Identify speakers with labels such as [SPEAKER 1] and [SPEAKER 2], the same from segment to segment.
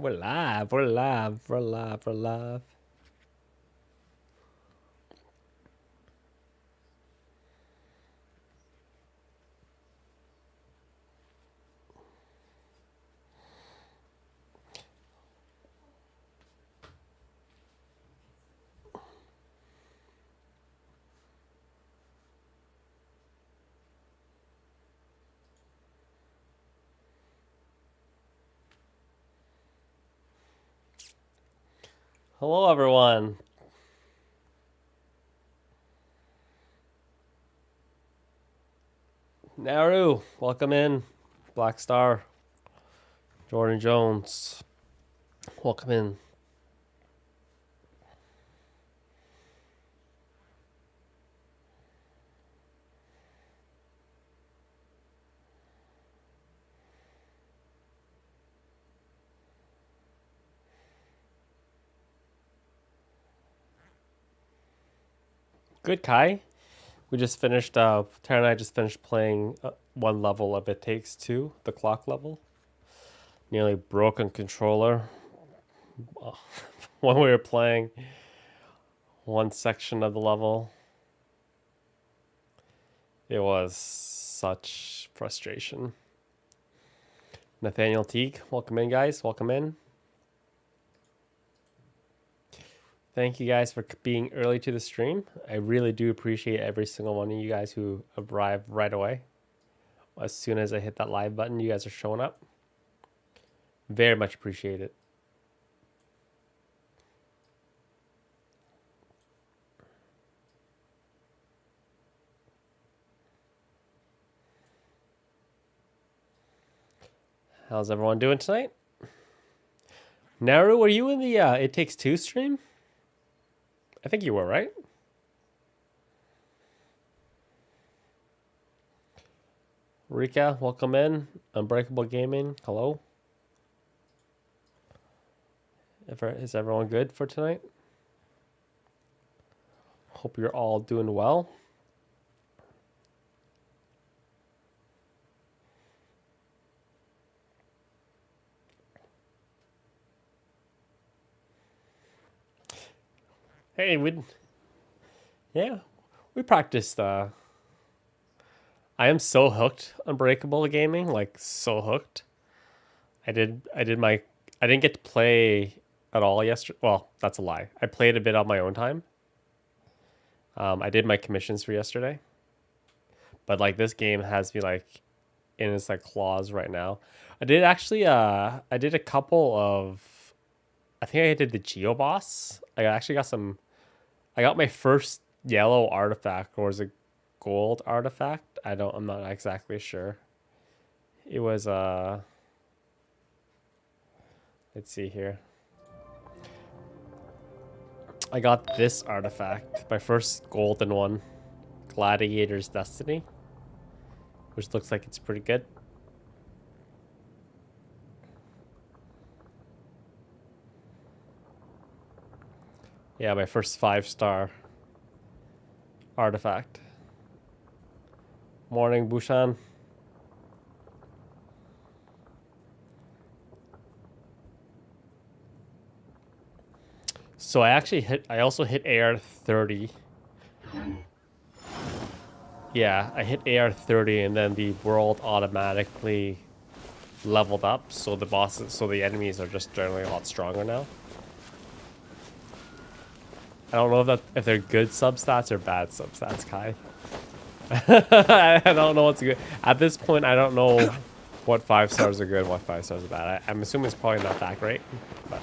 [SPEAKER 1] We're live, we're live, we're live, we're live. Hello, everyone. Naru, welcome in. Black Star, Jordan Jones, welcome in. Good, Kai. We just finished, Tara and I just finished playing one level of It Takes Two, the clock level. Nearly broken controller when we were playing one section of the level. It was such frustration. Nathaniel Teague, welcome in, guys. Welcome in. Thank you guys for being early to the stream. I really do appreciate every single one of you guys who arrived right away. As soon as I hit that live button, you guys are showing up. Very much appreciate it. How's everyone doing tonight? Naru, were you in the It Takes Two stream? I think you were, right? Rika, welcome in. Unbreakable Gaming, hello. Is everyone good for tonight? Hope you're all doing well. Hey, we practiced. I am so hooked Unbreakable Gaming, like so hooked. I didn't get to play at all yesterday. Well, that's a lie. I played a bit on my own time. I did my commissions for yesterday, but like this game has me like in its like claws right now. I did actually. I did a couple of. I think I did the Geo boss. I actually got some. I got my first yellow artifact, or was it gold artifact? I'm not exactly sure. It was let's see here. I got this artifact, my first golden one, Gladiator's Destiny, which looks like it's pretty good. Yeah, my first 5-star artifact. Morning, Bushan. So I also hit AR 30. Yeah, I hit AR 30 and then the world automatically leveled up, so the enemies are just generally a lot stronger now. I don't know if they're good substats or bad substats, Kai. I don't know what's good. At this point, I don't know what 5 stars are good and what 5 stars are bad. I'm assuming it's probably not that great. But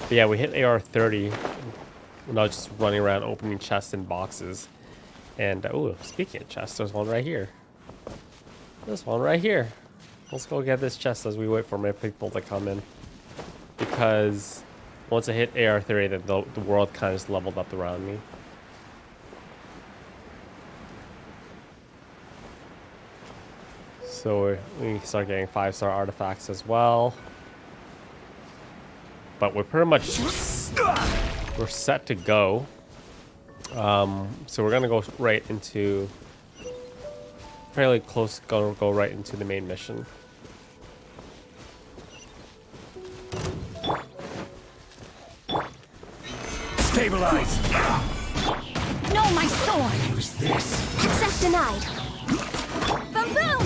[SPEAKER 1] yeah, we hit AR 30. We're not just running around opening chests and boxes. And, oh, speaking of chests, there's one right here. There's one right here. Let's go get this chest as we wait for my people to come in. Because once I hit AR 30, then the world kind of just leveled up around me. So we start getting 5-star artifacts as well. But we're pretty much we're set to go. So we're gonna go right into fairly close. Go right into the main mission.
[SPEAKER 2] Stabilize!
[SPEAKER 3] No, my sword!
[SPEAKER 2] Use this.
[SPEAKER 3] Access denied! Boom boom!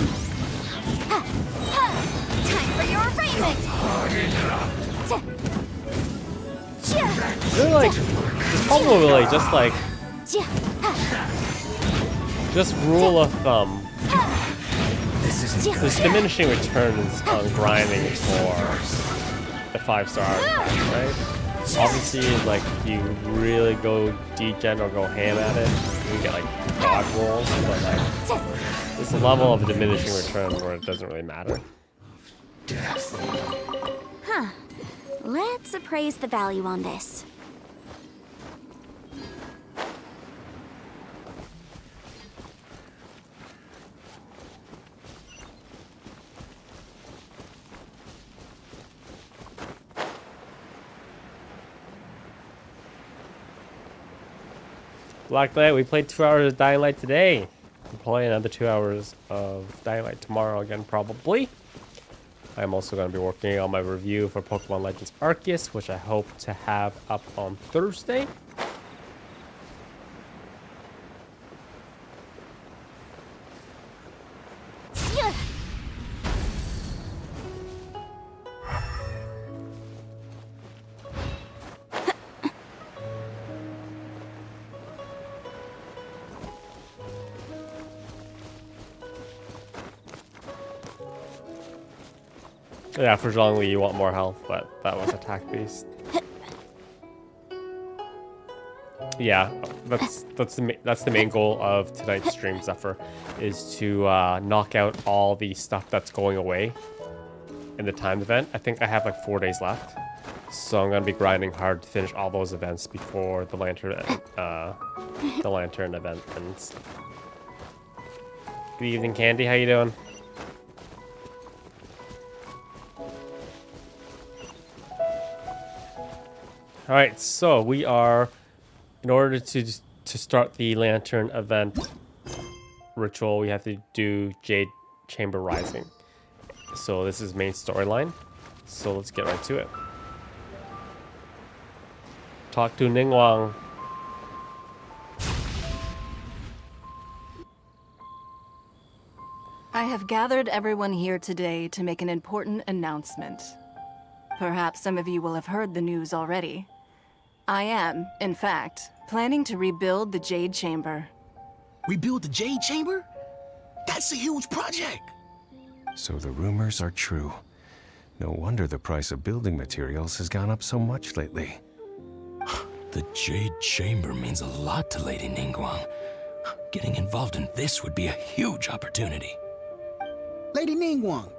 [SPEAKER 3] Ha, ha. Time for your arraignment!
[SPEAKER 1] They're like, it's probably just like, just rule of thumb.
[SPEAKER 2] This isn't
[SPEAKER 1] There's diminishing returns on grinding for the 5-star, right? Obviously, like, you really go degen or go ham at it, you get like dodge rolls, but like, there's a level of diminishing return where it doesn't really matter.
[SPEAKER 2] death.
[SPEAKER 3] Huh. Let's appraise the value on this.
[SPEAKER 1] Blacklight, we played 2 hours of Dying Light today. We'll play another 2 hours of Dying Light tomorrow again, probably. I'm also going to be working on my review for Pokemon Legends Arceus, which I hope to have up on Thursday. Yeah, for Zhongli, you want more health, but that was Attack Beast. Yeah, that's the main goal of tonight's stream, Zephyr, is to knock out all the stuff that's going away in the timed event. I think I have like 4 days left, so I'm gonna be grinding hard to finish all those events before the lantern event ends. Good evening, Candy. How you doing? All right, so we are, in order to start the lantern event ritual, we have to do Jade Chamber Rising. So this is main storyline. So let's get right to it. Talk to Ningguang.
[SPEAKER 4] I have gathered everyone here today to make an important announcement. Perhaps some of you will have heard the news already. I am, in fact, planning to rebuild the Jade Chamber.
[SPEAKER 2] Rebuild the Jade Chamber? That's a huge project!
[SPEAKER 5] So the rumors are true. No wonder the price of building materials has gone up so much lately.
[SPEAKER 2] The Jade Chamber means a lot to Lady Ningguang. Getting involved in this would be a huge opportunity.
[SPEAKER 6] Lady Ningguang,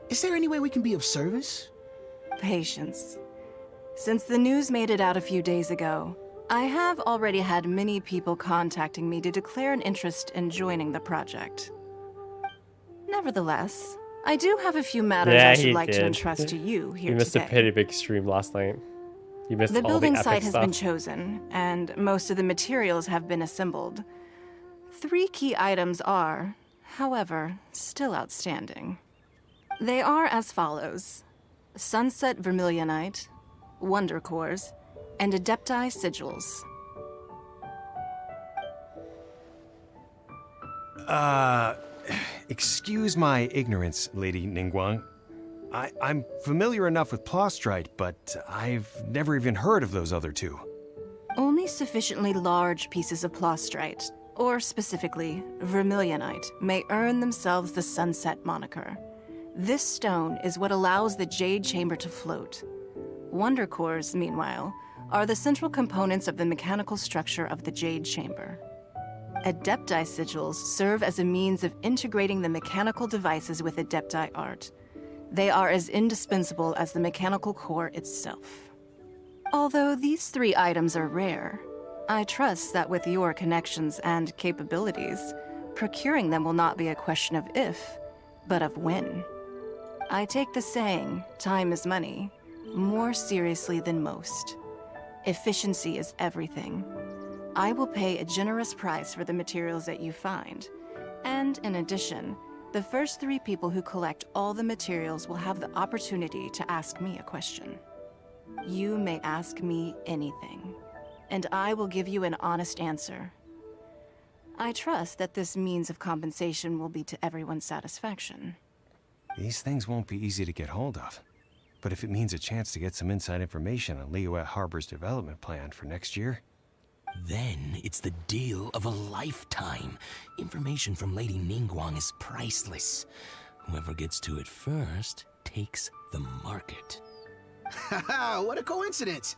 [SPEAKER 6] is there any way we can be of service?
[SPEAKER 4] Patience. Since the news made it out a few days ago, I have already had many people contacting me to declare an interest in joining the project. Nevertheless, I do have a few matters I should like to entrust to you here
[SPEAKER 1] You missed
[SPEAKER 4] today.
[SPEAKER 1] a pretty big stream last night. You missed
[SPEAKER 4] The
[SPEAKER 1] all
[SPEAKER 4] building
[SPEAKER 1] the epic
[SPEAKER 4] site has
[SPEAKER 1] stuff.
[SPEAKER 4] been chosen, and most of the materials have been assembled. 3 key items are, however, still outstanding. They are as follows: Sunset Vermillionite, Wonder Cores, and Adepti Sigils.
[SPEAKER 5] Excuse my ignorance, Lady Ningguang. I'm familiar enough with Plostrite, but I've never even heard of those other two.
[SPEAKER 4] Only sufficiently large pieces of Plostrite, or specifically Vermillionite, may earn themselves the Sunset moniker. This stone is what allows the Jade Chamber to float. Wonder Cores, meanwhile, are the central components of the mechanical structure of the Jade Chamber. Adepti Sigils serve as a means of integrating the mechanical devices with Adepti art. They are as indispensable as the mechanical core itself. Although these 3 items are rare, I trust that with your connections and capabilities, procuring them will not be a question of if, but of when. I take the saying, time is money, more seriously than most. Efficiency is everything. I will pay a generous price for the materials that you find. And in addition, the first 3 people who collect all the materials will have the opportunity to ask me a question. You may ask me anything. and I will give you an honest answer. I trust that this means of compensation will be to everyone's satisfaction.
[SPEAKER 5] These things won't be easy to get hold of. But if it means a chance to get some inside information on Liyue Harbor's development plan for next year...
[SPEAKER 2] Then it's the deal of a lifetime. Information from Lady Ningguang is priceless. Whoever gets to it first takes the market.
[SPEAKER 6] Haha, what a coincidence.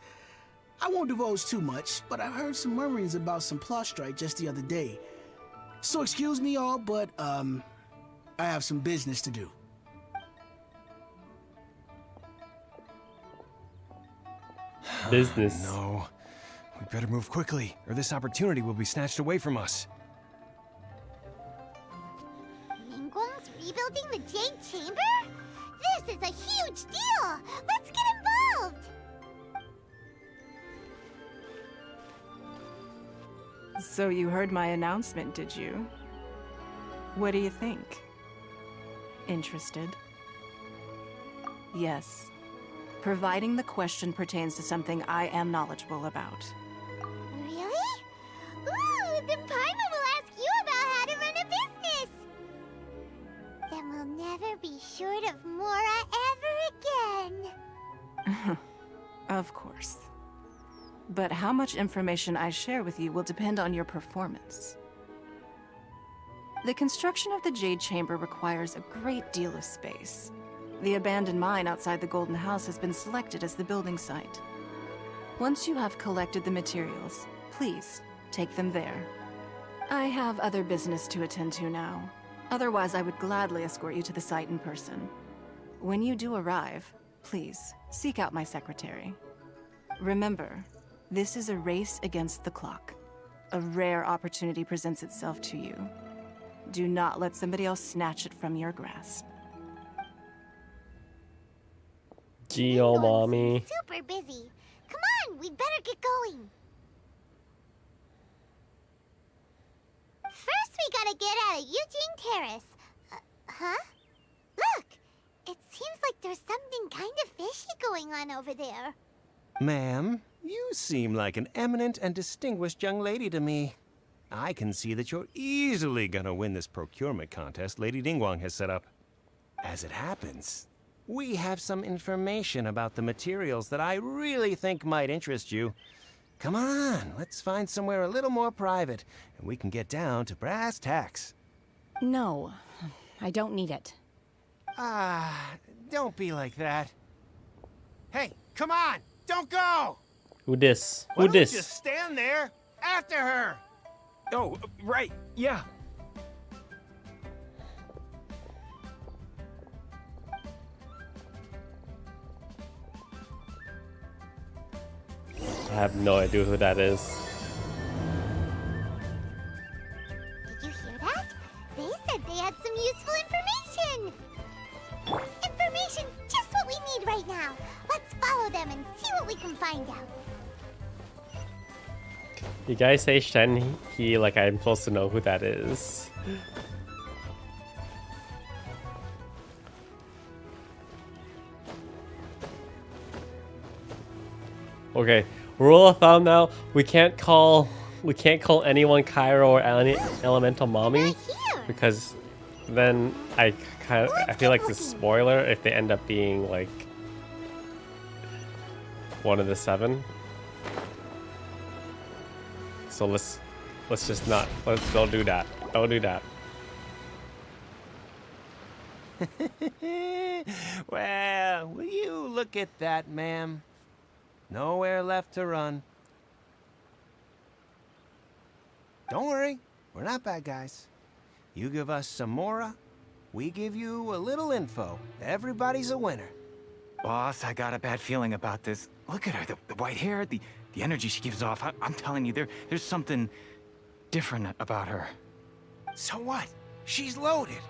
[SPEAKER 6] I won't divulge too much, but I heard some murmurings about some prostrate just the other day. So excuse me all, but, I have some business to do.
[SPEAKER 1] Business.
[SPEAKER 5] No. We better move quickly, or this opportunity will be snatched away from us.
[SPEAKER 3] Ningguang's rebuilding the Jade Chamber? This is a huge deal! Let's get involved!
[SPEAKER 4] So you heard my announcement, did you? What do you think? Interested? Yes. Providing the question pertains to something I am knowledgeable about.
[SPEAKER 3] Really? Ooh, then Paimon will ask you about how to run a business! Then we'll never be short of Mora ever again.
[SPEAKER 4] Of course. But how much information I share with you will depend on your performance. The construction of the Jade Chamber requires a great deal of space. The abandoned mine outside the Golden House has been selected as the building site. Once you have collected the materials, please take them there. I have other business to attend to now. Otherwise, I would gladly escort you to the site in person. When you do arrive, please seek out my secretary. Remember, this is a race against the clock. A rare opportunity presents itself to you. Do not let somebody else snatch it from your grasp.
[SPEAKER 1] Geo mommy.
[SPEAKER 3] Super busy. Come on, we'd better get going. First, we gotta get out of Eugene Terrace. Huh? Look! It seems like there's something kind of fishy going on over there.
[SPEAKER 5] Ma'am, you seem like an eminent and distinguished young lady to me. I can see that you're easily gonna win this procurement contest Lady Ningguang has set up. As it happens, we have some information about the materials that I really think might interest you. Come on, let's find somewhere a little more private, and we can get down to brass tacks.
[SPEAKER 7] No, I don't need it.
[SPEAKER 5] Don't be like that. Hey, come on, don't go!
[SPEAKER 1] Who this?
[SPEAKER 5] Why
[SPEAKER 1] Who
[SPEAKER 5] don't you
[SPEAKER 1] this?
[SPEAKER 5] just stand there after her?
[SPEAKER 8] Oh, right, yeah.
[SPEAKER 1] I have no idea who that is.
[SPEAKER 3] Did you hear that? They said they had some useful information. Information's just what we need right now. Let's follow them and see what we can find out.
[SPEAKER 1] You guys say Shenhe like I'm supposed to know who that is. Okay, rule of thumb now: we can't call anyone Cairo or Elemental Mommy,
[SPEAKER 3] Not here.
[SPEAKER 1] because then I feel like it's a spoiler if they end up being like one of the 7. So let's just not, don't do that. Don't do that.
[SPEAKER 5] Well, will you look at that, ma'am? Nowhere left to run. Don't worry, we're not bad guys. You give us some Mora, we give you a little info. Everybody's a winner.
[SPEAKER 8] Boss, I got a bad feeling about this. Look at her, the white hair, the energy she gives off. I'm telling you, there's something different about her.
[SPEAKER 5] So what? She's loaded.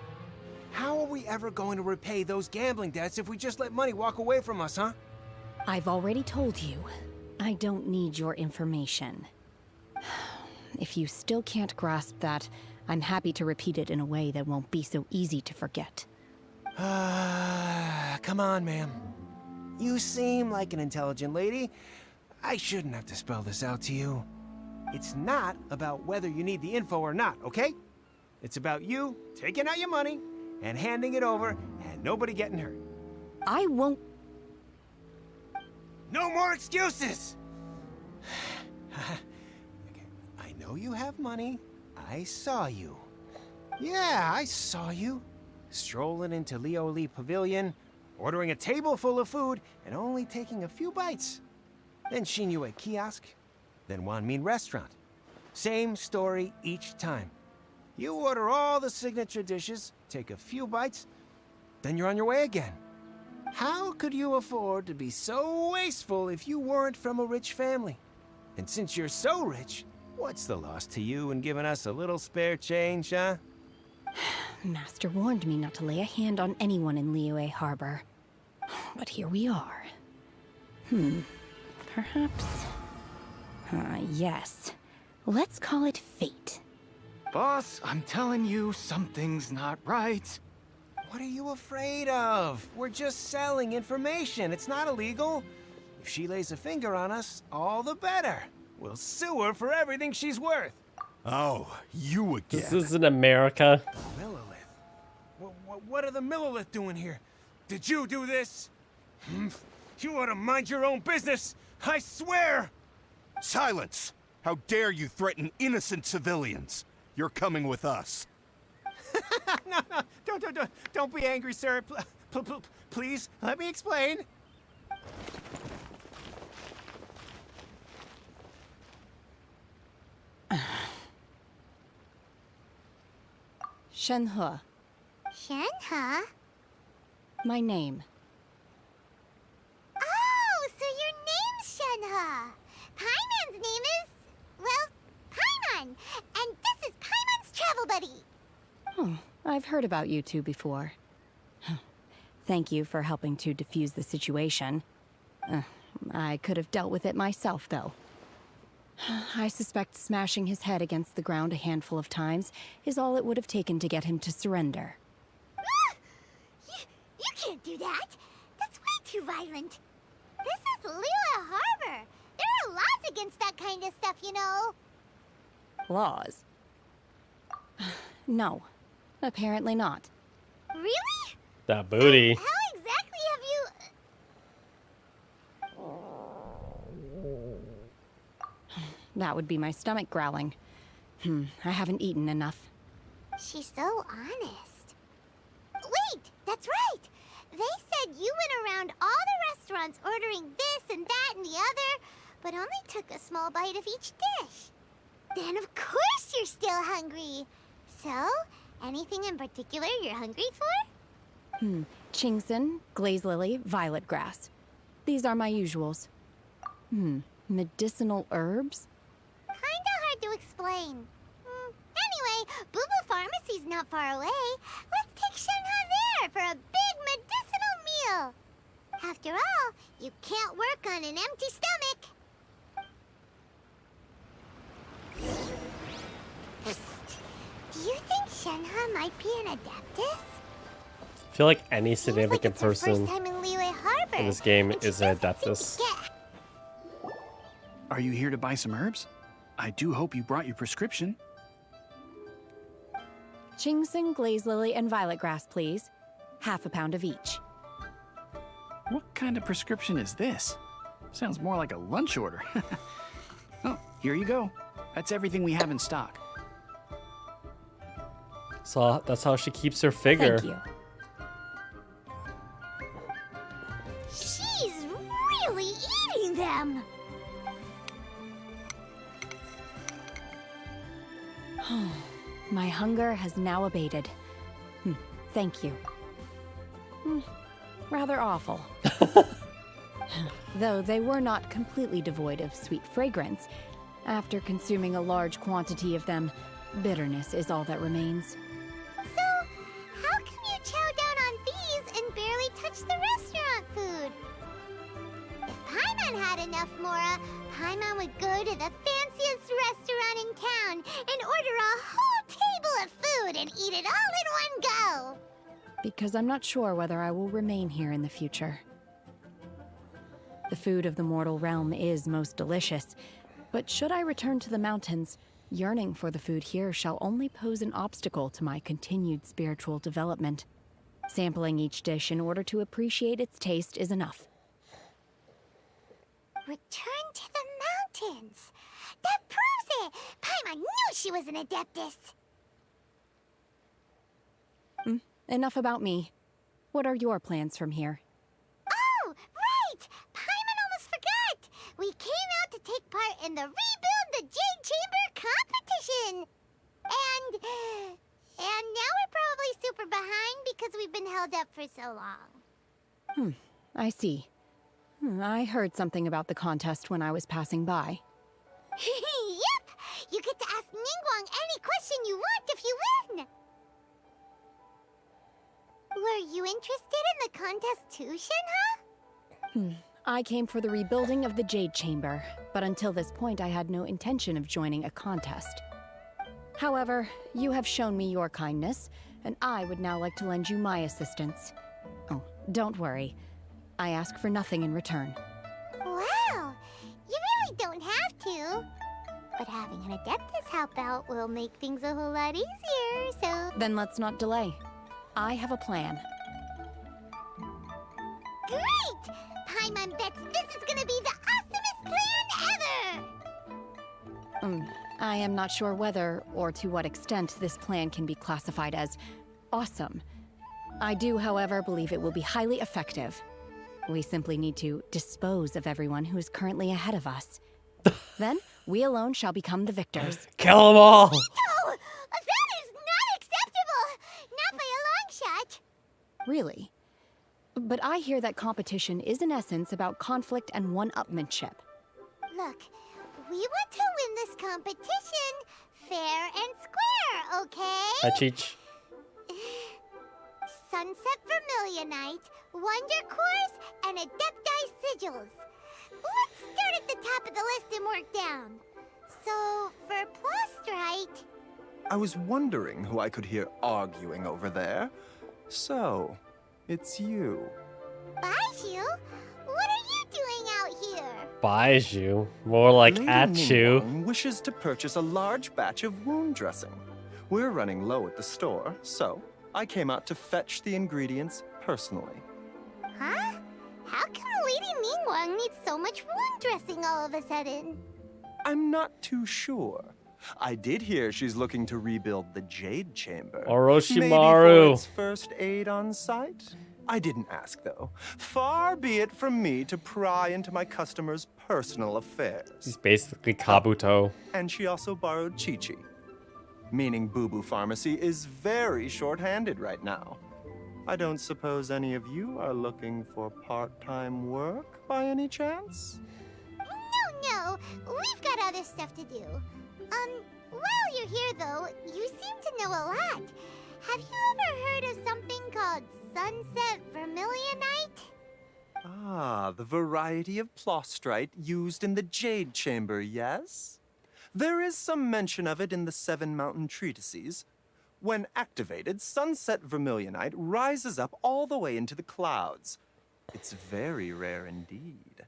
[SPEAKER 5] How are we ever going to repay those gambling debts if we just let money walk away from us, huh?
[SPEAKER 7] I've already told you, I don't need your information. If you still can't grasp that, I'm happy to repeat it in a way that won't be so easy to forget.
[SPEAKER 5] Come on, ma'am. You seem like an intelligent lady. I shouldn't have to spell this out to you. It's not about whether you need the info or not, okay? It's about you taking out your money and handing it over and nobody getting hurt.
[SPEAKER 7] I won't.
[SPEAKER 5] No more excuses! Okay, I know you have money. I saw you. Yeah, I saw you. Strolling into Leo Lee Pavilion, ordering a table full of food, and only taking a few bites. Then Shinue Kiosk, then Wanmin Restaurant. Same story each time. You order all the signature dishes, take a few bites, then you're on your way again. How could you afford to be so wasteful if you weren't from a rich family? And since you're so rich, what's the loss to you in giving us a little spare change, huh?
[SPEAKER 7] Master warned me not to lay a hand on anyone in Liyue Harbor. But here we are. Perhaps... yes. Let's call it fate.
[SPEAKER 8] Boss, I'm telling you, something's not right.
[SPEAKER 5] What are you afraid of? We're just selling information. It's not illegal. If she lays a finger on us, all the better. We'll sue her for everything she's worth.
[SPEAKER 9] Oh, you again.
[SPEAKER 1] This isn't America.
[SPEAKER 5] Millilith? What are the Millilith doing here? Did you do this? You ought to mind your own business. I swear!
[SPEAKER 9] Silence! How dare you threaten innocent civilians? You're coming with us.
[SPEAKER 5] No, don't be angry, sir. Please, let me explain.
[SPEAKER 7] Shenhe,
[SPEAKER 3] Shenhe?
[SPEAKER 7] my name.
[SPEAKER 3] Oh, so your name's Shenhe. Paimon's name is, well, Paimon. And this is Paimon's travel buddy.
[SPEAKER 7] Oh, I've heard about you two before. Thank you for helping to defuse the situation. I could have dealt with it myself, though. I suspect smashing his head against the ground a handful of times is all it would have taken to get him to surrender.
[SPEAKER 3] You can't do that. That's way too violent. This is Liyue Harbor. There are laws against that kind of stuff, you know.
[SPEAKER 7] Laws? No, apparently not.
[SPEAKER 3] Really?
[SPEAKER 1] That booty.
[SPEAKER 3] How exactly have you...
[SPEAKER 7] That would be my stomach growling. I haven't eaten enough.
[SPEAKER 3] She's so honest. Wait, that's right. They said you went around all the restaurants ordering this and that and the other, but only took a small bite of each dish. Then of course you're still hungry. So, anything in particular you're hungry for?
[SPEAKER 7] Chingson, glaze lily, violet grass. These are my usuals. Medicinal herbs?
[SPEAKER 3] Kinda hard to explain. Anyway, Boo Boo Pharmacy's not far away. Let's take Shenhe there for a big medicinal meal. After all, you can't work on an empty stomach. Do you think Shenhe might be an adeptus?
[SPEAKER 1] I feel like any
[SPEAKER 3] Seems
[SPEAKER 1] significant
[SPEAKER 3] like it's her
[SPEAKER 1] person
[SPEAKER 3] first time in Liyue Harbor,
[SPEAKER 1] in this game
[SPEAKER 3] and she
[SPEAKER 1] is an
[SPEAKER 3] doesn't seem
[SPEAKER 1] adeptus.
[SPEAKER 3] to get-
[SPEAKER 10] Are you here to buy some herbs? I do hope you brought your prescription.
[SPEAKER 7] Chingson, glaze lily, and violet grass, please. Half a pound of each.
[SPEAKER 10] What kind of prescription is this? Sounds more like a lunch order. Oh, here you go. That's everything we have in stock.
[SPEAKER 1] So that's how she keeps her figure.
[SPEAKER 7] Thank you.
[SPEAKER 3] She's really eating them.
[SPEAKER 7] My hunger has now abated. Thank you. Rather awful. Though they were not completely devoid of sweet fragrance. After consuming a large quantity of them, bitterness is all that remains.
[SPEAKER 3] So, how come you chow down on these and barely touch the restaurant food? If Paimon had enough Mora, Paimon would go to the fanciest restaurant in town and order a whole table of food and eat it all in one go.
[SPEAKER 7] Because I'm not sure whether I will remain here in the future. The food of the mortal realm is most delicious, but should I return to the mountains, yearning for the food here shall only pose an obstacle to my continued spiritual development. Sampling each dish in order to appreciate its taste is enough.
[SPEAKER 3] Return to the mountains. That proves it. Paimon knew she was an adeptus.
[SPEAKER 7] Enough about me. What are your plans from here?
[SPEAKER 3] Oh, right! Paimon almost forgot! We came out to take part in the Rebuild the Jade Chamber competition! And now we're probably super behind because we've been held up for so long.
[SPEAKER 7] I see. I heard something about the contest when I was passing by.
[SPEAKER 3] Yep! You get to ask Ningguang any question you want if you win! Were you interested in the contest too, Shenhe?
[SPEAKER 7] I came for the rebuilding of the Jade Chamber, but until this point I had no intention of joining a contest. However, you have shown me your kindness, and I would now like to lend you my assistance. Oh, don't worry. I ask for nothing in return.
[SPEAKER 3] Wow! You really don't have to. But having an adeptus help out will make things a whole lot easier, so...
[SPEAKER 7] Then let's not delay. I have a plan.
[SPEAKER 3] Great! Paimon bets this is gonna be the awesomest plan ever!
[SPEAKER 7] I am not sure whether or to what extent this plan can be classified as awesome. I do, however, believe it will be highly effective. We simply need to dispose of everyone who is currently ahead of us. Then, we alone shall become the victors.
[SPEAKER 1] Kill them all!
[SPEAKER 3] Oh, that is not acceptable! Not by a long shot!
[SPEAKER 7] Really? But I hear that competition is in essence about conflict and one-upmanship.
[SPEAKER 3] Look, we want to win this competition fair and square, okay?
[SPEAKER 1] Hi, Cheech.
[SPEAKER 3] Sunset vermillionite, wonder cores, and adepti sigils. Let's start at the top of the list and work down. So, for Plustrite...
[SPEAKER 11] I was wondering who I could hear arguing over there. So, it's you.
[SPEAKER 3] Baiju? What are you doing out here?
[SPEAKER 1] Buys you. More like
[SPEAKER 11] Lady
[SPEAKER 1] at you.
[SPEAKER 11] Ningguang wishes to purchase a large batch of wound dressing. We're running low at the store, so I came out to fetch the ingredients personally.
[SPEAKER 3] Huh? How come Lady Ningguang needs so much wound dressing all of a sudden?
[SPEAKER 11] I'm not too sure. I did hear she's looking to rebuild the Jade Chamber.
[SPEAKER 1] Orochimaru.
[SPEAKER 11] Maybe for its first aid on site? I didn't ask, though. Far be it from me to pry into my customers' personal
[SPEAKER 1] He's
[SPEAKER 11] affairs.
[SPEAKER 1] basically Kabuto.
[SPEAKER 11] And she also borrowed Chi-Chi. Meaning Boo Boo Pharmacy is very short-handed right now. I don't suppose any of you are looking for part-time work by any chance?
[SPEAKER 3] No, we've got other stuff to do. While you're here though, you seem to know a lot. Have you ever heard of something called Sunset Vermillionite?
[SPEAKER 11] Ah, the variety of Plustrite used in the Jade Chamber, yes? There is some mention of it in the Seven Mountain Treatises. When activated, Sunset Vermillionite rises up all the way into the clouds. It's very rare indeed.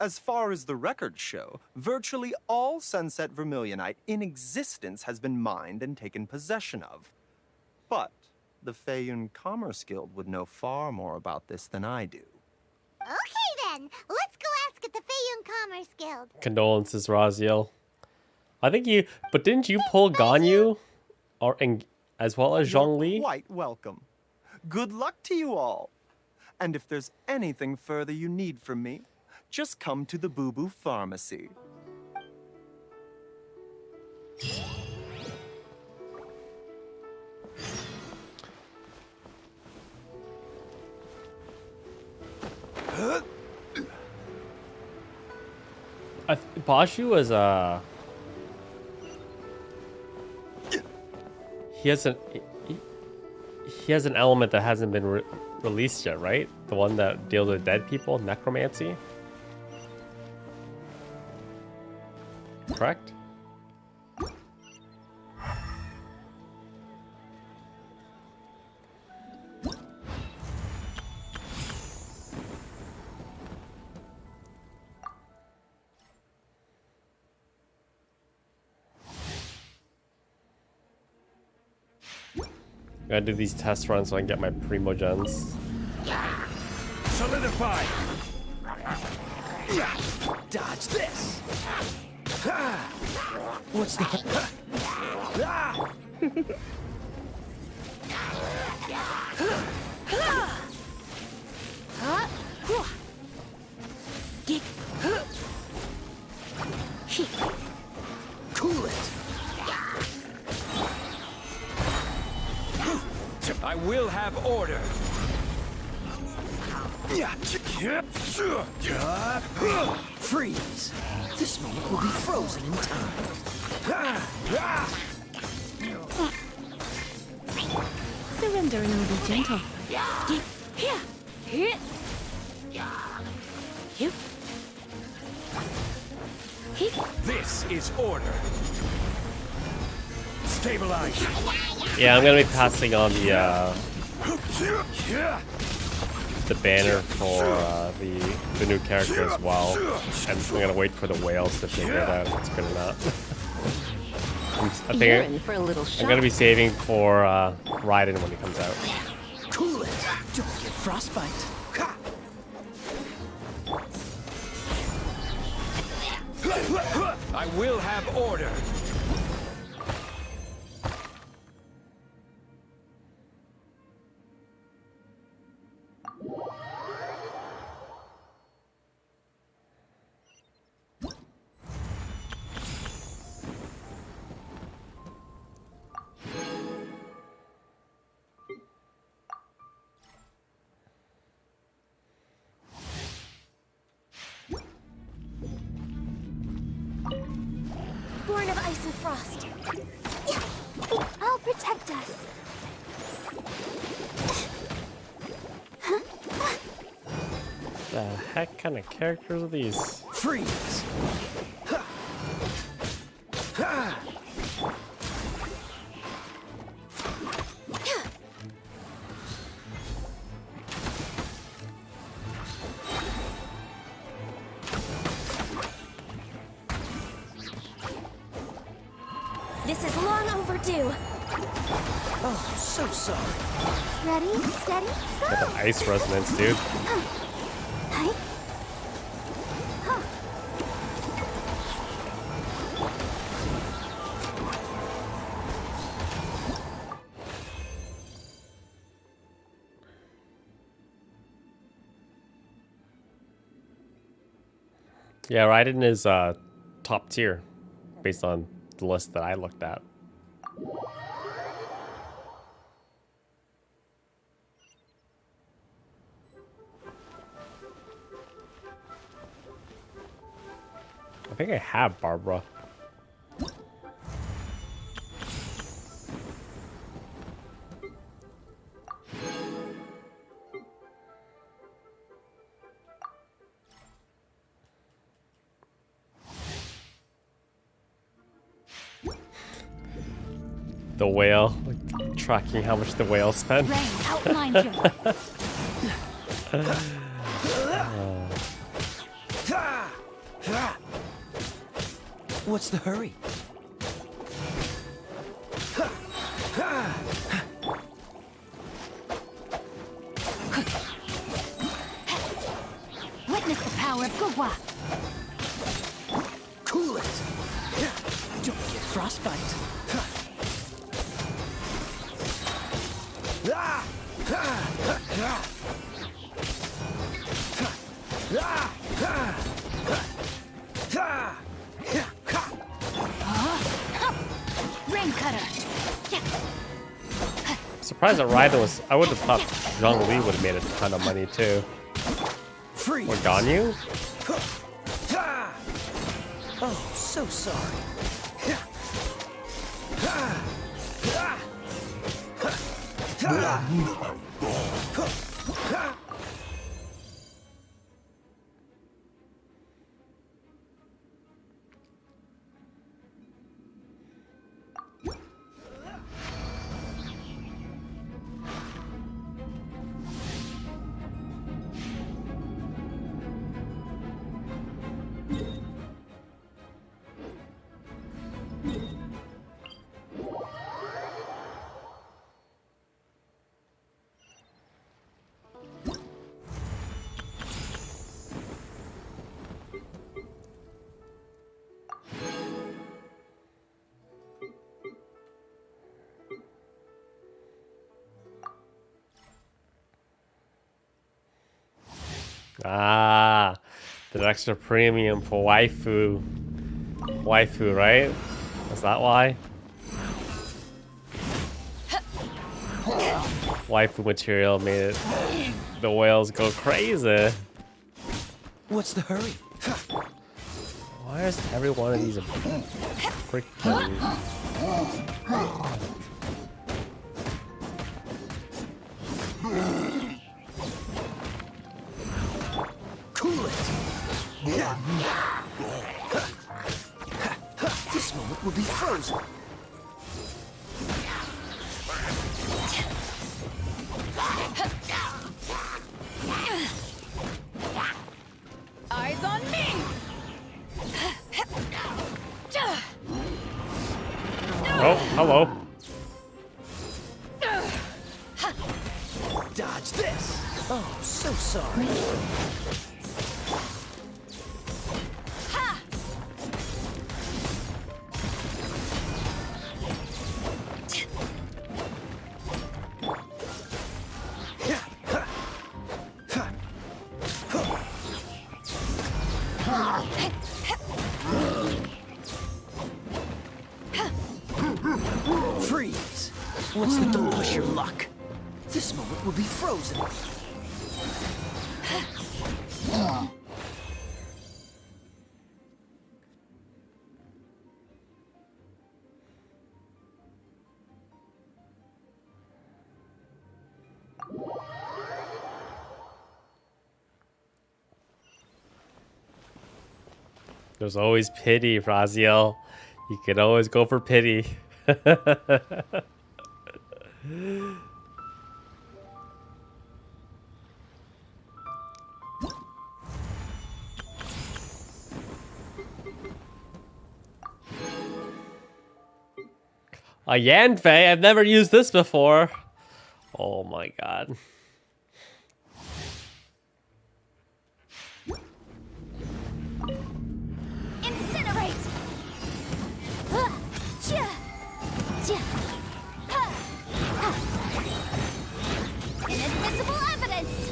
[SPEAKER 11] As far as the records show, virtually all Sunset Vermillionite in existence has been mined and taken possession of. But the Feiyun Commerce Guild would know far more about this than I do.
[SPEAKER 3] Okay then, let's go ask at the Feiyun Commerce Guild.
[SPEAKER 1] Condolences, Raziel. I think you... But didn't you pull Ganyu? As well as Zhongli?
[SPEAKER 11] You're quite welcome. Good luck to you all. And if there's anything further you need from me, just come to the Boo Boo Pharmacy.
[SPEAKER 1] Bashu is he has an element that hasn't been released yet, right? The one that deals with dead people, necromancy. Correct? Gotta do these test runs so I can get my primogens.
[SPEAKER 2] Solidify! Dodge this! What's the... Cool it! I will have order! Freeze! This moment will be frozen in time.
[SPEAKER 7] Surrender and will be gentle.
[SPEAKER 2] This is order. Stabilize.
[SPEAKER 1] Yeah, I'm gonna be passing on the banner for the new character as well. And I'm gonna wait for the whales to figure it out if it's good or not. I
[SPEAKER 7] You're
[SPEAKER 1] think
[SPEAKER 7] in for a little shock.
[SPEAKER 1] I'm gonna be saving for Raiden when he comes out.
[SPEAKER 2] Cool it. Don't get frostbite. I will have order.
[SPEAKER 3] Born of ice and frost. I'll protect us.
[SPEAKER 1] The heck kind of characters are these?
[SPEAKER 2] Freeze.
[SPEAKER 3] This is long overdue.
[SPEAKER 2] Oh, so sorry.
[SPEAKER 3] Ready, steady, go!
[SPEAKER 1] Got the ice resonance, dude.
[SPEAKER 3] Hi. Huh.
[SPEAKER 1] Yeah, Raiden is top tier based on the list that I looked at. I think I have Barbara. The whale, like, tracking how much the whale spent.
[SPEAKER 7] Rain outlines you.
[SPEAKER 2] What's the hurry?
[SPEAKER 7] Witness the power of Gugwa.
[SPEAKER 2] Cool it. Don't get frostbite.
[SPEAKER 7] Rain cutter.
[SPEAKER 1] Surprised that Raiden was. I would have thought Zhang Li would have made a ton of money too.
[SPEAKER 2] Freeze.
[SPEAKER 1] Or Ganyu?
[SPEAKER 2] Oh, so sorry.
[SPEAKER 1] Ah, the extra premium for waifu. Waifu, right? Is that why? Waifu material made it, the whales go crazy.
[SPEAKER 2] What's the hurry?
[SPEAKER 1] Why is every one of these a freaking...
[SPEAKER 2] Cool it! This moment will be frozen.
[SPEAKER 7] Eyes on me!
[SPEAKER 1] Oh, hello.
[SPEAKER 2] Dodge this! Oh, so sorry. Freeze! What's the don't push your luck? This moment will be frozen.
[SPEAKER 1] There's always pity, Raziel. You can always go for pity. A Yanfei? I've never used this before. Oh my god.
[SPEAKER 3] Incinerate! Inadmissible evidence!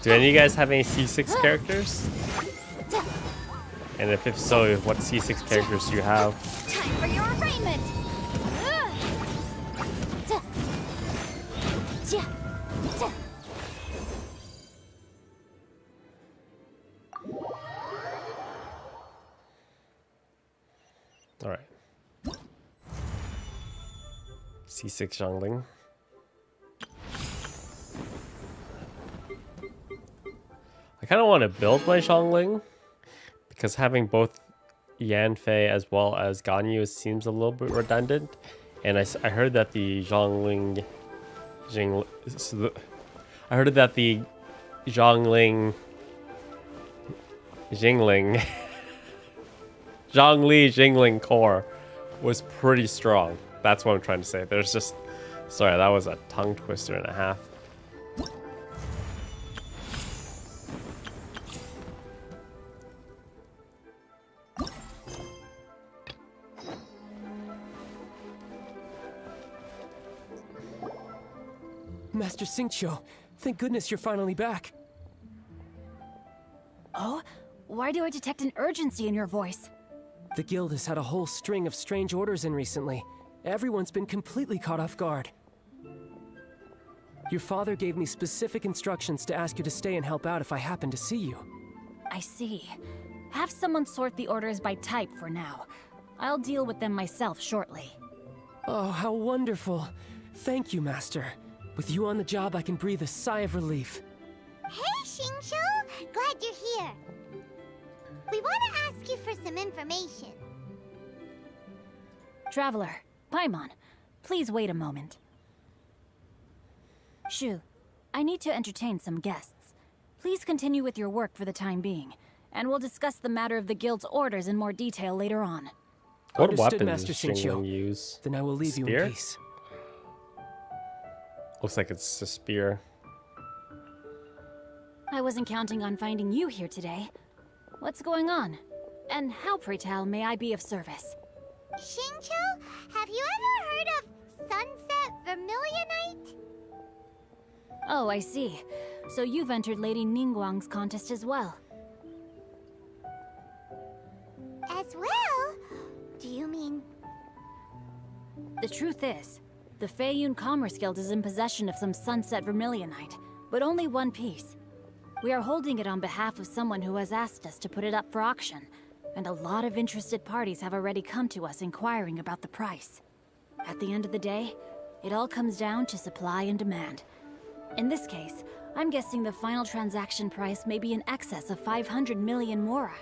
[SPEAKER 1] Do any of you guys have any C6 characters? And if so, what C6 characters do you have?
[SPEAKER 3] Time for your arraignment!
[SPEAKER 1] Alright. C6 Zhongling. I kind of want to build my Zhongling because having both Yanfei as well as Ganyu seems a little bit redundant. And I heard that the Zhongling... I heard that the Zhongling... Jingling... Zhongli Jingling core was pretty strong. That's what I'm trying to say. There's just... Sorry, that was a tongue twister and a half.
[SPEAKER 12] Master Xingqiu, thank goodness you're finally back.
[SPEAKER 7] Oh? Why do I detect an urgency in your voice?
[SPEAKER 12] The guild has had a whole string of strange orders in recently. Everyone's been completely caught off guard. Your father gave me specific instructions to ask you to stay and help out if I happen to see you.
[SPEAKER 7] I see. Have someone sort the orders by type for now. I'll deal with them myself shortly.
[SPEAKER 12] Oh, how wonderful. Thank you, Master. With you on the job, I can breathe a sigh of relief.
[SPEAKER 3] Hey, Xingqiu! Glad you're here. We want to ask you for some information.
[SPEAKER 7] Traveler, Paimon, please wait a moment. Shu, I need to entertain some guests. Please continue with your work for the time being, and we'll discuss the matter of the guild's orders in more detail later on.
[SPEAKER 1] What
[SPEAKER 12] Understood,
[SPEAKER 1] weapons
[SPEAKER 12] Master
[SPEAKER 1] does Xingling
[SPEAKER 12] Xingqiu.
[SPEAKER 1] use?
[SPEAKER 12] Then I will leave you
[SPEAKER 1] Spear?
[SPEAKER 12] in peace.
[SPEAKER 1] Looks like it's a spear.
[SPEAKER 7] I wasn't counting on finding you here today. What's going on? And how, pray tell, may I be of service?
[SPEAKER 3] Xingqiu, have you ever heard of sunset vermillionite?
[SPEAKER 7] Oh, I see. So you've entered Lady Ningguang's contest as well.
[SPEAKER 3] As well? Do you mean...
[SPEAKER 7] The truth is, the Feiyun Commerce Guild is in possession of some sunset vermillionite, but only one piece. We are holding it on behalf of someone who has asked us to put it up for auction, and a lot of interested parties have already come to us inquiring about the price. At the end of the day, it all comes down to supply and demand. In this case, I'm guessing the final transaction price may be in excess of 500 million mora.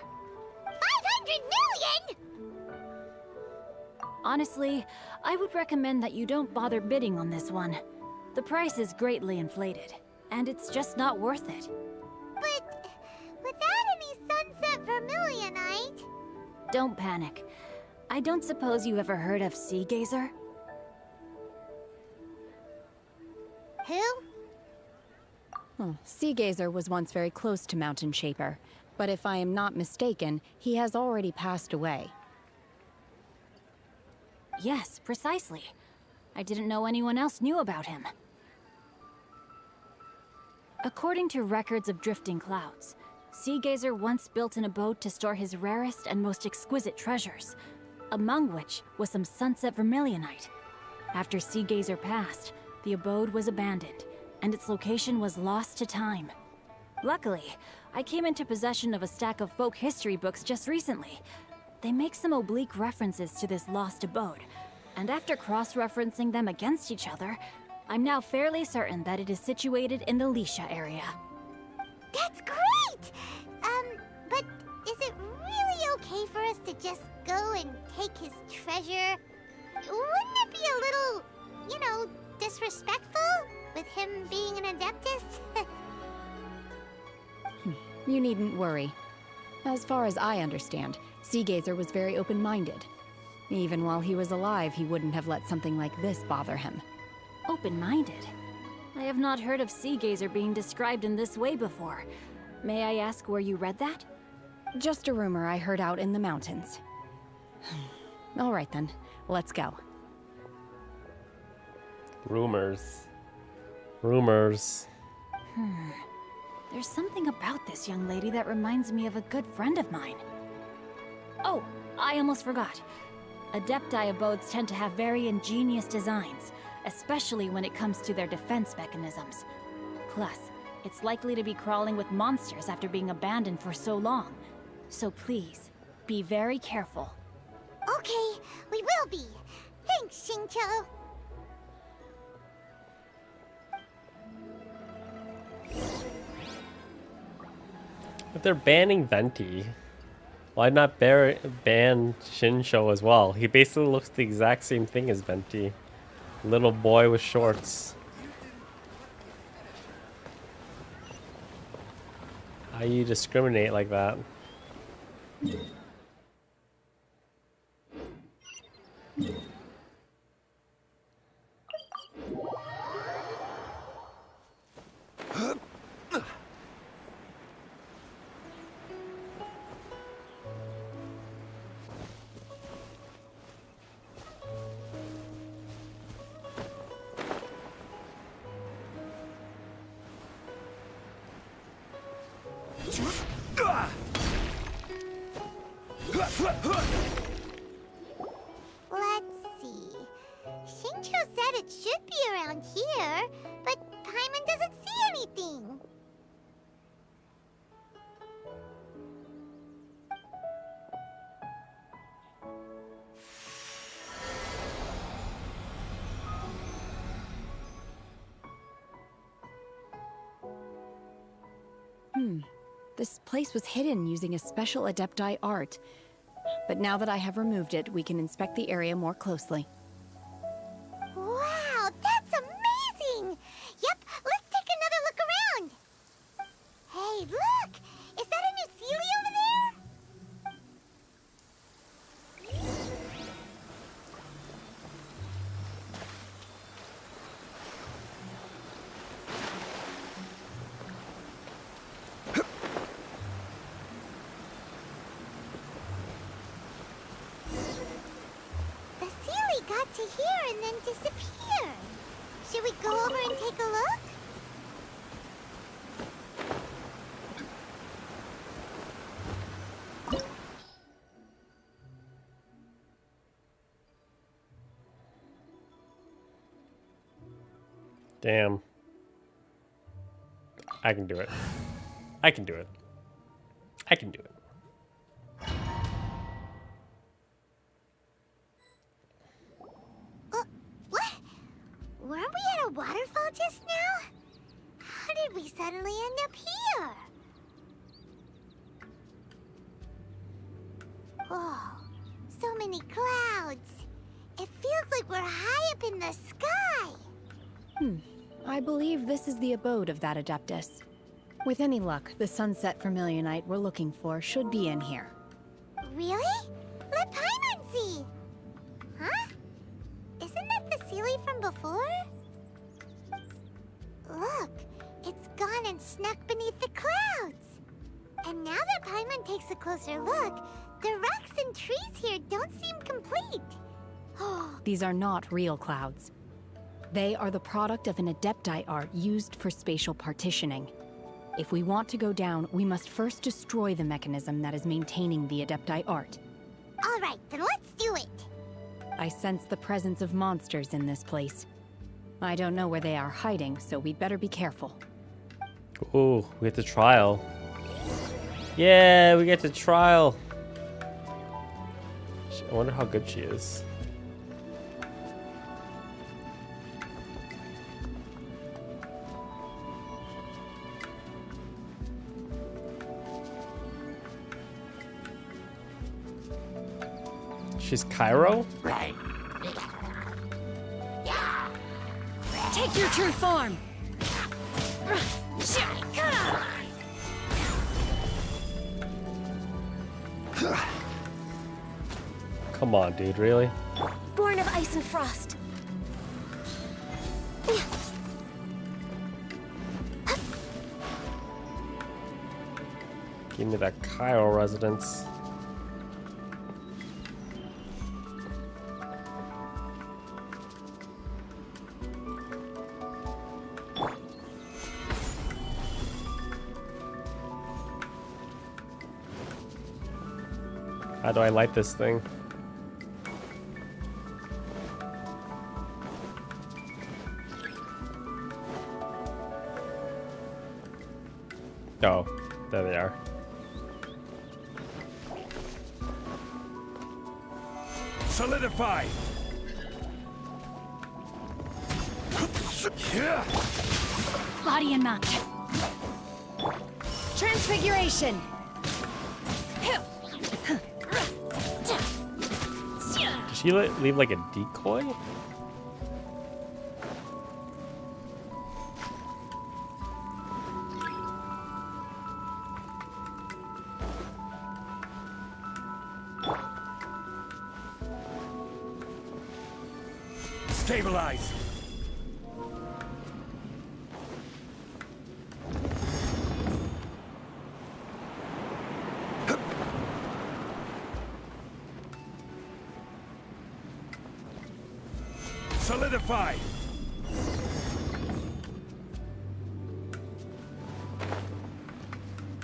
[SPEAKER 3] 500 million?!
[SPEAKER 7] Honestly, I would recommend that you don't bother bidding on this one. The price is greatly inflated, and it's just not worth it.
[SPEAKER 3] But without any sunset vermillionite...
[SPEAKER 7] Don't panic. I don't suppose you ever heard of Sea Gazer?
[SPEAKER 3] Who?
[SPEAKER 7] Sea Gazer was once very close to Mountain Shaper, but if I am not mistaken, he has already passed away. Yes, precisely. I didn't know anyone else knew about him. According to records of drifting clouds, Sea Gazer once built an abode to store his rarest and most exquisite treasures, among which was some sunset vermillionite. After Sea Gazer passed, the abode was abandoned, and its location was lost to time. Luckily, I came into possession of a stack of folk history books just recently. They make some oblique references to this lost abode, and after cross-referencing them against each other, I'm now fairly certain that it is situated in the Lisha area.
[SPEAKER 3] That's great! But is it really okay for us to just go and take his treasure? Wouldn't it be a little, you know, disrespectful? With him being an adeptus?
[SPEAKER 7] You needn't worry. As far as I understand, Sea Gazer was very open-minded. Even while he was alive, he wouldn't have let something like this bother him. Open-minded? I have not heard of Sea Gazer being described in this way before. May I ask where you read that? Just a rumor I heard out in the mountains. All right then, let's go.
[SPEAKER 1] Rumors. Rumors.
[SPEAKER 7] There's something about this young lady that reminds me of a good friend of mine. Oh, I almost forgot. Adepti abodes tend to have very ingenious designs, especially when it comes to their defense mechanisms. Plus, it's likely to be crawling with monsters after being abandoned for so long. So please, be very careful.
[SPEAKER 3] Okay, we will be. Thanks, Xingqiu.
[SPEAKER 1] If they're banning Venti, why not ban Shinsho as well? He basically looks the exact same thing as Venti. Little boy with shorts. How you discriminate like that?
[SPEAKER 3] Let's see. Xingqiu said it should be around here, but Paimon doesn't see anything.
[SPEAKER 7] This place was hidden using a special Adepti art. But now that I have removed it, we can inspect the area more closely.
[SPEAKER 3] Wow, that's amazing! Yep, let's take another look around. Hey, look! Is that a new Celia over there? to here and then disappear. Should we go over and take a look?
[SPEAKER 1] Damn. I can do it. I can do it. I can do it.
[SPEAKER 3] What? Weren't we at a waterfall just now? How did we suddenly end up here? Oh, so many clouds. It feels like we're high up in the sky.
[SPEAKER 7] I believe this is the abode of that adeptus. With any luck, the sunset vermillionite we're looking for should be in here.
[SPEAKER 3] Really? Let Paimon see. Huh? Isn't that the Sealy from before? Look, it's gone and snuck beneath the clouds. And now that Paimon takes a closer look, the rocks and trees here don't seem complete.
[SPEAKER 7] These are not real clouds. They are the product of an adepti art used for spatial partitioning. If we want to go down, we must first destroy the mechanism that is maintaining the adepti art.
[SPEAKER 3] All right, then let's do it.
[SPEAKER 7] I sense the presence of monsters in this place. I don't know where they are hiding, so we'd better be careful.
[SPEAKER 1] Ooh, we get to trial. Yeah, we get to trial. I wonder how good she is. She's Cairo?
[SPEAKER 7] Take your true form!
[SPEAKER 1] Come on, dude, really?
[SPEAKER 3] Born of ice and frost.
[SPEAKER 1] Give me that Cairo residence. How do I light this thing? Oh, there they are.
[SPEAKER 9] Solidify!
[SPEAKER 7] Body and mount. Transfiguration!
[SPEAKER 1] Did she leave like a decoy?
[SPEAKER 9] Stabilize! Solidify!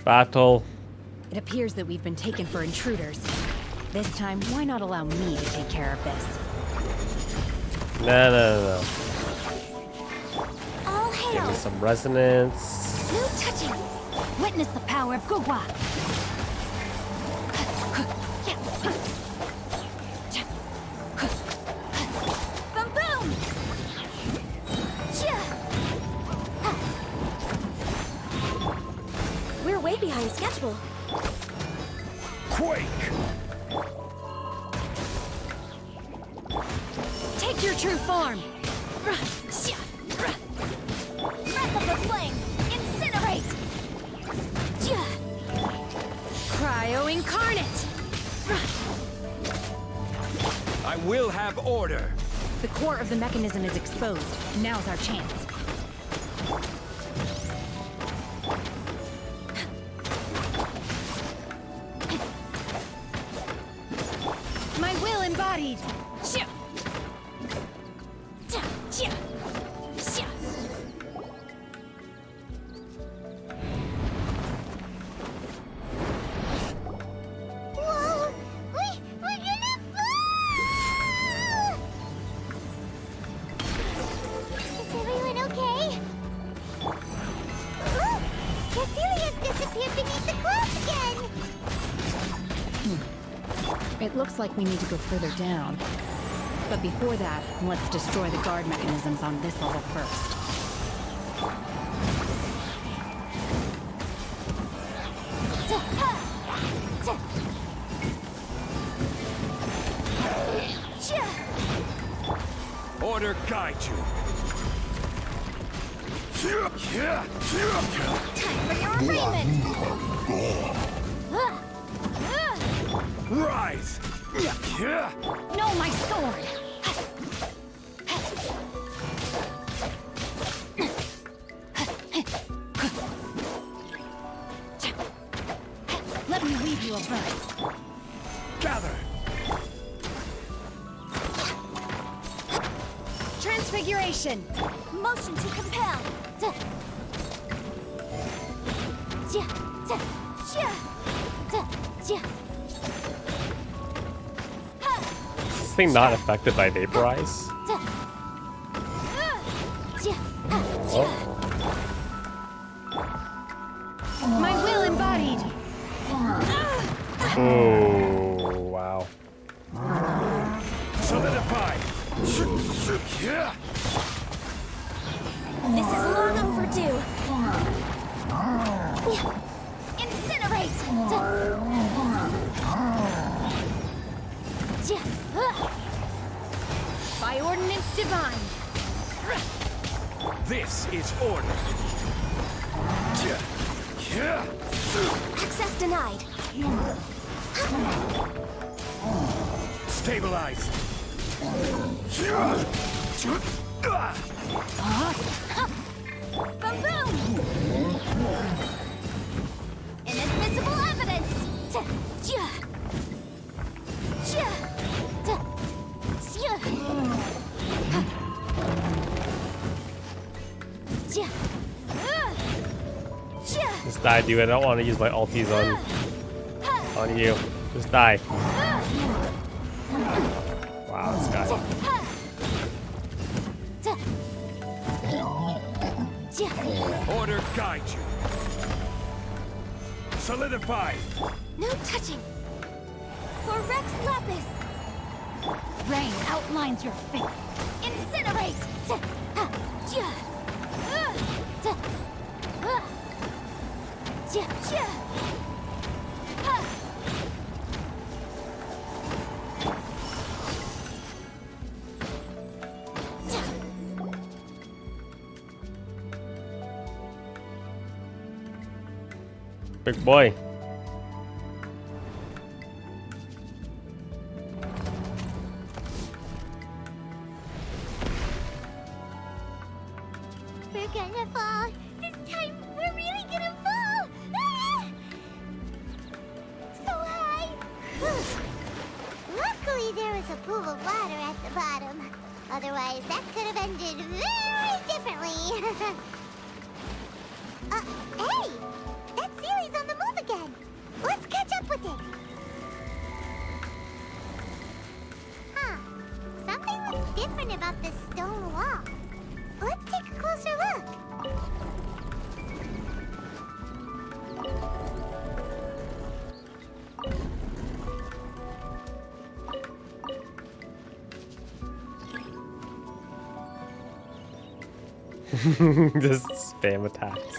[SPEAKER 1] Battle.
[SPEAKER 7] It appears that we've been taken for intruders. This time, why not allow me to take care of this?
[SPEAKER 1] No.
[SPEAKER 3] All
[SPEAKER 1] Give
[SPEAKER 3] hail!
[SPEAKER 1] me some resonance.
[SPEAKER 3] No touching!
[SPEAKER 7] Witness the power of Gugwa!
[SPEAKER 3] Boom boom! We're way behind schedule.
[SPEAKER 9] Quake!
[SPEAKER 7] Take your true form!
[SPEAKER 3] Breath of the flame! Incinerate!
[SPEAKER 7] Cryo incarnate!
[SPEAKER 9] I will have order!
[SPEAKER 7] The core of the mechanism is exposed. Now's our chance. My will embodied!
[SPEAKER 3] Whoa! We're gonna fall! Is everyone okay? Oh, Cecilia's disappeared beneath the clouds again!
[SPEAKER 7] It looks like we need to go further down. But before that, let's destroy the guard mechanisms on this level first.
[SPEAKER 9] Order guide you.
[SPEAKER 3] Time for your arraignment!
[SPEAKER 9] Rise!
[SPEAKER 7] No, my sword! Let me weave you a verse.
[SPEAKER 9] Gather!
[SPEAKER 3] Transfiguration! Motion to compel!
[SPEAKER 1] Is this thing not affected by vaporize?
[SPEAKER 7] My will embodied!
[SPEAKER 1] Oh, wow.
[SPEAKER 9] Solidify!
[SPEAKER 3] This is long overdue! Incinerate!
[SPEAKER 7] By ordinance divine!
[SPEAKER 9] This is order.
[SPEAKER 3] Access denied!
[SPEAKER 9] Stabilize.
[SPEAKER 3] Boom boom! Inadmissible evidence!
[SPEAKER 1] Just die, dude. I don't want to use my ulties on you. Just die. Wow, this guy.
[SPEAKER 9] Order guide you. Solidify.
[SPEAKER 3] No touching! For Rex Lapis!
[SPEAKER 7] Rain outlines your fate.
[SPEAKER 3] Incinerate!
[SPEAKER 1] Big boy.
[SPEAKER 3] We're gonna fall! This time, we're really gonna fall! Ah! So high! Luckily, there was a pool of water at the bottom. Otherwise, that could have ended very differently. Hey! That Sealy's on the move again! Let's catch up with it! Huh. Something looks different about this stone wall. Let's take a closer look.
[SPEAKER 1] Just spam attacks.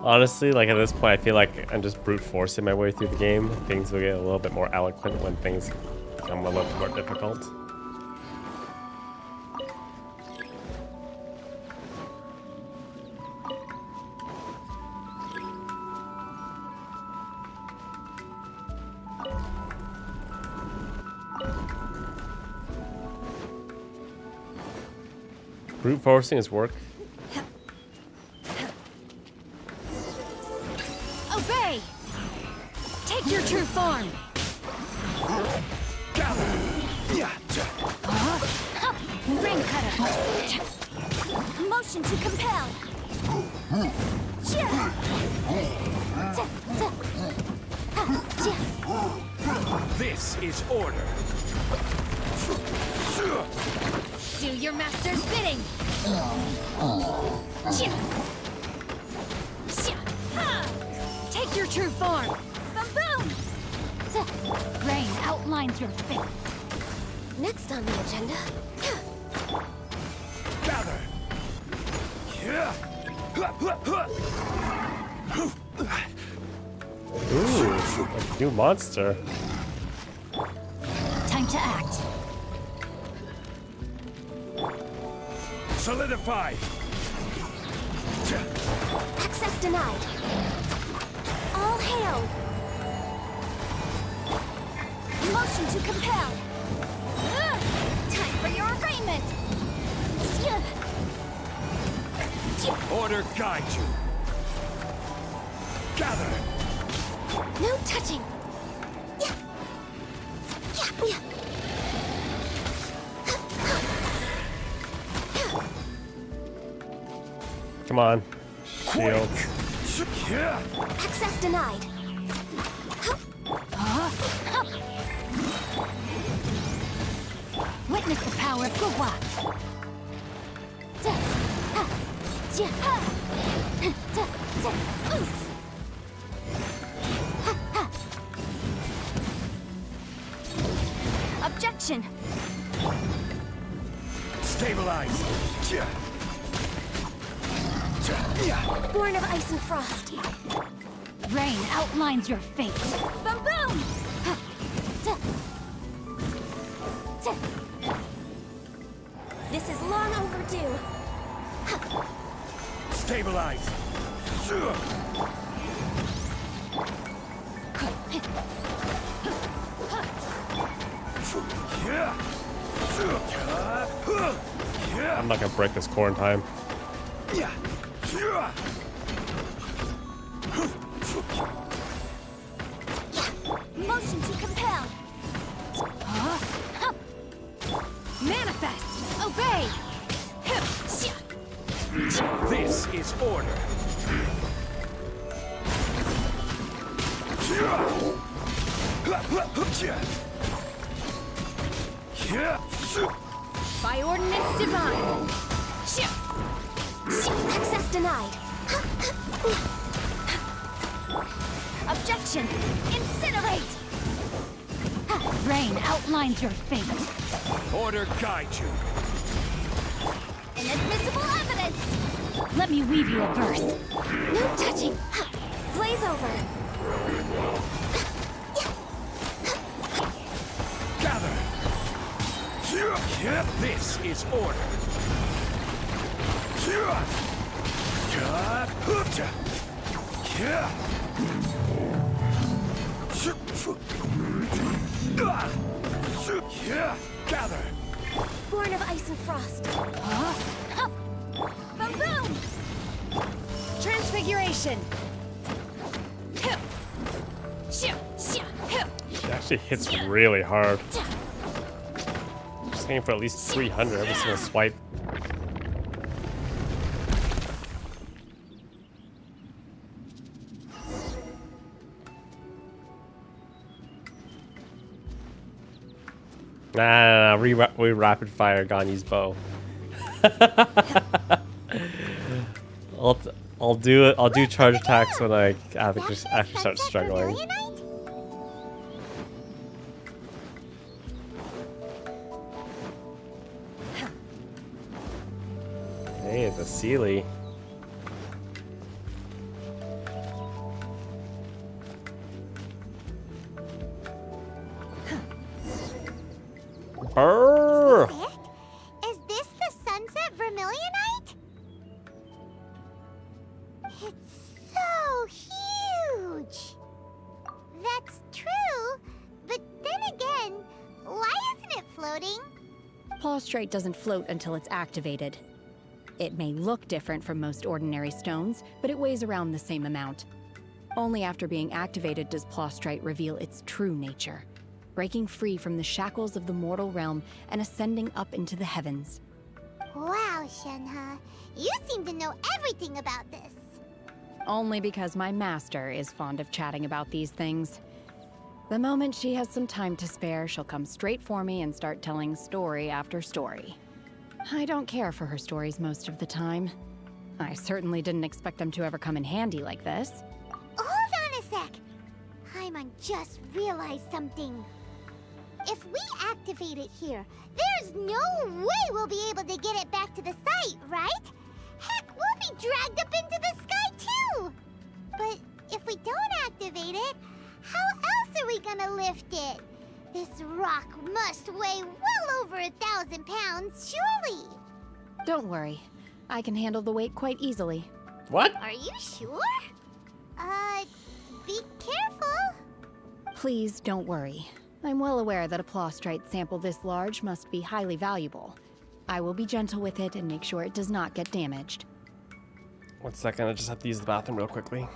[SPEAKER 1] Honestly, like at this point, I feel like I'm just brute forcing my way through the game. Things will get a little bit more eloquent when things become a little bit more difficult. Brute forcing is work.
[SPEAKER 7] Obey! Take your true form!
[SPEAKER 9] Gather.
[SPEAKER 3] Motion to compel.
[SPEAKER 10] This is order.
[SPEAKER 3] Do your master's bidding. Take your true form. Boom boom. Rain outlines your fate. Next on the agenda.
[SPEAKER 10] Gather.
[SPEAKER 1] Ooh, a new monster.
[SPEAKER 3] Time to act.
[SPEAKER 10] Solidify.
[SPEAKER 3] Access denied. All hail. Motion to compel. Time for your arraignment.
[SPEAKER 10] Order guide you. Gather.
[SPEAKER 3] No touching.
[SPEAKER 1] Come on. Shield.
[SPEAKER 3] Access denied. Witness the power of Gugwa. Objection.
[SPEAKER 10] Stabilize.
[SPEAKER 3] Born of ice and frost. Rain outlines your fate. Boom boom! This is long overdue.
[SPEAKER 10] Stabilize.
[SPEAKER 1] I'm not gonna break this core in time.
[SPEAKER 3] Motion to compel. Manifest. Obey.
[SPEAKER 10] This is order.
[SPEAKER 3] By ordinance divine. Access denied. Objection. Incinerate. Rain outlines your fate.
[SPEAKER 10] Order guide you.
[SPEAKER 3] Inadmissible evidence. Let me weave you a verse. No touching. Blaze over.
[SPEAKER 10] Gather. This is order. Gather.
[SPEAKER 3] Born of ice and frost. Boom boom. Transfiguration.
[SPEAKER 1] She actually hits really hard. Just aiming for at least 300 every single swipe. Nah, we rapid fire Ganyi's bow. I'll do it. I'll do charge attacks when I actually start struggling. Hey, the Sealy. Brrr.
[SPEAKER 3] Is this the sunset vermillionite? It's so huge. That's true, but then again, why isn't it floating?
[SPEAKER 7] Prostrate doesn't float until it's activated. It may look different from most ordinary stones, but it weighs around the same amount. Only after being activated does Prostrate reveal its true nature, breaking free from the shackles of the mortal realm and ascending up into the heavens.
[SPEAKER 3] Wow, Wow, Shenhe. You seem to know everything about this.
[SPEAKER 7] Only because my master is fond of chatting about these things. The moment she has some time to spare, she'll come straight for me and start telling story after story. I don't care for her stories most of the time. I certainly didn't expect them to ever come in handy like this.
[SPEAKER 3] Hold on a sec. Paimon just realized something. If we activate it here, there's no way we'll be able to get it back to the site, right? Heck, we'll be dragged up into the sky too! But if we don't activate it, how else are we gonna lift it? This rock must weigh well over 1,000 pounds, surely!
[SPEAKER 7] Don't worry. I can handle the weight quite easily.
[SPEAKER 1] What?
[SPEAKER 3] Are you sure? Be careful!
[SPEAKER 7] Please don't worry. I'm well aware that a plostrite sample this large must be highly valuable. I will be gentle with it and make sure it does not get damaged.
[SPEAKER 1] 1 second, I just have to use the bathroom real quickly.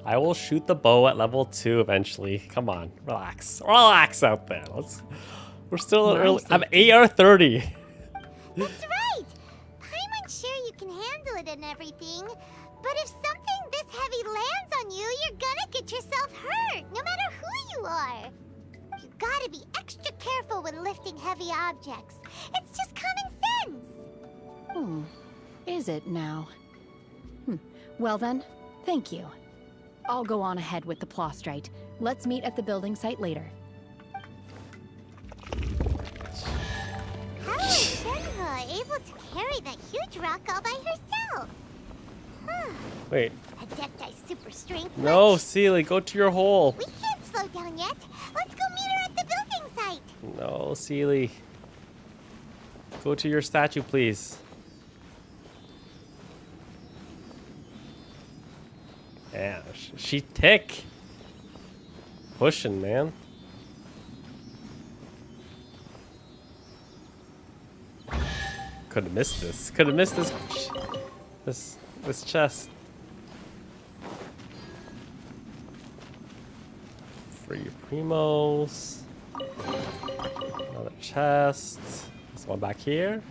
[SPEAKER 1] I will shoot the bow at level 2 eventually. Come on, relax. Relax out there. We're still early. I'm AR30.
[SPEAKER 3] That's right! Paimon's sure you can handle it and everything, but if something this heavy lands on you, you're gonna get yourself hurt, no matter who you are. You gotta be extra careful when lifting heavy objects. It's just common sense.
[SPEAKER 7] Is it now? Well then, thank you. I'll go on ahead with the plostrite. Let's meet at the building site later.
[SPEAKER 3] How is Shenhe able to carry that huge rock all by herself?
[SPEAKER 1] Wait.
[SPEAKER 3] Adeptus super strength.
[SPEAKER 1] No,
[SPEAKER 3] much?
[SPEAKER 1] Seely, go to your hole.
[SPEAKER 3] We can't slow down yet. Let's go meet her at the building site.
[SPEAKER 1] No, Seely. Go to your statue, please. Yeah, she tick. Pushing, man. Could have missed this. Could have missed this chest. Free primos. Another chest. This one back here.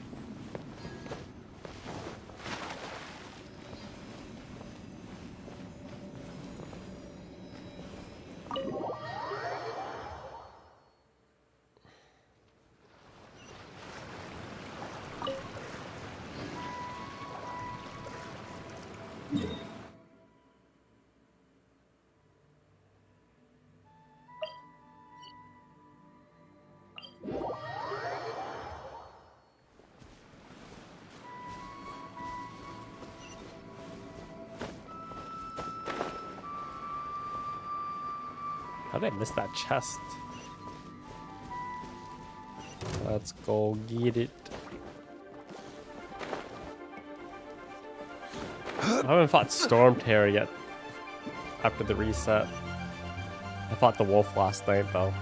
[SPEAKER 1] How did I miss that chest? Let's go get it. I haven't fought Storm Terror yet after the reset. I fought the wolf last night though.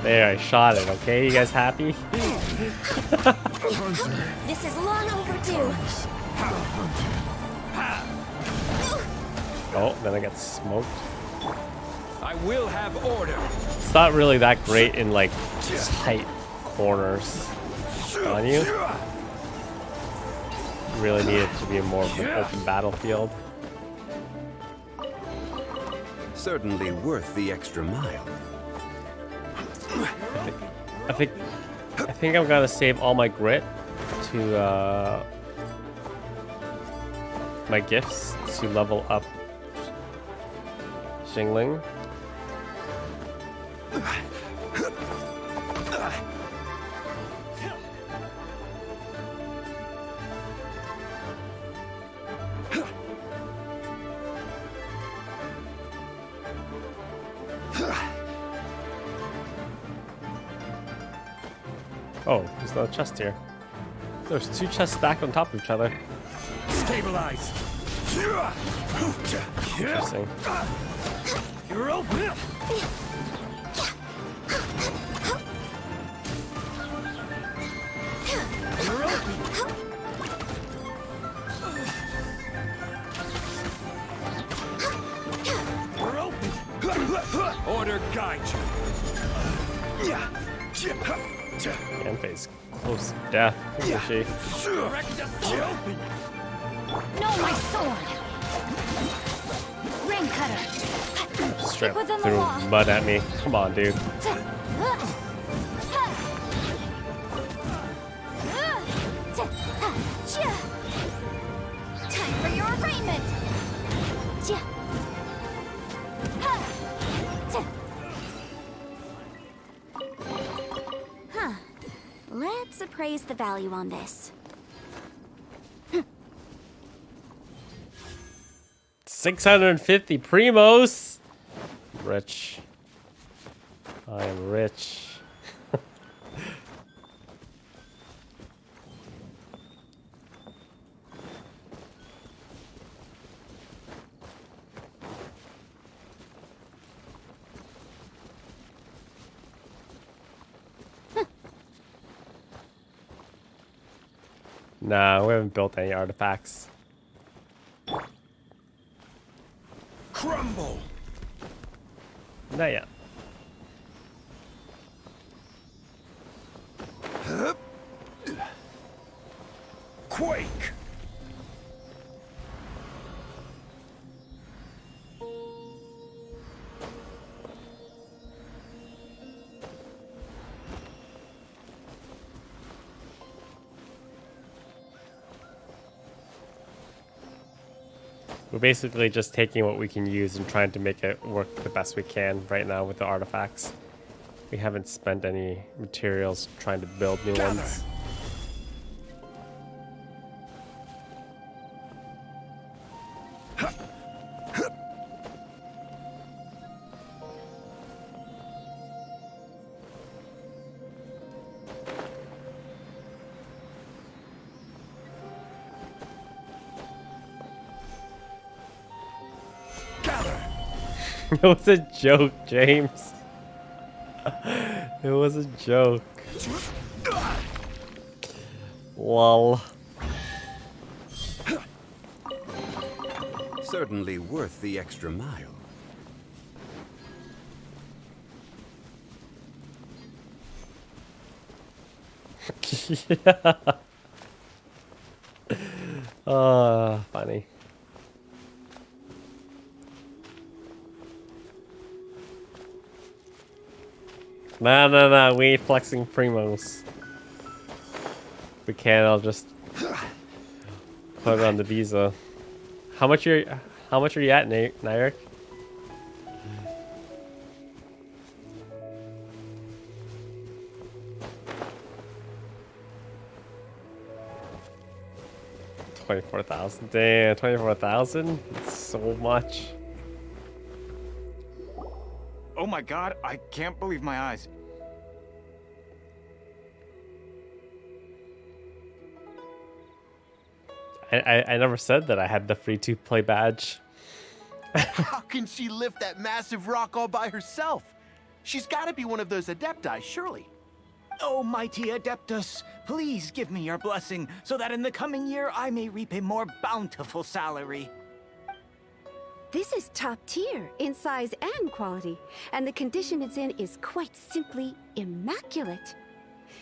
[SPEAKER 1] There, I shot it, okay? You guys happy?
[SPEAKER 3] This is long overdue.
[SPEAKER 1] Oh, then I got smoked.
[SPEAKER 13] I will have order.
[SPEAKER 1] It's not really that great in like tight corners on you. You really need it to be a more of an open battlefield.
[SPEAKER 11] Certainly worth the extra mile.
[SPEAKER 1] I think I'm gonna save all my grit to my gifts to level up Xingling. Oh, there's no chest here. There's two chests stacked on top of each other.
[SPEAKER 13] Stabilize.
[SPEAKER 1] Interesting.
[SPEAKER 13] You're open. You're open. You're open. Order guide you.
[SPEAKER 1] Yanfei's close to death, isn't she?
[SPEAKER 3] No, my sword. Ring cutter.
[SPEAKER 1] Straight
[SPEAKER 3] Within the
[SPEAKER 1] threw
[SPEAKER 3] law.
[SPEAKER 1] mud at me. Come on, dude.
[SPEAKER 3] Time for your arraignment. Huh. Let's appraise the value on this.
[SPEAKER 1] 650 primos. Rich. I am rich. Nah, we haven't built any artifacts.
[SPEAKER 13] Crumble.
[SPEAKER 1] Not yet.
[SPEAKER 13] Quake.
[SPEAKER 1] We're basically just taking what we can use and trying to make it work the best we can right now with the artifacts. We haven't spent any materials trying to build new ones. It was a joke, James. It was a joke. Lol.
[SPEAKER 11] Certainly worth the extra mile.
[SPEAKER 1] Yeah. Funny. No, we ain't flexing primos. If we can, I'll just put it on the visa. How much are you at, Nayrik? $24,000. Damn, 24,000? That's so much.
[SPEAKER 8] Oh my god, I can't believe my eyes.
[SPEAKER 1] I never said that I had the free to play badge.
[SPEAKER 9] How can she lift that massive rock all by herself? She's got to be one of those adepti, surely.
[SPEAKER 8] Oh, mighty adeptus, please give me your blessing so that in the coming year I may reap a more bountiful salary.
[SPEAKER 14] This is top tier in size and quality, and the condition it's in is quite simply immaculate.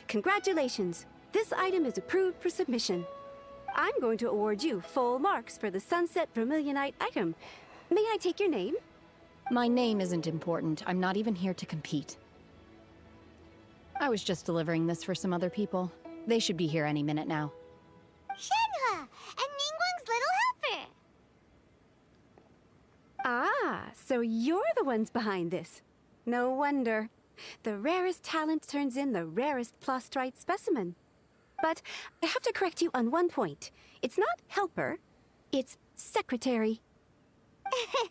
[SPEAKER 14] Congratulations, this item is approved for submission. I'm going to award you full marks for the Sunset Vermillionite item. May I take your name?
[SPEAKER 7] My name isn't important. I'm not even here to compete. I was just delivering this for some other people. They should be here any minute now.
[SPEAKER 3] Shenhe, and Ningguang's little helper.
[SPEAKER 14] Ah, so you're the ones behind this. No wonder. The rarest talent turns in the rarest plostrite specimen. But I have to correct you on one point. It's not helper, it's secretary.
[SPEAKER 3] Okay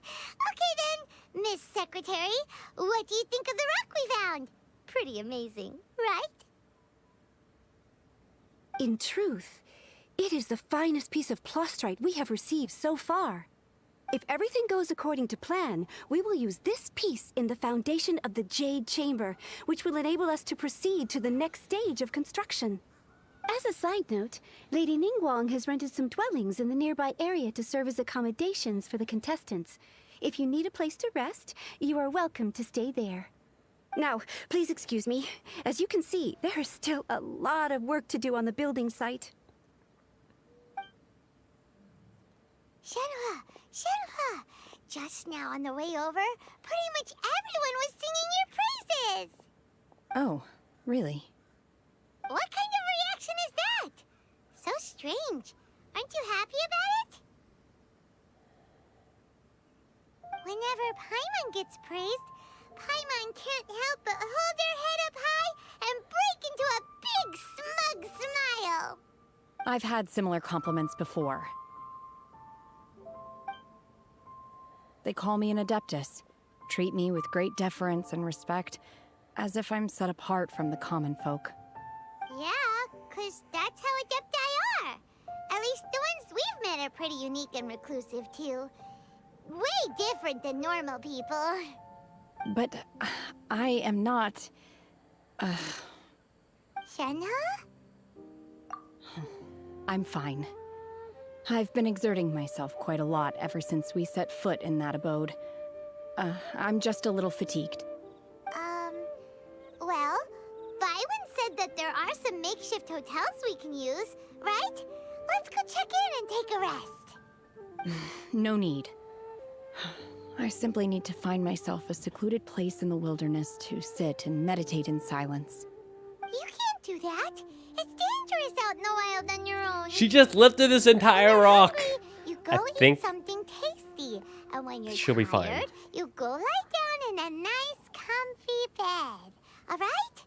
[SPEAKER 3] then, Miss Secretary, what do you think of the rock we found? Pretty amazing, right?
[SPEAKER 14] In truth, it is the finest piece of plostrite we have received so far. If everything goes according to plan, we will use this piece in the foundation of the Jade Chamber, which will enable us to proceed to the next stage of construction. As a side note, Lady Ningguang has rented some dwellings in the nearby area to serve as accommodations for the contestants. If you need a place to rest, you are welcome to stay there. Now, please excuse me. As you can see, there is still a lot of work to do on the building site.
[SPEAKER 3] Shenhe, Shenhe, just now on the way over, pretty much everyone was singing your praises.
[SPEAKER 7] Oh, really?
[SPEAKER 3] What kind of reaction is that? So strange. Aren't you happy about it? Whenever Paimon gets praised, Paimon can't help but hold her head up high and break into a big, smug smile.
[SPEAKER 7] I've had similar compliments before. They call me an adeptus, treat me with great deference and respect, as if I'm set apart from the common folk.
[SPEAKER 3] Yeah, 'cause that's how adepti are. At least the ones we've met are pretty unique and reclusive, too. Way different than normal people.
[SPEAKER 7] But I am not...
[SPEAKER 3] Shenhe?
[SPEAKER 7] I'm fine. I've been exerting myself quite a lot ever since we set foot in that abode. I'm just a little fatigued.
[SPEAKER 3] Well, Byron said that there are some makeshift hotels we can use, right? Let's go check in and take a rest.
[SPEAKER 7] No need. I simply need to find myself a secluded place in the wilderness to sit and meditate in silence.
[SPEAKER 3] You can't do that. It's dangerous out in the wild on your own.
[SPEAKER 1] She just lifted this entire rock.
[SPEAKER 3] You go eat something tasty, and when you're
[SPEAKER 1] she'll be
[SPEAKER 3] tired,
[SPEAKER 1] fine.
[SPEAKER 3] you go lie down in a nice, comfy bed. All right?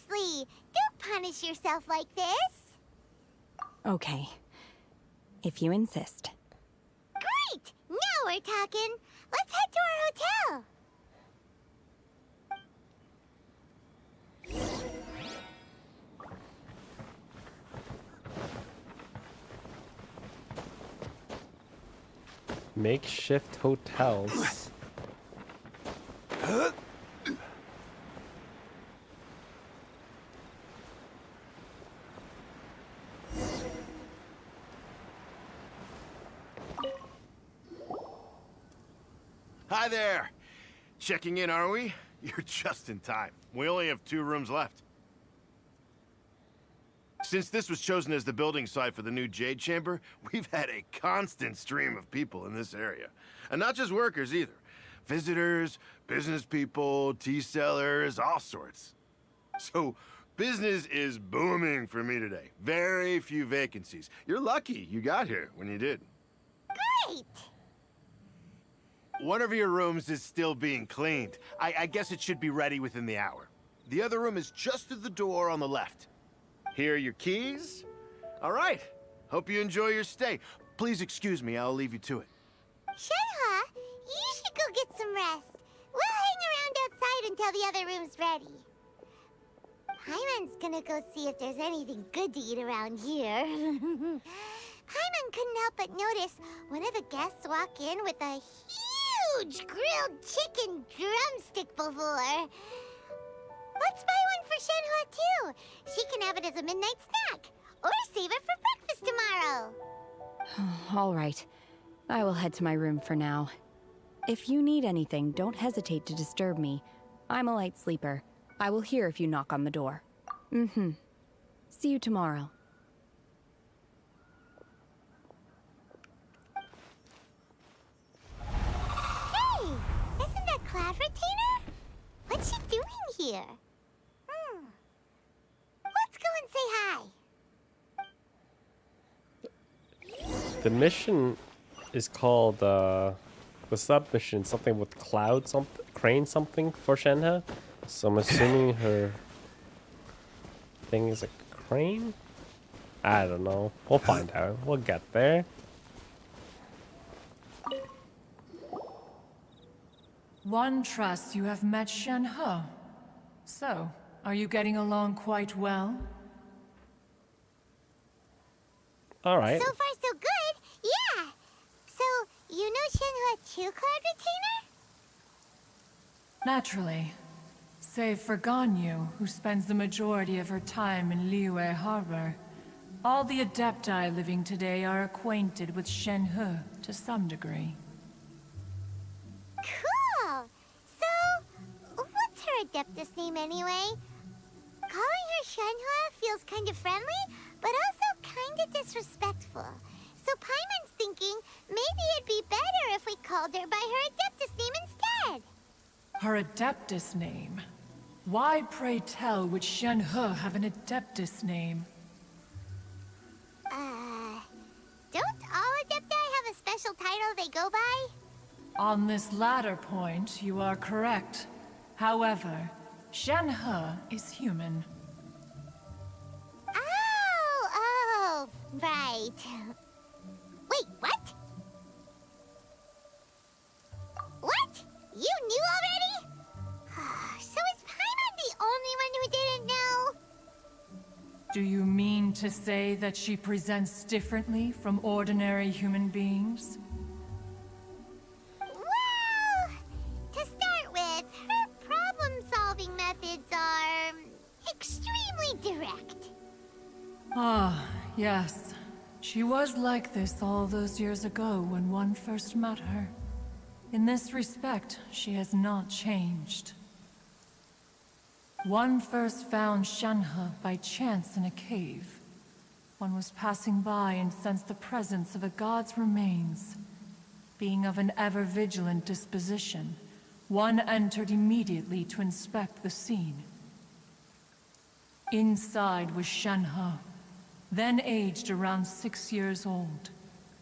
[SPEAKER 3] Seriously, don't punish yourself like this.
[SPEAKER 7] Okay. If you insist.
[SPEAKER 3] Great! Now we're talking. Let's head to our hotel.
[SPEAKER 1] Makeshift hotels.
[SPEAKER 9] Hi there. Checking in, are we? You're just in time. We only have 2 rooms left. Since this was chosen as the building site for the new Jade Chamber, we've had a constant stream of people in this area. And not just workers either. Visitors, business people, tea sellers, all sorts. So, business is booming for me today. Very few vacancies. You're lucky you got here when you did.
[SPEAKER 3] Great!
[SPEAKER 9] One of your rooms is still being cleaned. I guess it should be ready within the hour. The other room is just through the door on the left. Here are your keys. All right. Hope you enjoy your stay. Please excuse me, I'll leave you to it.
[SPEAKER 3] Shenhe, you should go get some rest. We'll hang around outside until the other room's ready. Paimon's gonna go see if there's anything good to eat around here. Paimon couldn't help but notice one of the guests walk in with a huge grilled chicken drumstick before. Let's buy one for Shenhe too. She can have it as a midnight snack, or save it for breakfast tomorrow.
[SPEAKER 7] All right. I will head to my room for now. If you need anything, don't hesitate to disturb me. I'm a light sleeper. I will hear if you knock on the door. See you tomorrow.
[SPEAKER 3] Hey! Isn't that Cloud Retainer? What's she doing here? Let's go and say hi.
[SPEAKER 1] The mission is called, the submission, something with cloud, something, crane something for Shenhe. So I'm assuming her thing is a crane? I don't know. We'll find out. We'll get there.
[SPEAKER 15] One trusts you have met Shenhe. So, are you getting along quite well?
[SPEAKER 1] All right.
[SPEAKER 3] So far, so good. Yeah. So, you know Shenhe too, Cloud Retainer?
[SPEAKER 15] Naturally. Save for Ganyu, who spends the majority of her time in Liyue Harbor. All the adepti living today are acquainted with Shenhe to some degree.
[SPEAKER 3] Cool. So, what's her adeptus name anyway? Calling her Shenhe feels kind of friendly, but also kind of disrespectful. So Paimon's thinking maybe it'd be better if we called her by her adeptus name instead.
[SPEAKER 15] Her adeptus name? Why, pray tell, would Shenhe have an adeptus name?
[SPEAKER 3] Don't all adepti have a special title they go by?
[SPEAKER 15] On this latter point, you are correct. However, Shenhe is human.
[SPEAKER 3] Oh, right. Wait, what? What? You knew already? So is Paimon the only one who didn't know?
[SPEAKER 15] Do you mean to say that she presents differently from ordinary human beings?
[SPEAKER 3] Well, to start with, her problem-solving methods are extremely direct.
[SPEAKER 15] Ah, yes. She was like this all those years ago when one first met her. In this respect, she has not changed. One first found Shenhe by chance in a cave. One was passing by and sensed the presence of a god's remains. Being of an ever-vigilant disposition, one entered immediately to inspect the scene. Inside was Shenhe, then aged around 6 years old.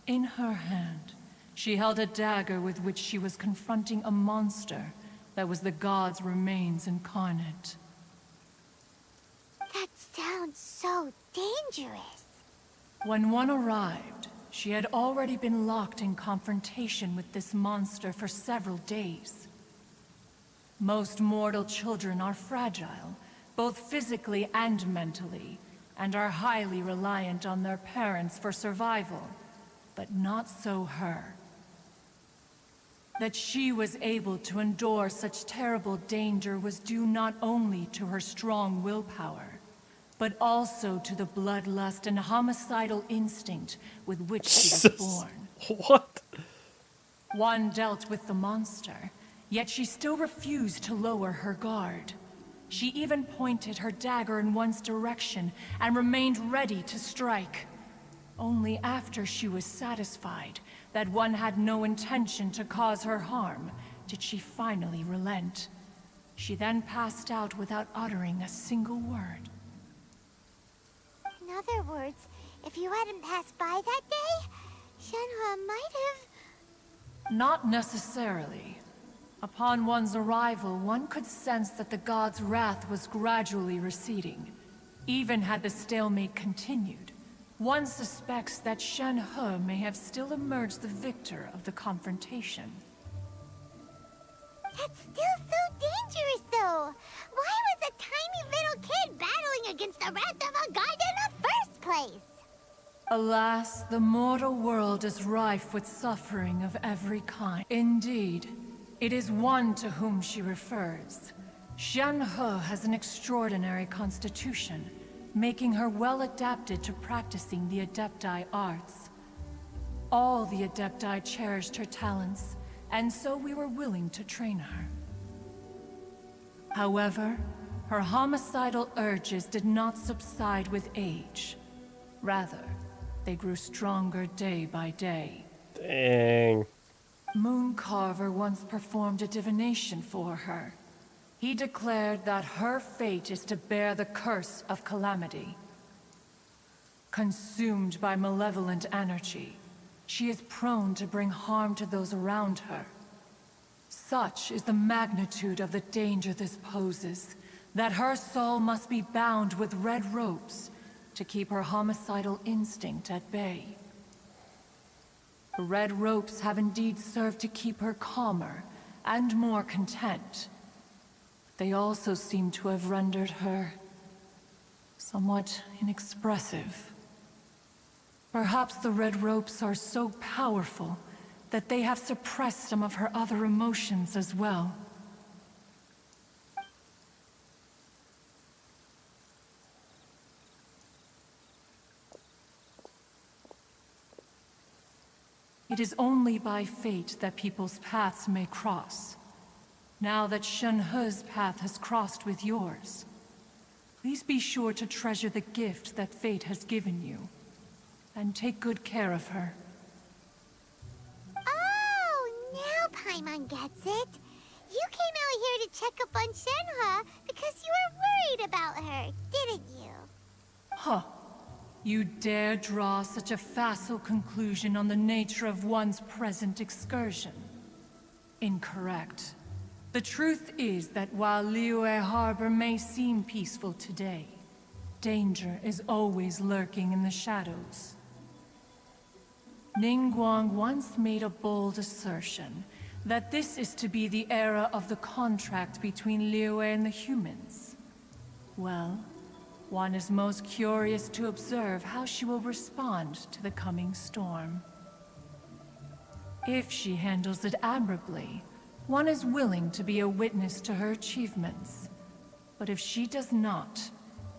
[SPEAKER 15] In her hand, she held a dagger with which she was confronting a monster that was the god's remains incarnate.
[SPEAKER 3] That sounds so dangerous.
[SPEAKER 15] When one arrived, she had already been locked in confrontation with this monster for several days. Most mortal children are fragile, both physically and mentally, and are highly reliant on their parents for survival. But not so her. That she was able to endure such terrible danger was due not only to her strong willpower, but also to the bloodlust and homicidal instinct with which she was born.
[SPEAKER 1] What?
[SPEAKER 15] One dealt with the monster, yet she still refused to lower her guard. She even pointed her dagger in one's direction and remained ready to strike. Only after she was satisfied that one had no intention to cause her harm did she finally relent. She then passed out without uttering a single word.
[SPEAKER 3] In other words, if you hadn't passed by that day, Shenhe might have...
[SPEAKER 15] Not necessarily. Upon one's arrival, one could sense that the god's wrath was gradually receding. Even had the stalemate continued, one suspects that Shenhe may have still emerged the victor of the confrontation.
[SPEAKER 3] That's still so dangerous, though. Why was a tiny little kid battling against the wrath of a god in the first place?
[SPEAKER 15] Alas, the mortal world is rife with suffering of every kind. Indeed, it is one to whom she refers. Shenhe has an extraordinary constitution, making her well adapted to practicing the adepti arts. All the adepti cherished her talents, and so we were willing to train her. However, her homicidal urges did not subside with age. Rather, they grew stronger day by day.
[SPEAKER 1] Dang.
[SPEAKER 15] Mooncarver once performed a divination for her. He declared that her fate is to bear the curse of calamity. Consumed by malevolent energy, she is prone to bring harm to those around her. Such is the magnitude of the danger this poses, that her soul must be bound with red ropes to keep her homicidal instinct at bay. The red ropes have indeed served to keep her calmer and more content. They also seem to have rendered her somewhat inexpressive. Perhaps the red ropes are so powerful that they have suppressed some of her other emotions as well. It is only by fate that people's paths may cross. Now that Shenhe's path has crossed with yours, please be sure to treasure the gift that fate has given you, and take good care of her.
[SPEAKER 3] Oh, now Paimon gets it. You came out here to check up on Shenhe because you were worried about her, didn't you?
[SPEAKER 15] Huh. You dare draw such a facile conclusion on the nature of one's present excursion? Incorrect. The truth is that while Liyue Harbor may seem peaceful today, danger is always lurking in the shadows. Ningguang once made a bold assertion that this is to be the era of the contract between Liyue and the humans. Well, one is most curious to observe how she will respond to the coming storm. If she handles it admirably, one is willing to be a witness to her achievements. But if she does not,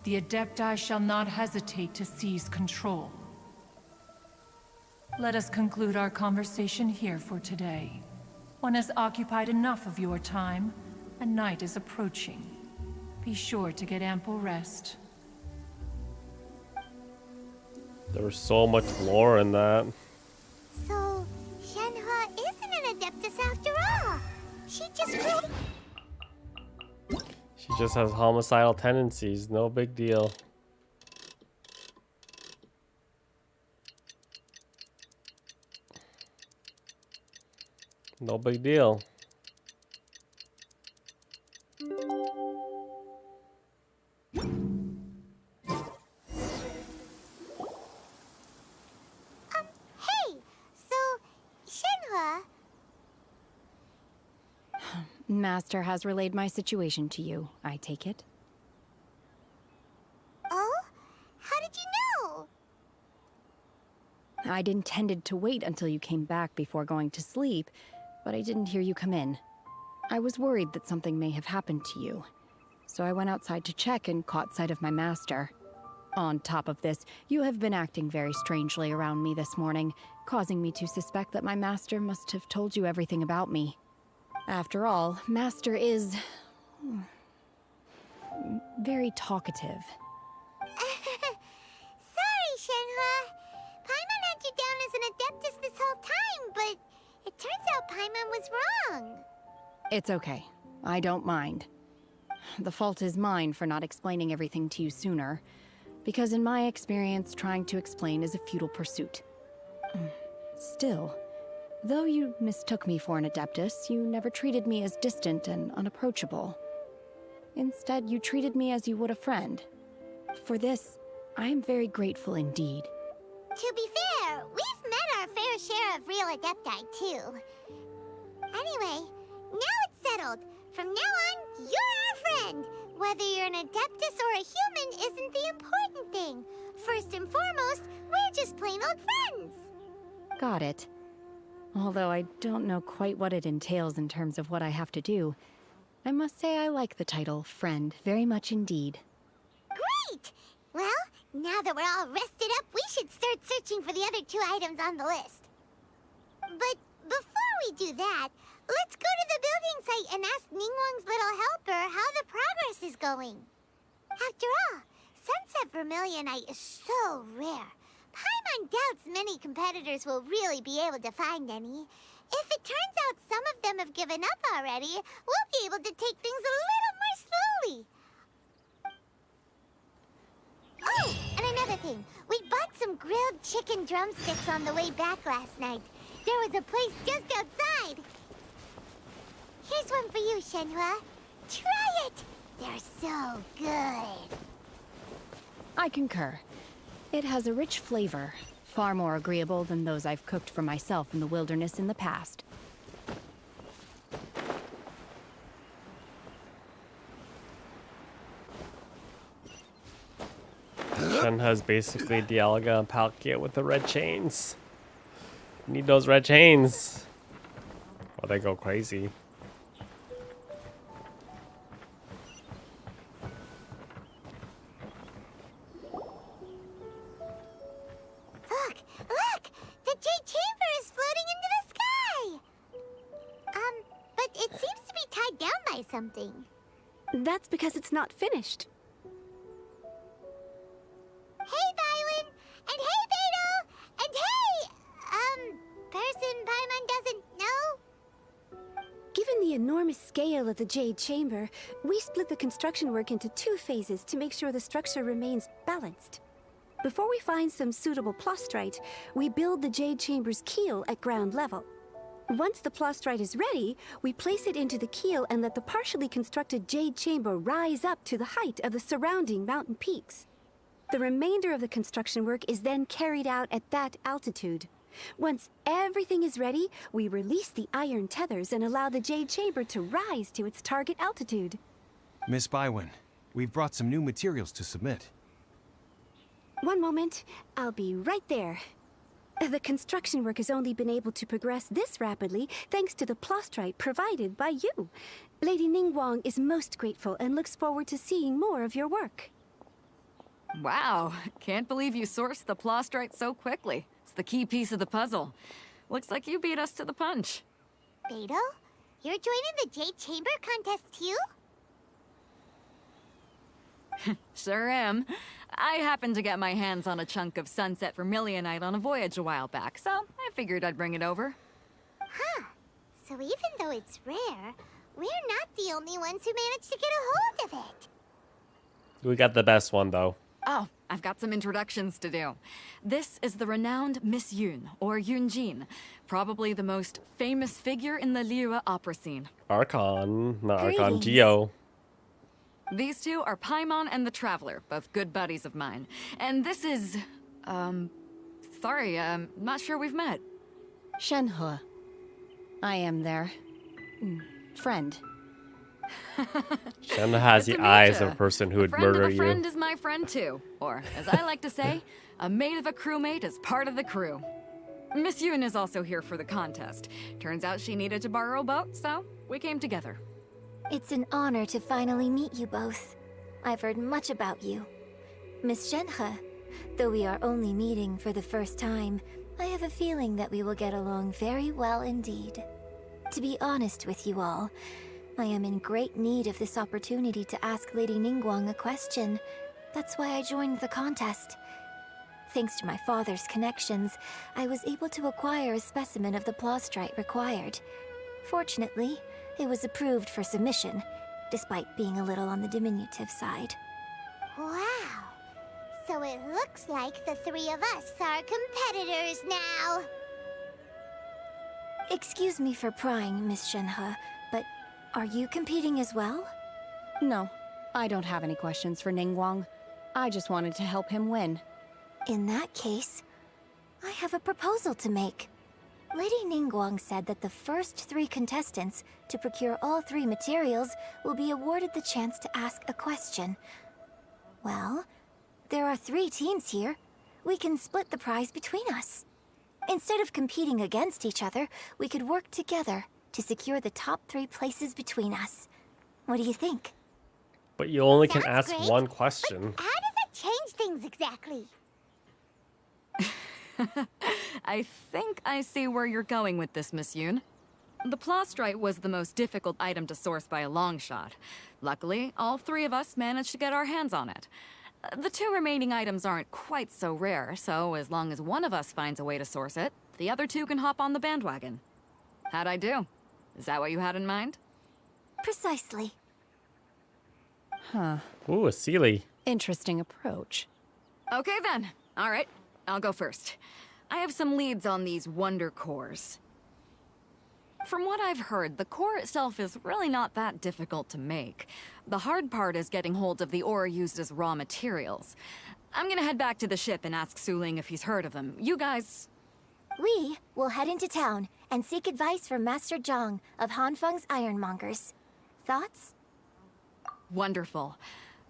[SPEAKER 15] the Adepti shall not hesitate to seize control. Let us conclude our conversation here for today. One has occupied enough of your time, and night is approaching. Be sure to get ample rest.
[SPEAKER 1] There was so much lore in that.
[SPEAKER 3] So, Shenhe isn't an adeptus after all. She
[SPEAKER 1] just has homicidal tendencies. No big deal. No big deal.
[SPEAKER 3] Hey, so Shenhe.
[SPEAKER 7] Master has relayed my situation to you, I take it.
[SPEAKER 3] Oh? How did you know?
[SPEAKER 7] I'd intended to wait until you came back before going to sleep, but I didn't hear you come in. I was worried that something may have happened to you, so I went outside to check and caught sight of my master. On top of this, you have been acting very strangely around me this morning, causing me to suspect that my master must have told you everything about me. After all, Master is very talkative.
[SPEAKER 3] Sorry, Shenhe. Paimon had you down as an adeptus this whole time, but it turns out Paimon was wrong.
[SPEAKER 7] It's okay. I don't mind. The fault is mine for not explaining everything to you sooner, because in my experience, trying to explain is a futile pursuit. Still, though you mistook me for an adeptus, you never treated me as distant and unapproachable. Instead, you treated me as you would a friend. For this, I am very grateful indeed.
[SPEAKER 3] To be fair, we've met our fair share of real adepti, too. Anyway, now it's settled. From now on, you're our friend. Whether you're an adeptus or a human isn't the important thing. First and foremost, we're just plain old friends.
[SPEAKER 7] Got it. Although I don't know quite what it entails in terms of what I have to do, I must say I like the title friend very much indeed.
[SPEAKER 3] Great! Well, now that we're all rested up, we should start searching for the other 2 items on the list. But before we do that, let's go to the building site and ask Ningguang's little helper how the progress is going. After all, sunset vermillionite is so rare. Paimon doubts many competitors will really be able to find any. If it turns out some of them have given up already, we'll be able to take things a little more slowly. Oh, and another thing. We bought some grilled chicken drumsticks on the way back last night. There was a place just outside. Here's one for you, Shenhe. Try it! They're so good.
[SPEAKER 7] I concur. It has a rich flavor, far more agreeable than those I've cooked for myself in the wilderness in the past.
[SPEAKER 1] Shenhe's basically Dialga and Palkia with the red chains. Need those red chains. Or they go crazy.
[SPEAKER 3] Look! The Jade Chamber is floating into the sky! But it seems to be tied down by something.
[SPEAKER 14] That's because it's not finished.
[SPEAKER 3] Hey, Bywin! And hey, Beto! And hey! Person Paimon doesn't know?
[SPEAKER 14] Given the enormous scale of the Jade Chamber, we split the construction work into 2 phases to make sure the structure remains balanced. Before we find some suitable plastrite, we build the Jade Chamber's keel at ground level. Once the plastrite is ready, we place it into the keel and let the partially constructed Jade Chamber rise up to the height of the surrounding mountain peaks. The remainder of the construction work is then carried out at that altitude. Once everything is ready, we release the iron tethers and allow the Jade Chamber to rise to its target altitude.
[SPEAKER 5] Miss Bywin, we've brought some new materials to submit.
[SPEAKER 14] One moment, I'll be right there. The construction work has only been able to progress this rapidly thanks to the plastrite provided by you. Lady Ningguang is most grateful and looks forward to seeing more of your work.
[SPEAKER 16] Wow, can't believe you sourced the plastrite so quickly. It's the key piece of the puzzle. Looks like you beat us to the punch.
[SPEAKER 3] Beto? You're joining the Jade Chamber contest too?
[SPEAKER 16] Sure am. I happened to get my hands on a chunk of sunset vermillionite on a voyage a while back, so I figured I'd bring it over.
[SPEAKER 3] Huh. So even though it's rare, we're not the only ones who managed to get a hold of it.
[SPEAKER 1] We got the best one though.
[SPEAKER 16] Oh, I've got some introductions to do. This is the renowned Miss Yun, or Yunjin, probably the most famous figure in the Liyue opera scene.
[SPEAKER 1] Archon, not Archon,
[SPEAKER 14] Greetings.
[SPEAKER 1] Geo.
[SPEAKER 16] These two are Paimon and the Traveler, both good buddies of mine. And this is, sorry, not sure we've met.
[SPEAKER 7] Shenhe. I am their friend.
[SPEAKER 1] Shenhe has the eyes of a person who would
[SPEAKER 16] friend
[SPEAKER 1] murder
[SPEAKER 16] of a friend
[SPEAKER 1] you.
[SPEAKER 16] is my friend too. Or, as I like to say, a mate of a crewmate is part of the crew. Miss Yun is also here for the contest. Turns out she needed to borrow a boat, so we came together.
[SPEAKER 3] It's an honor to finally meet you both. I've heard much about you. Miss Shenhe, though we are only meeting for the first time, I have a feeling that we will get along very well indeed. To be honest with you all, I am in great need of this opportunity to ask Lady Ningguang a question. That's why I joined the contest. Thanks to my father's connections, I was able to acquire a specimen of the plastrite required. Fortunately, it was approved for submission, despite being a little on the diminutive side. Wow! So it looks like the 3 of us are competitors now! Excuse me for prying, Miss Shenhe, but are you competing as well?
[SPEAKER 7] No, I don't have any questions for Ningguang. I just wanted to help him win.
[SPEAKER 3] In that case, I have a proposal to make. Lady Ningguang said that the first 3 contestants to procure all 3 materials will be awarded the chance to ask a question. Well, There are 3 teams here. We can split the prize between us. Instead of competing against each other, we could work together to secure the top 3 places between us. What do you think?
[SPEAKER 1] But you only can
[SPEAKER 3] Sounds
[SPEAKER 1] ask
[SPEAKER 3] great,
[SPEAKER 1] one question.
[SPEAKER 3] How does that change things exactly?
[SPEAKER 16] I think I see where you're going with this, Miss Yoon. The plastrite was the most difficult item to source by a long shot. Luckily, all 3 of us managed to get our hands on it. The 2 remaining items aren't quite so rare, so as long as one of us finds a way to source it, the other 2 can hop on the bandwagon. How'd I do? Is that what you had in mind?
[SPEAKER 3] Precisely.
[SPEAKER 7] Huh.
[SPEAKER 1] Ooh, a Sealy.
[SPEAKER 7] Interesting approach.
[SPEAKER 16] Okay then. All right, I'll go first. I have some leads on these wonder cores. From what I've heard, the core itself is really not that difficult to make. The hard part is getting hold of the ore used as raw materials. I'm gonna head back to the ship and ask Suling if he's heard of them. You guys...
[SPEAKER 3] We will head into town and seek advice from Master Zhang of Hanfeng's Ironmongers. Thoughts?
[SPEAKER 16] Wonderful.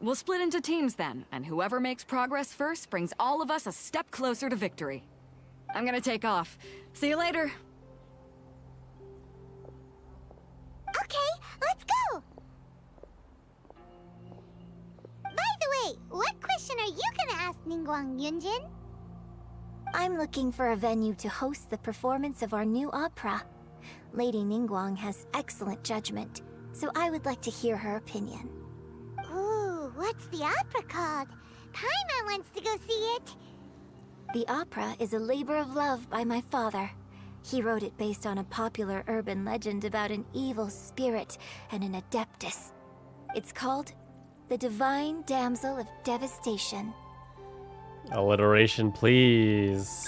[SPEAKER 16] We'll split into teams then, and whoever makes progress first brings all of us a step closer to victory. I'm gonna take off. See you later.
[SPEAKER 3] Okay, let's go! By the way, what question are you gonna ask Ningguang, Yunjin? I'm looking for a venue to host the performance of our new opera. Lady Ningguang has excellent judgment, so I would like to hear her opinion. Ooh, what's the opera called? Paimon wants to go see it. The opera is a labor of love by my father. He wrote it based on a popular urban legend about an evil spirit and an adeptus. It's called The Divine Damsel of Devastation.
[SPEAKER 1] Alliteration, please.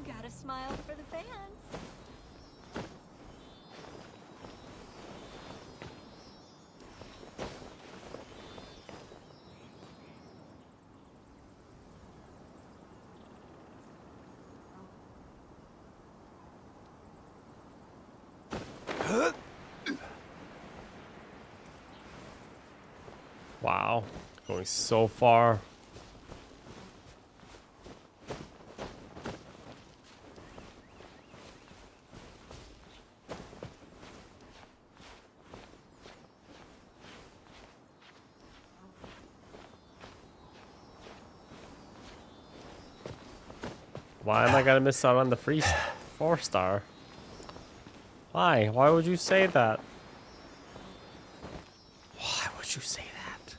[SPEAKER 3] Got a smile for the fans.
[SPEAKER 1] Wow. Going so far. Why am I gonna miss out on the free 4-star? Why? Why would you say that? Why would you say that?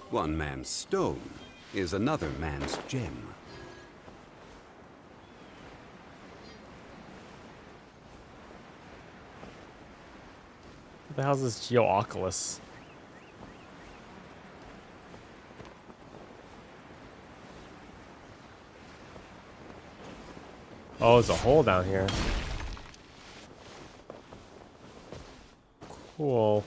[SPEAKER 17] One man's stone is another man's gem.
[SPEAKER 1] What the hell is this Geo-Oculus? Oh, there's a hole down here. Cool.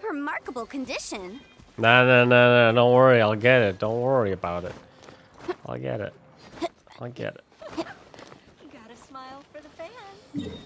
[SPEAKER 3] Remarkable condition.
[SPEAKER 1] No, don't worry, I'll get it. Don't worry about it. I'll get it. I'll get it.
[SPEAKER 3] Got a smile for the fans.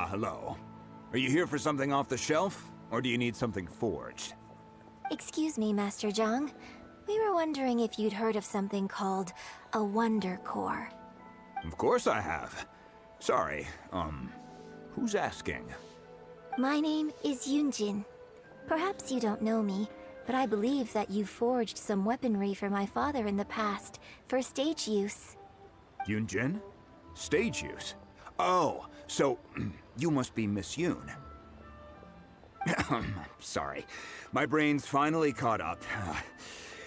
[SPEAKER 18] hello. Are you here for something off the shelf, or do you need something forged?
[SPEAKER 3] Excuse me, Master Zhang. We were wondering if you'd heard of something called a Wonder Core.
[SPEAKER 18] Of course I have. Sorry, who's asking?
[SPEAKER 3] My name is Yunjin. Perhaps you don't know me, but I believe that you forged some weaponry for my father in the past, for stage use.
[SPEAKER 18] Yunjin? Stage use? Oh, so you must be Miss Yoon. Sorry, my brain's finally caught up.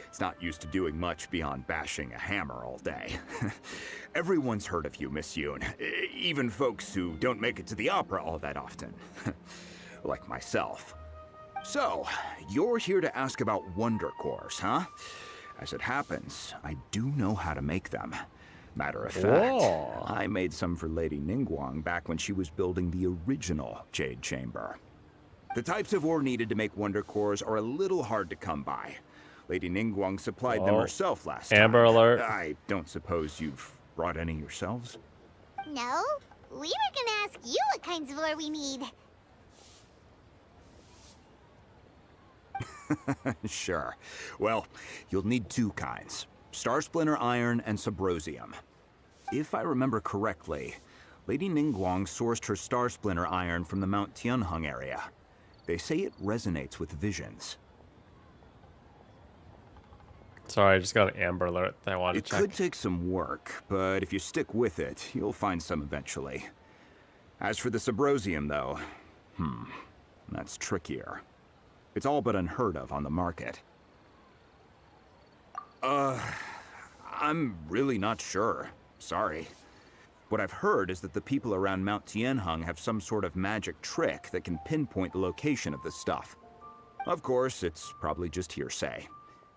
[SPEAKER 18] It's not used to doing much beyond bashing a hammer all day. Everyone's heard of you, Miss Yoon. Even folks who don't make it to the opera all that often. Like myself. So, you're here to ask about Wonder Cores, huh? As it happens, I do know how to make them. Matter of fact,
[SPEAKER 1] Whoa.
[SPEAKER 18] I made some for Lady Ningguang back when she was building the original Jade Chamber. The types of ore needed to make Wonder Cores are a little hard to come by. Lady Ningguang supplied them herself last time.
[SPEAKER 1] Amber alert.
[SPEAKER 18] I don't suppose you've brought any yourselves?
[SPEAKER 3] No, we were gonna ask you what kinds of ore we need.
[SPEAKER 18] Sure. Well, you'll need two kinds. Star Splinter Iron and Subrosium. If I remember correctly, Lady Ningguang sourced her Star Splinter Iron from the Mount Tianheng area. They say it resonates with visions.
[SPEAKER 1] Sorry, I just got an Amber alert that I wanted
[SPEAKER 18] It
[SPEAKER 1] to check.
[SPEAKER 18] could take some work, but if you stick with it, you'll find some eventually. As for the Subrosium, though, that's trickier. It's all but unheard of on the market. I'm really not sure. Sorry. What I've heard is that the people around Mount Tianheng have some sort of magic trick that can pinpoint the location of the stuff. Of course, it's probably just hearsay.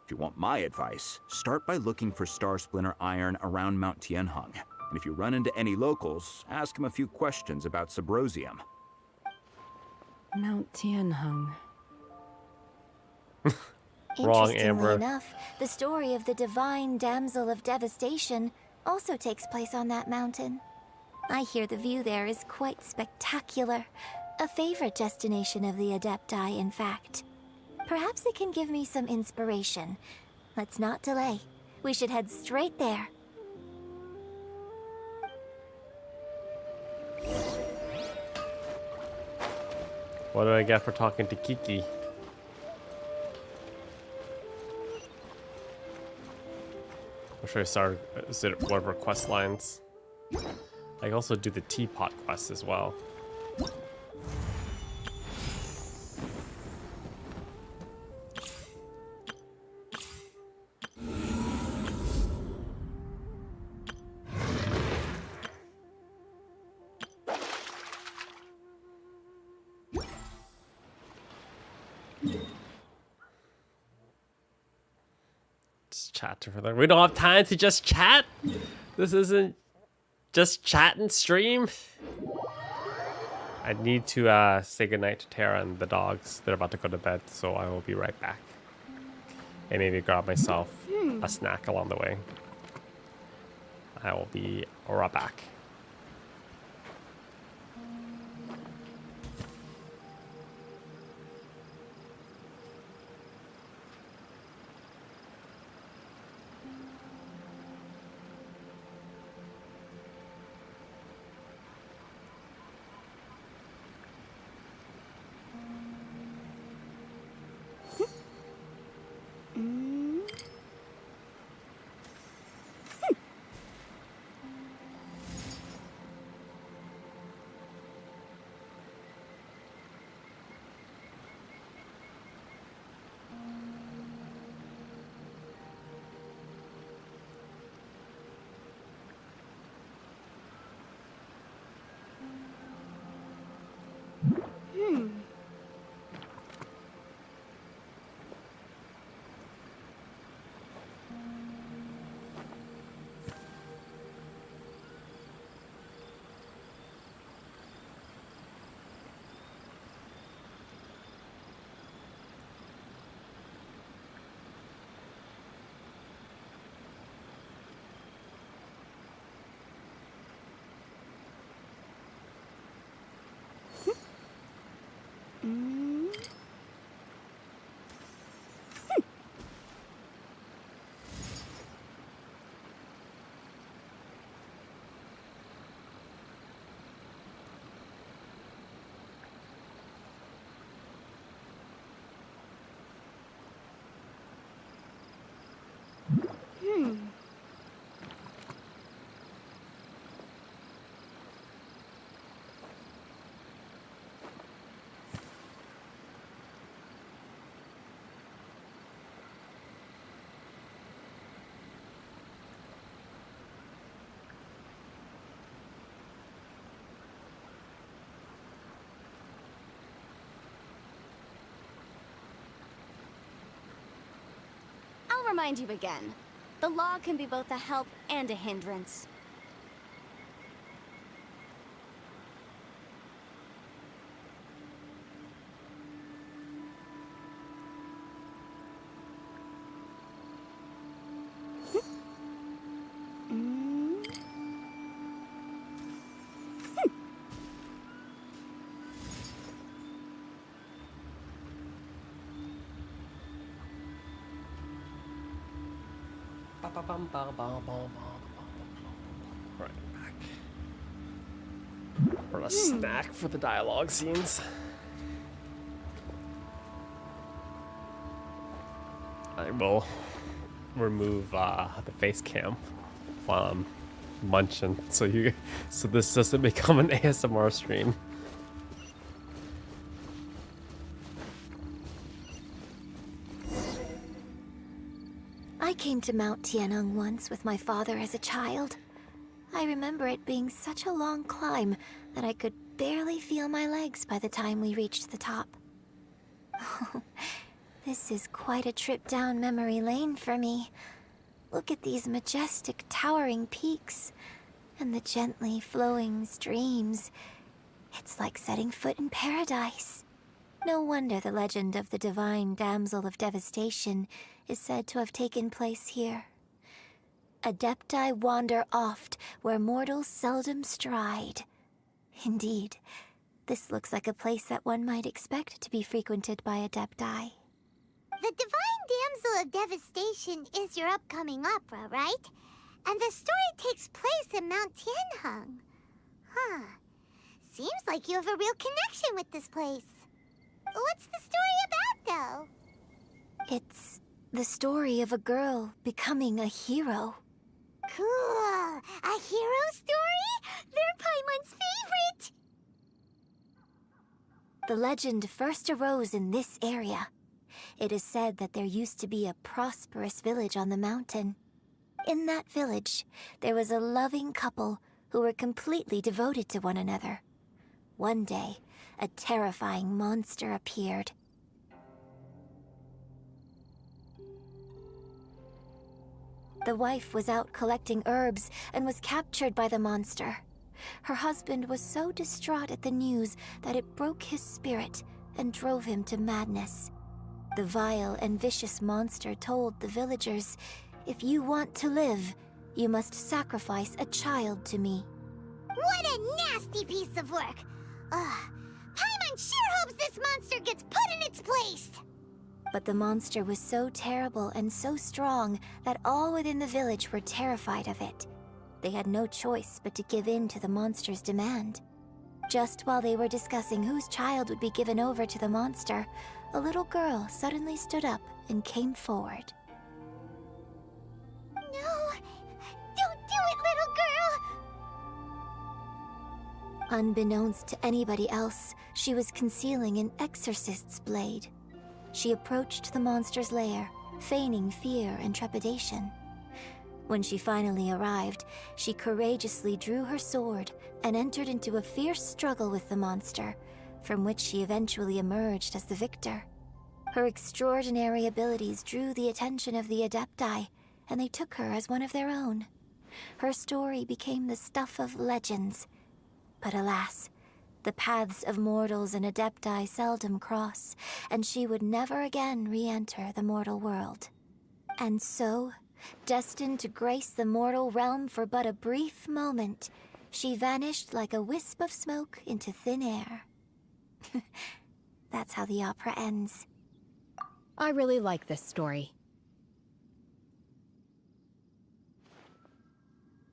[SPEAKER 18] If you want my advice, start by looking for Star Splinter Iron around Mount Tianheng. And if you run into any locals, ask them a few questions about Subrosium.
[SPEAKER 7] Mount Tianheng.
[SPEAKER 1] Wrong,
[SPEAKER 3] Interestingly
[SPEAKER 1] Amber.
[SPEAKER 3] enough, the story of the divine damsel of devastation also takes place on that mountain. I hear the view there is quite spectacular. A favorite destination of the adepti, in fact. Perhaps it can give me some inspiration. Let's not delay. We should head straight there.
[SPEAKER 1] What do I get for talking to Kiki? Or should I start? Is it one of her quest lines? I can also do the teapot quest as well. Chat to further. We don't have time to just chat. This isn't just chat and stream. I need to say goodnight to Tara and the dogs. They're about to go to bed, so I will be right back. And maybe grab myself a snack along the way. I will be right back.
[SPEAKER 3] remind you again. The law can be both a help and a hindrance.
[SPEAKER 1] Right back. For a snack for the dialogue scenes. I will remove the face cam while I'm munching, so this doesn't become an ASMR stream.
[SPEAKER 3] I came to Mount Tianeng once with my father as a child. I remember it being such a long climb that I could barely feel my legs by the time we reached the top. This is quite a trip down memory lane for me. Look at these majestic, towering peaks and the gently flowing streams. It's like setting foot in paradise. No wonder the legend of the divine damsel of devastation is said to have taken place here. Adepti wander oft where mortals seldom stride. Indeed, this looks like a place that one might expect to be frequented by Adepti.
[SPEAKER 19] The Divine Damsel of Devastation is your upcoming opera, right? And the story takes place in Mount Tianheng. Huh. Seems like you have a real connection with this place. What's the story about, though?
[SPEAKER 3] It's the story of a girl becoming a hero.
[SPEAKER 19] Cool. A hero story? They're Paimon's favorite!
[SPEAKER 3] The legend first arose in this area. It is said that there used to be a prosperous village on the mountain. In that village, there was a loving couple who were completely devoted to one another. One day, a terrifying monster appeared. The wife was out collecting herbs and was captured by the monster. Her husband was so distraught at the news that it broke his spirit and drove him to madness. The vile and vicious monster told the villagers, "If you want to live, you must sacrifice a child to me."
[SPEAKER 19] What a nasty piece of work! Ugh. Paimon sure hopes this monster gets put in its place!
[SPEAKER 3] But the monster was so terrible and so strong that all within the village were terrified of it. They had no choice but to give in to the monster's demand. Just while they were discussing whose child would be given over to the monster, a little girl suddenly stood up and came forward.
[SPEAKER 19] No! Don't do it, little girl!
[SPEAKER 3] Unbeknownst to anybody else, she was concealing an exorcist's blade. She approached the monster's lair, feigning fear and trepidation. When she finally arrived, she courageously drew her sword and entered into a fierce struggle with the monster, from which she eventually emerged as the victor. Her extraordinary abilities drew the attention of the Adepti, and they took her as one of their own. Her story became the stuff of legends. But alas, the paths of mortals and Adepti seldom cross, and she would never again re-enter the mortal world. And so, destined to grace the mortal realm for but a brief moment, she vanished like a wisp of smoke into thin air. That's how the opera ends.
[SPEAKER 7] I really like this story.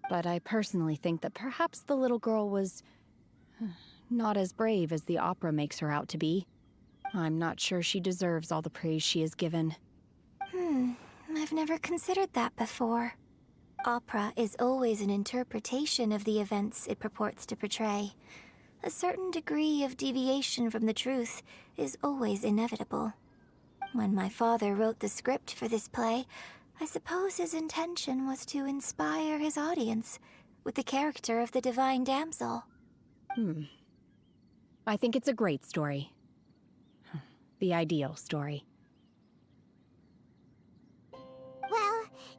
[SPEAKER 7] But I personally think that perhaps the little girl was not as brave as the opera makes her out to be. I'm not sure she deserves all the praise she is given.
[SPEAKER 3] I've never considered that before. Opera is always an interpretation of the events it purports to portray. A certain degree of deviation from the truth is always inevitable. When my father wrote the script for this play, I suppose his intention was to inspire his audience with the character of the Divine Damsel.
[SPEAKER 7] I think it's a great story. The ideal story.
[SPEAKER 19] Well,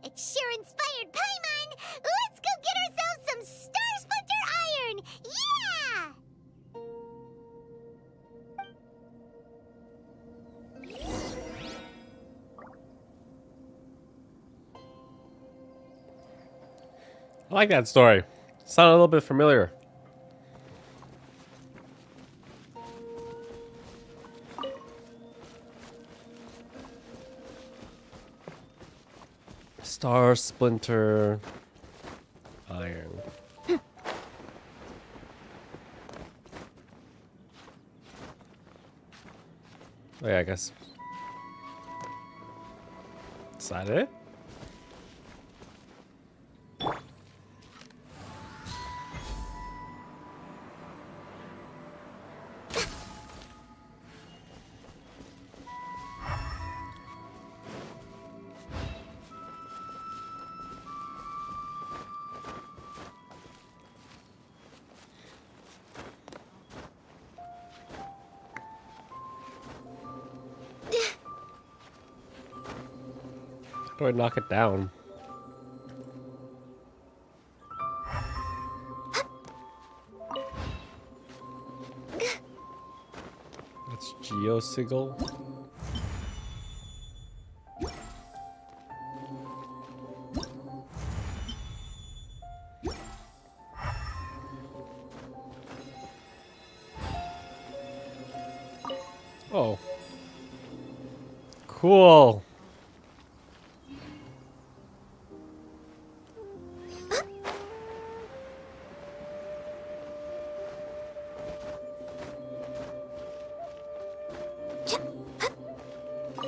[SPEAKER 3] It's sure inspired Paimon! Let's go get ourselves some Star Splinter Iron! Yeah!
[SPEAKER 1] I like that story. Sounded a little bit familiar. Star Splinter Iron. Oh yeah, I guess. Is that it? How do I knock it down? That's Geosigil. Oh. Cool.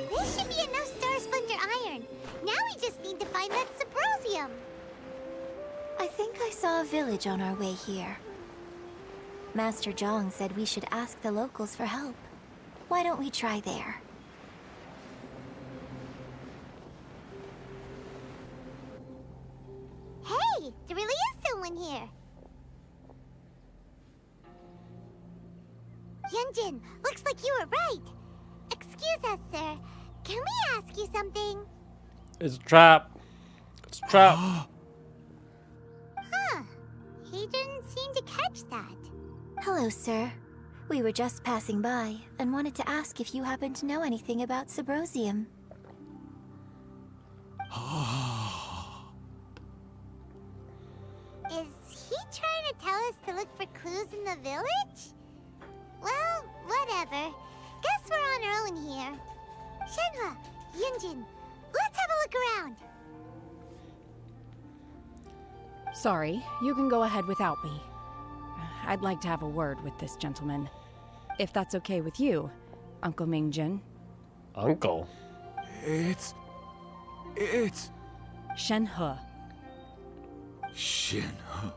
[SPEAKER 3] This should be enough Star Splinter Iron. Now we just need to find that Symposium.
[SPEAKER 20] I think I saw a village on our way here. Master Zhang said we should ask the locals for help. Why don't we try there?
[SPEAKER 3] Hey, there really is someone here. Yunjin, looks like you were right. Excuse us, sir. Can we ask you something?
[SPEAKER 1] It's a trap. It's a trap.
[SPEAKER 3] Huh. He didn't seem to catch that.
[SPEAKER 20] Hello, sir. We were just passing by and wanted to ask if you happen to know anything about Symposium.
[SPEAKER 3] Is he trying to tell us to look for clues in the village? Well, whatever. Guess we're on our own here. Shenhe, Yunjin, let's have a look around.
[SPEAKER 7] Sorry, you can go ahead without me. I'd like to have a word with this gentleman. If that's okay with you, Uncle Mingjin.
[SPEAKER 1] Uncle?
[SPEAKER 13] It's...
[SPEAKER 7] Shenhe.
[SPEAKER 13] Shenhe.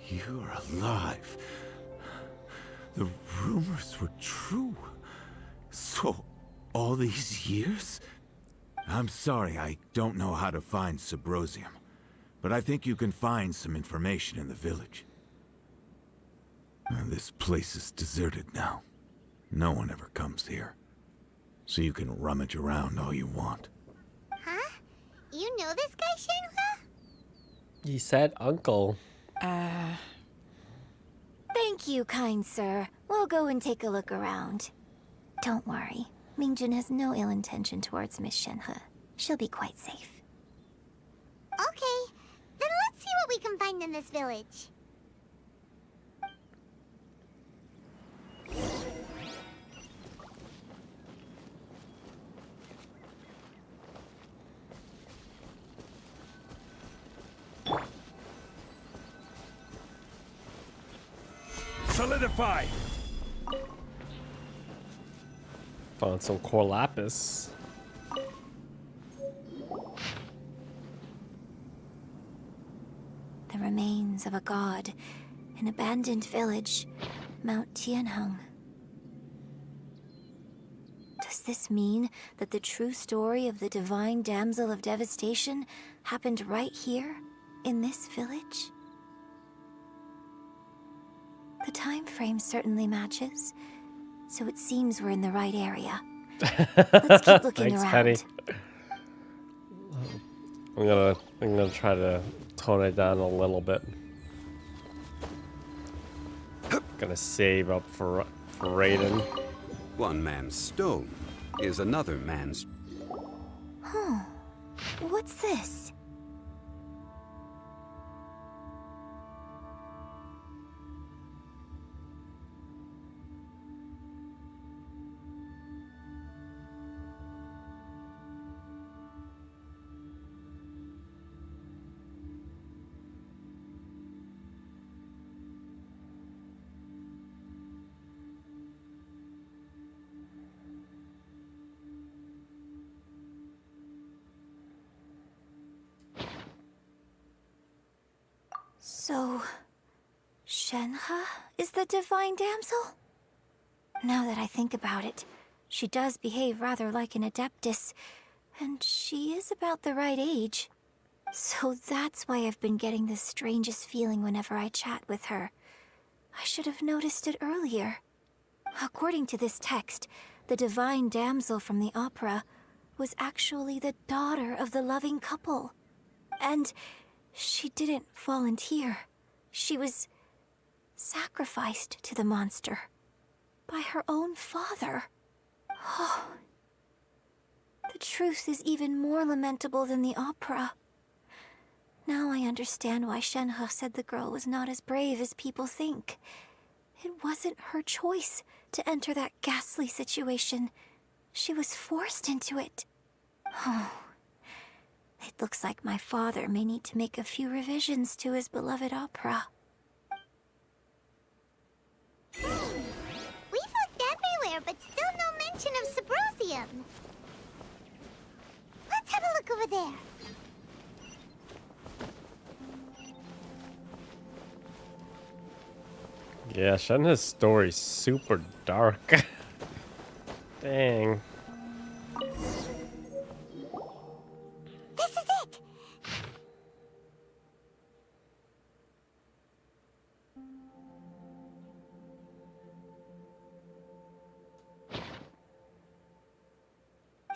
[SPEAKER 13] You're alive. The rumors were true. So, all these years? I'm sorry, I don't know how to find Symposium. But I think you can find some information in the village. And this place is deserted now. No one ever comes here. So you can rummage around all you want.
[SPEAKER 3] Huh? You know this guy, Shenhe?
[SPEAKER 1] He said uncle.
[SPEAKER 20] Thank you, kind sir. We'll go and take a look around. Don't worry. Mingjin has no ill intention towards Miss Shenhe. She'll be quite safe.
[SPEAKER 3] Okay, then let's see what we can find in this village.
[SPEAKER 13] Solidify!
[SPEAKER 1] Found some core lapis.
[SPEAKER 20] The remains of a god, an abandoned village, Mount Tianheng. Does this mean that the true story of the divine damsel of devastation happened right here, in this village? The time frame certainly matches, so it seems we're in the right area. Let's keep looking
[SPEAKER 1] Thanks,
[SPEAKER 20] around.
[SPEAKER 1] Penny. I'm gonna try to tone it down a little bit. Gonna save up for Raiden.
[SPEAKER 17] One man's stone is another man's.
[SPEAKER 20] Huh. What's this? So, Shenhe is the divine damsel? Now that I think about it, she does behave rather like an adeptus, and she is about the right age. So that's why I've been getting the strangest feeling whenever I chat with her. I should have noticed it earlier. According to this text, the divine damsel from the opera was actually the daughter of the loving couple. And she didn't volunteer. She was sacrificed to the monster by her own father. Oh, the truth is even more lamentable than the opera. Now I understand why Shenhe said the girl was not as brave as people think. It wasn't her choice to enter that ghastly situation. She was forced into it. Oh. It looks like my father may need to make a few revisions to his beloved opera.
[SPEAKER 3] We've looked everywhere, but still no mention of Symposium. Let's have a look over there.
[SPEAKER 1] Yeah, Shenhe's story's super dark. Dang.
[SPEAKER 3] This is it!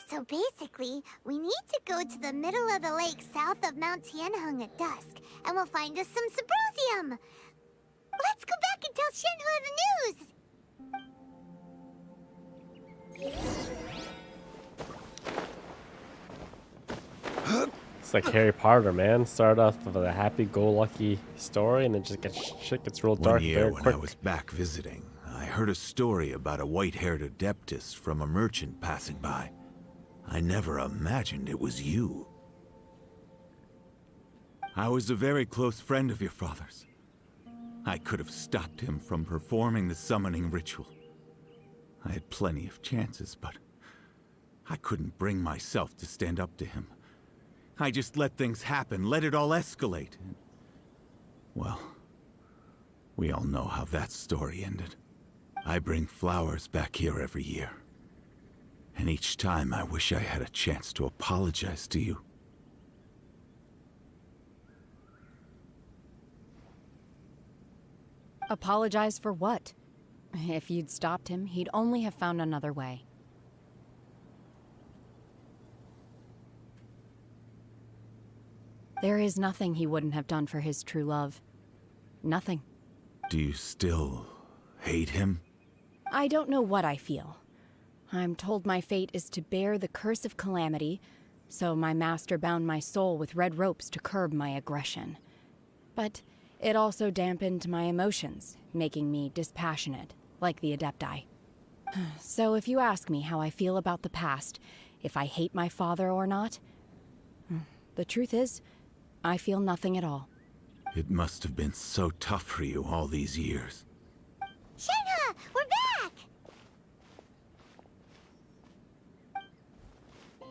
[SPEAKER 3] So basically, we need to go to the middle of the lake south of Mount Tianheng at dusk, and we'll find us some Symposium! Let's go back and tell Shenhe the news!
[SPEAKER 1] It's like Harry Potter, man. Start off with a happy-go-lucky story, and then just shit gets real dark
[SPEAKER 13] One year
[SPEAKER 1] very
[SPEAKER 13] when
[SPEAKER 1] quick.
[SPEAKER 13] I was back visiting, I heard a story about a white-haired adeptus from a merchant passing by. I never imagined it was you. I was a very close friend of your father's. I could have stopped him from performing the summoning ritual. I had plenty of chances, but I couldn't bring myself to stand up to him. I just let things happen, let it all escalate. Well, we all know how that story ended. I bring flowers back here every year. And each time I wish I had a chance to apologize to you.
[SPEAKER 7] Apologize for what? If you'd stopped him, he'd only have found another way. There is nothing he wouldn't have done for his true love. Nothing.
[SPEAKER 13] Do you still hate him?
[SPEAKER 7] I don't know what I feel. I'm told my fate is to bear the curse of calamity, so my master bound my soul with red ropes to curb my aggression. But it also dampened my emotions, making me dispassionate, like the adepti. So if you ask me how I feel about the past, if I hate my father or not, the truth is, I feel nothing at all.
[SPEAKER 13] It must have been so tough for you all these years.
[SPEAKER 3] Shenhe, we're back!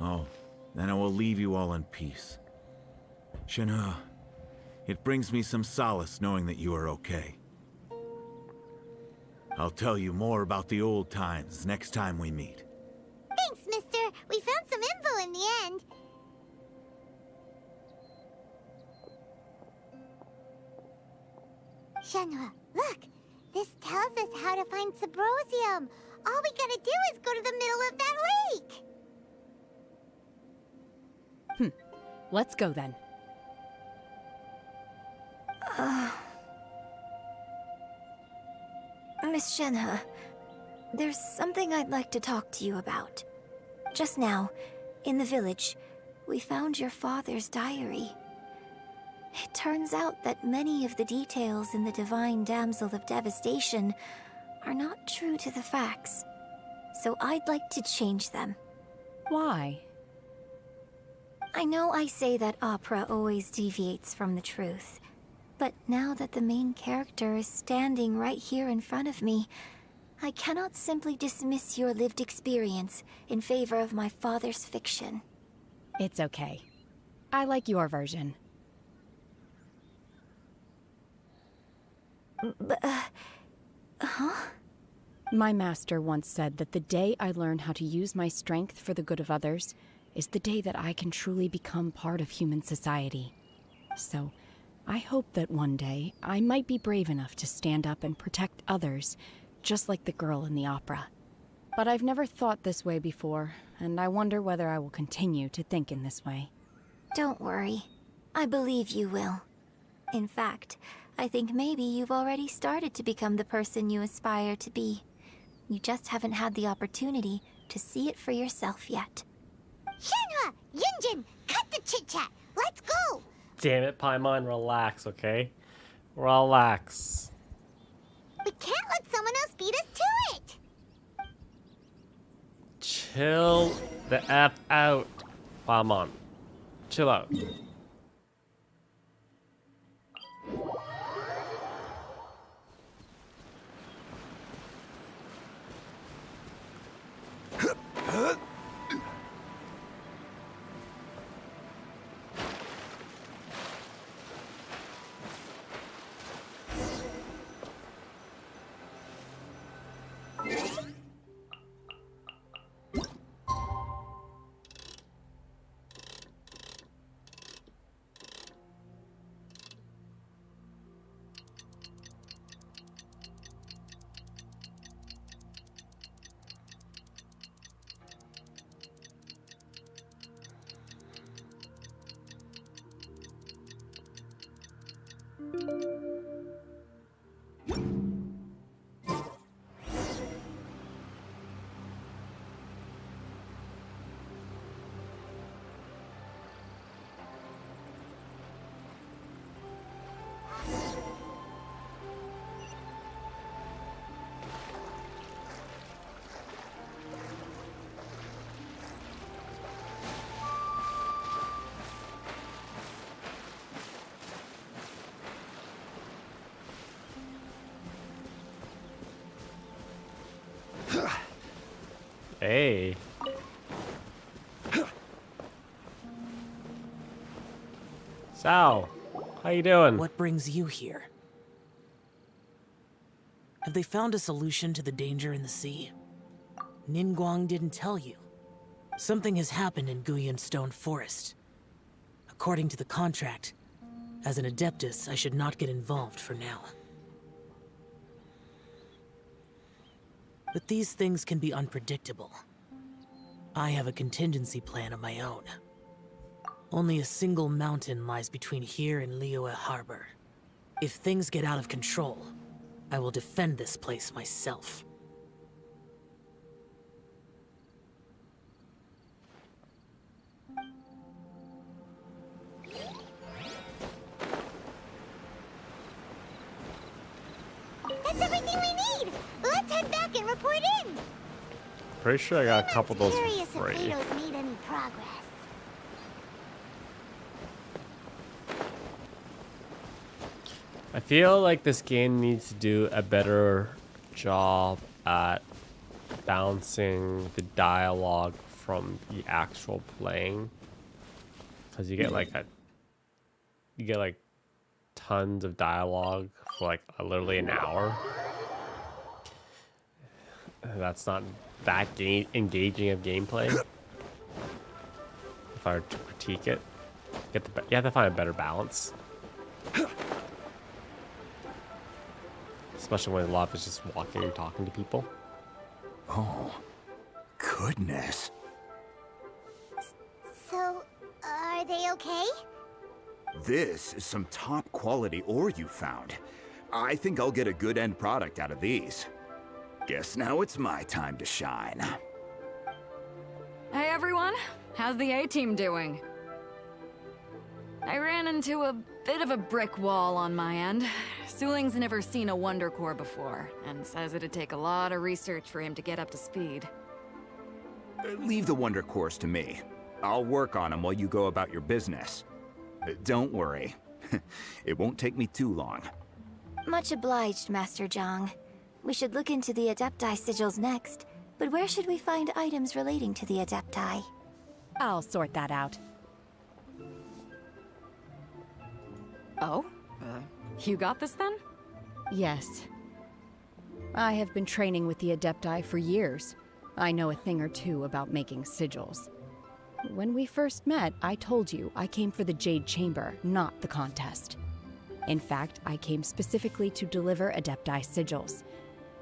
[SPEAKER 13] Oh, then I will leave you all in peace. Shenhe, it brings me some solace knowing that you are okay. I'll tell you more about the old times next time we meet.
[SPEAKER 3] Thanks, mister. We found some info in the end. Shenhe, look! This tells us how to find Symposium. All we gotta do is go to the middle of that lake!
[SPEAKER 7] Let's go then.
[SPEAKER 20] Miss Shenhe, there's something I'd like to talk to you about. Just now, in the village, we found your father's diary. It turns out that many of the details in the Divine Damsel of Devastation are not true to the facts. So I'd like to change them.
[SPEAKER 7] Why?
[SPEAKER 20] I know I say that opera always deviates from the truth, but now that the main character is standing right here in front of me, I cannot simply dismiss your lived experience in favor of my father's fiction.
[SPEAKER 7] It's okay. I like your version.
[SPEAKER 20] Huh?
[SPEAKER 7] My master once said that the day I learn how to use my strength for the good of others is the day that I can truly become part of human society. So, I hope that one day I might be brave enough to stand up and protect others, just like the girl in the opera. But I've never thought this way before, and I wonder whether I will continue to think in this way.
[SPEAKER 20] Don't worry. I believe you will. In fact, I think maybe you've already started to become the person you aspire to be. You just haven't had the opportunity to see it for yourself yet.
[SPEAKER 3] Shenhe! Yunjin! Cut the chit-chat! Let's go!
[SPEAKER 1] Damn it, Paimon, relax, okay? Relax.
[SPEAKER 3] We can't let someone else beat us to it!
[SPEAKER 1] Chill the F out, Paimon. Chill out. Hey. Sao, how you doing?
[SPEAKER 21] What brings you here? Have they found a solution to the danger in the sea? Ningguang didn't tell you. Something has happened in Guyan Stone Forest. According to the contract, as an adeptus, I should not get involved for now. But these things can be unpredictable. I have a contingency plan of my own. Only a single mountain lies between here and Liyue Harbor. If things get out of control, I will defend this place myself.
[SPEAKER 3] That's everything we need! Let's head back and report in!
[SPEAKER 1] Pretty sure I got a couple of those
[SPEAKER 3] Curious
[SPEAKER 1] for
[SPEAKER 3] if
[SPEAKER 1] free.
[SPEAKER 3] Beto's made any progress.
[SPEAKER 1] I feel like this game needs to do a better job at balancing the dialogue from the actual playing, because you get like tons of dialogue for like literally an hour. That's not that engaging of gameplay. If I were to critique it, you have to find a better balance. Especially when a lot of it's just walking and talking to people.
[SPEAKER 18] Oh, goodness.
[SPEAKER 3] So, are
[SPEAKER 19] they okay?
[SPEAKER 18] This is some top quality ore you found. I think I'll get a good end product out of these. Guess now it's my time to shine.
[SPEAKER 16] Hey everyone, how's the A-team doing? I ran into a bit of a brick wall on my end. Suling's never seen a Wonder Core before, and says it'd take a lot of research for him to get up to speed.
[SPEAKER 18] Leave the Wonder Cores to me. I'll work on them while you go about your business. Don't worry. It won't take me too long.
[SPEAKER 20] Much obliged, Master Zhang. We should look into the adepti sigils next, but where should we find items relating to the adepti?
[SPEAKER 7] I'll sort that out.
[SPEAKER 16] Oh? You got this then?
[SPEAKER 7] Yes. I have been training with the adepti for years. I know a thing or two about making sigils. When we first met, I told you I came for the Jade Chamber, not the contest. In fact, I came specifically to deliver adepti sigils.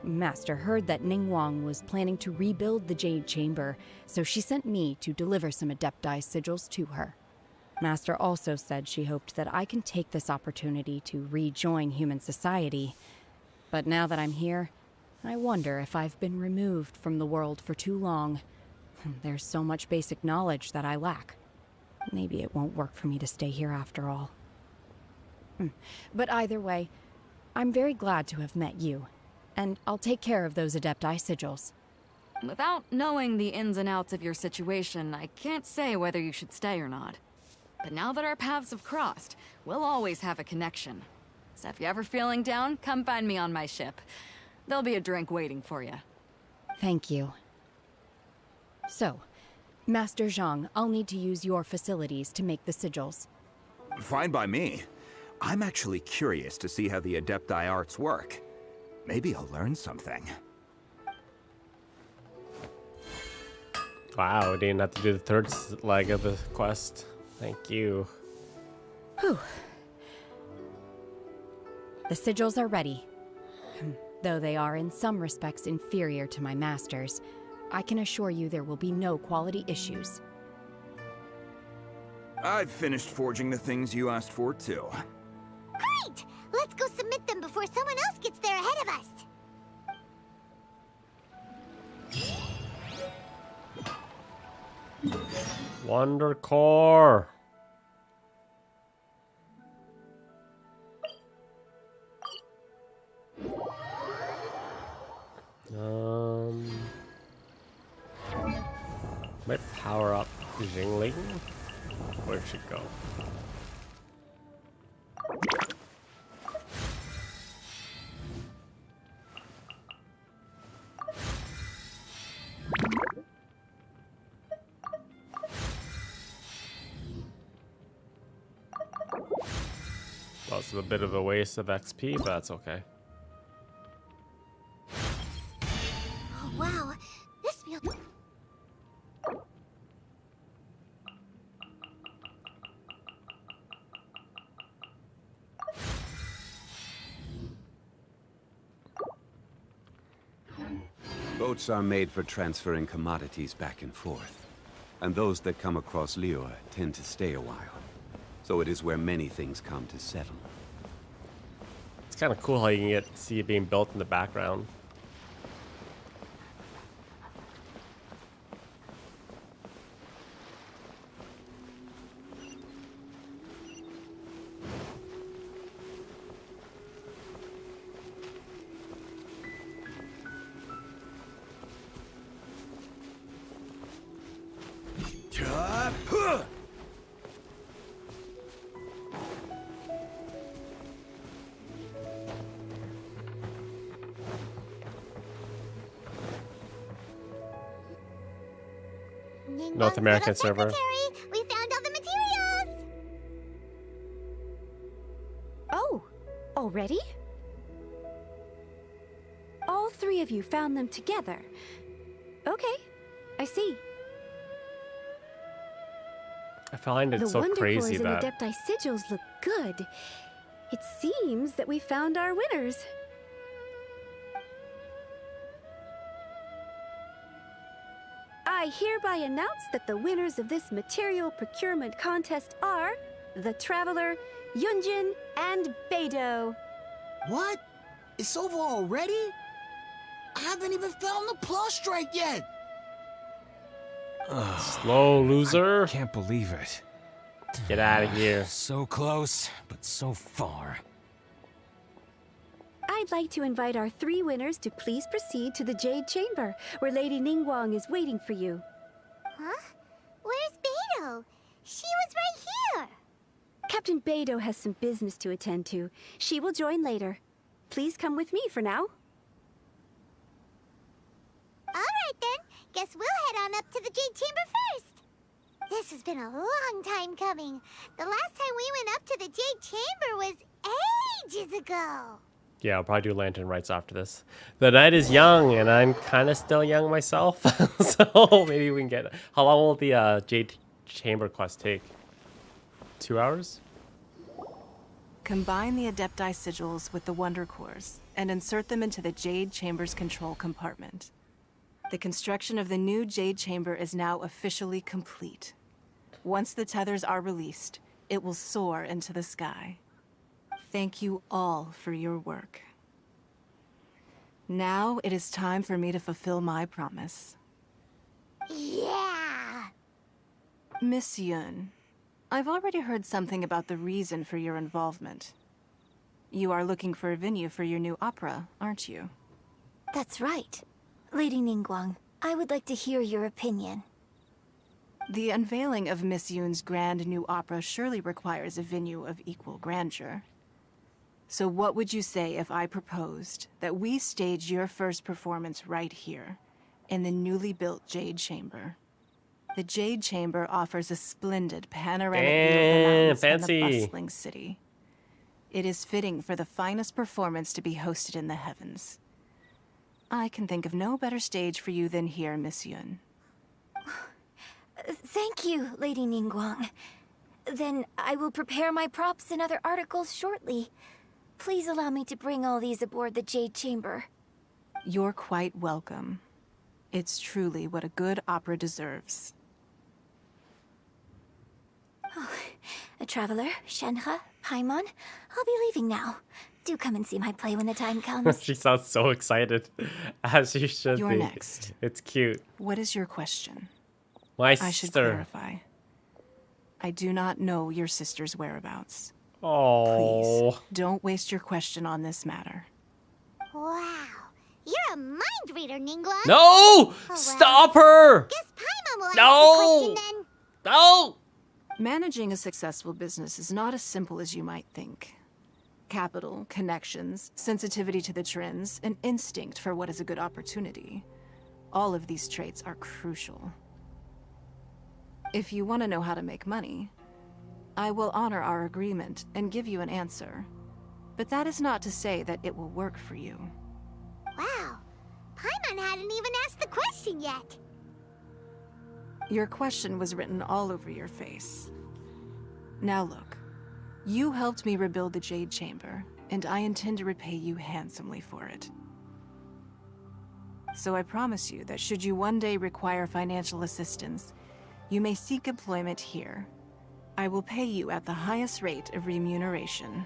[SPEAKER 7] Master heard that Ningguang was planning to rebuild the Jade Chamber, so she sent me to deliver some adepti sigils to her. Master also said she hoped that I can take this opportunity to rejoin human society. But now that I'm here, I wonder if I've been removed from the world for too long. There's so much basic knowledge that I lack. Maybe it won't work for me to stay here after all. But either way, I'm very glad to have met you, and I'll take care of those adepti sigils.
[SPEAKER 16] Without knowing the ins and outs of your situation, I can't say whether you should stay or not. But now that our paths have crossed, we'll always have a connection. So if you're ever feeling down, come find me on my ship. There'll be a drink waiting for you.
[SPEAKER 7] Thank you. So, Master Zhang, I'll need to use your facilities to make the sigils.
[SPEAKER 18] Fine by me. I'm actually curious to see how the adepti arts work. Maybe I'll learn something.
[SPEAKER 1] Wow, we didn't have to do the third leg of the quest. Thank you.
[SPEAKER 7] Whew. The sigils are ready. Though they are in some respects inferior to my master's, I can assure you there will be no quality issues.
[SPEAKER 18] I've finished forging the things you asked for, too.
[SPEAKER 19] Great! Let's go submit them before someone else gets there ahead of us.
[SPEAKER 1] Wonder Core. Might power up Jingling. Where should it go? Well, it's a bit of a waste of XP, but that's okay.
[SPEAKER 19] Oh, wow. This feels...
[SPEAKER 17] Boats are made for transferring commodities back and forth. And those that come across Liyue tend to stay a while. So it is where many things come to settle.
[SPEAKER 1] It's kind of cool how you can see it being built in the background. North American server.
[SPEAKER 19] We found all the materials!
[SPEAKER 14] Oh, already? All three of you found them together. Okay, I see.
[SPEAKER 1] I find it
[SPEAKER 14] The
[SPEAKER 1] so
[SPEAKER 14] Wonder
[SPEAKER 1] crazy
[SPEAKER 14] Cores and
[SPEAKER 1] that
[SPEAKER 14] Adepti sigils look good. It seems that we found our winners. I I hereby announce that the winners of this material procurement contest are the Traveler, Yunjin, and Beidou.
[SPEAKER 6] What? It's over already? I haven't even found the prostrate yet!
[SPEAKER 1] Slow loser.
[SPEAKER 5] I can't believe it.
[SPEAKER 1] Get out of here.
[SPEAKER 2] So close, but so far.
[SPEAKER 14] I'd like to invite our 3 winners to please proceed to the Jade Chamber, where Lady Ningguang is waiting for you.
[SPEAKER 3] Huh? Where's Beidou? She was right here!
[SPEAKER 14] Captain Beidou has some business to attend to. She will join later. Please come with me for now.
[SPEAKER 3] Alright then, guess we'll head on up to the Jade Chamber first. This has been a long time coming. The last time we went up to the Jade Chamber was ages ago.
[SPEAKER 1] Yeah, I'll probably do lantern rites after this. The night is young, and I'm kind of still young myself. So maybe we can get... How long will the Jade Chamber quest take? 2 hours?
[SPEAKER 4] Combine the adepti sigils with the wonder cores and insert them into the Jade Chamber's control compartment. The construction of the new Jade Chamber is now officially complete. Once the tethers are released, it will soar into the sky. Thank you all for your work. Now it is time for me to fulfill my promise.
[SPEAKER 3] Yeah!
[SPEAKER 4] Miss Yun, I've already heard something about the reason for your involvement. You are looking for a venue for your new opera, aren't you?
[SPEAKER 20] That's right. Lady Ningguang, I would like to hear your opinion.
[SPEAKER 4] The unveiling of Miss Yun's grand new opera surely requires a venue of equal grandeur. So what would you say if I proposed that we stage your first performance right here, in the newly built Jade Chamber? The Jade Chamber offers a splendid panoramic view of the mountains and the bustling city. It is fitting for the finest performance to be hosted in the heavens. I can think of no better stage for you than here, Miss Yun.
[SPEAKER 20] Thank you, Lady Ningguang. Then I will prepare my props and other articles shortly. Please allow me to bring all these aboard the Jade Chamber.
[SPEAKER 4] You're quite welcome. It's truly what a good opera deserves.
[SPEAKER 20] Oh, a traveler, Shenhe, Paimon, I'll be leaving now. Do come and see my play when the time comes.
[SPEAKER 1] She sounds so excited, as she should
[SPEAKER 4] You're
[SPEAKER 1] be.
[SPEAKER 4] next.
[SPEAKER 1] It's cute.
[SPEAKER 4] What is your question?
[SPEAKER 1] My
[SPEAKER 4] I should
[SPEAKER 1] sister.
[SPEAKER 4] clarify. I do not know your sister's whereabouts.
[SPEAKER 1] Oh.
[SPEAKER 4] Please, don't waste your question on this matter.
[SPEAKER 3] Wow, you're a mind reader, Ningguang.
[SPEAKER 1] No!
[SPEAKER 3] Oh, well.
[SPEAKER 1] Stop her!
[SPEAKER 3] Guess Paimon will
[SPEAKER 1] No!
[SPEAKER 3] ask the question then.
[SPEAKER 1] No!
[SPEAKER 4] Managing a successful business is not as simple as you might think. Capital, connections, sensitivity to the trends, and instinct for what is a good opportunity. All of these traits are crucial. If you want to know how to make money, I will honor our agreement and give you an answer. But that is not to say that it will work for you.
[SPEAKER 3] Wow, Paimon hadn't even asked the question yet.
[SPEAKER 4] Your question was written all over your face. Now look, you helped me rebuild the Jade Chamber, and I intend to repay you handsomely for it. So I promise you that should you one day require financial assistance, you may seek employment here. I will pay you at the highest rate of remuneration.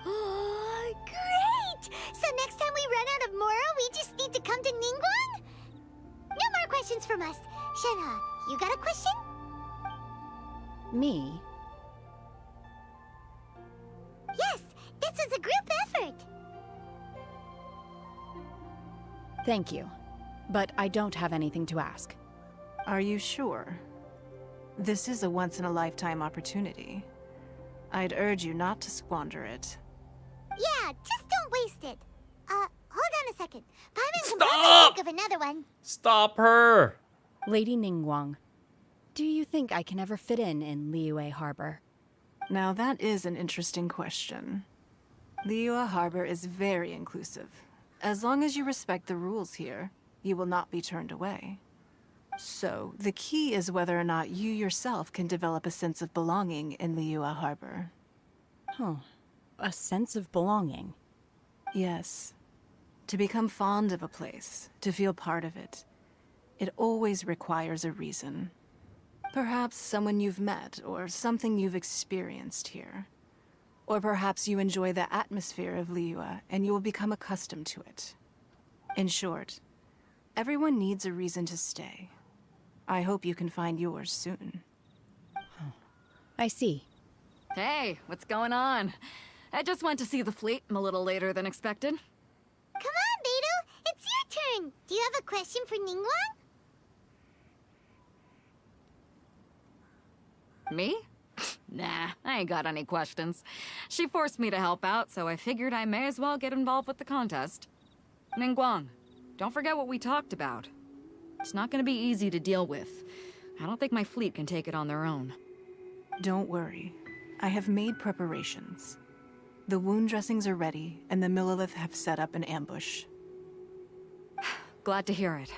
[SPEAKER 3] Oh, great! So next time we run out of Mora, we just need to come to Ningguang? No more questions from us. Shenhe, you got a question?
[SPEAKER 7] Me?
[SPEAKER 3] Yes, this is a group effort.
[SPEAKER 7] Thank you. But I don't have anything to ask.
[SPEAKER 4] Are you sure? This is a once-in-a-lifetime opportunity. I'd urge you not to squander it.
[SPEAKER 3] Yeah, just don't waste it. Hold on a second. Paimon can probably think of another one.
[SPEAKER 1] Stop her!
[SPEAKER 7] Lady Ningguang, do you think I can ever fit in Liyue Harbor?
[SPEAKER 4] Now that is an interesting question. Liyue Harbor is very inclusive. As long as you respect the rules here, you will not be turned away. So, the key is whether or not you yourself can develop a sense of belonging in Liyue Harbor.
[SPEAKER 7] Huh. A sense of belonging?
[SPEAKER 4] Yes. To become fond of a place, to feel part of it. it always requires a reason. Perhaps someone you've met, or something you've experienced here. Or perhaps you enjoy the atmosphere of Liyue, and you will become accustomed to it. In short, everyone needs a reason to stay. I hope you can find yours soon.
[SPEAKER 7] I see.
[SPEAKER 16] Hey, what's going on? I just went to see the fleet a little later than expected.
[SPEAKER 3] Come on, Beidou! It's your turn! Do you have a question for Ningguang?
[SPEAKER 16] Me? Nah, I ain't got any questions. She forced me to help out, so I figured I may as well get involved with the contest. Ningguang, don't forget what we talked about. It's not gonna be easy to deal with. I don't think my fleet can take it on their own.
[SPEAKER 4] Don't worry. I have made preparations. The wound dressings are ready, and the Millelith have set up an ambush.
[SPEAKER 16] Glad to hear it.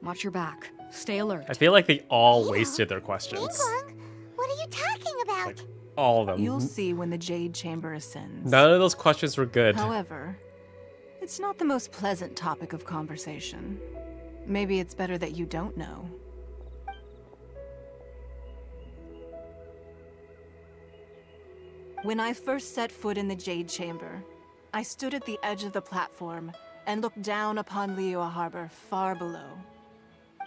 [SPEAKER 16] Watch your back. Stay alert.
[SPEAKER 1] I feel like they all wasted their questions.
[SPEAKER 3] Ningguang, what are you talking about?
[SPEAKER 1] Like, all of them.
[SPEAKER 4] You'll see when the Jade Chamber ascends.
[SPEAKER 1] None of those questions were good.
[SPEAKER 4] However, it's not the most pleasant topic of conversation. Maybe it's better that you don't know. When I first set foot in the Jade Chamber, I stood at the edge of the platform and looked down upon Liyue Harbor far below.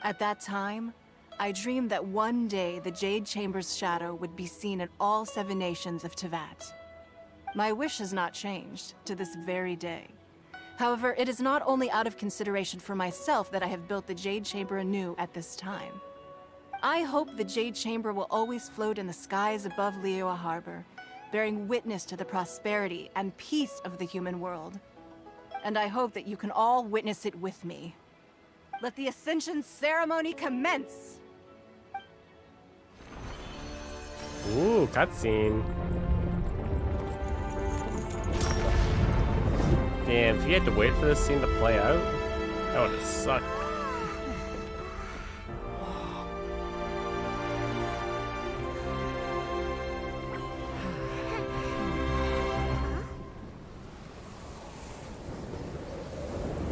[SPEAKER 4] At that time, I dreamed that one day the Jade Chamber's shadow would be seen in all 7 nations of Teyvat. My wish has not changed to this very day. However, it is not only out of consideration for myself that I have built the Jade Chamber anew at this time. I hope the Jade Chamber will always float in the skies above Liyue Harbor, bearing witness to the prosperity and peace of the human world. And I hope that you can all witness it with me. Let the Ascension ceremony commence!
[SPEAKER 1] Ooh, cutscene. Damn, if you had to wait for this scene to play out, that would have sucked.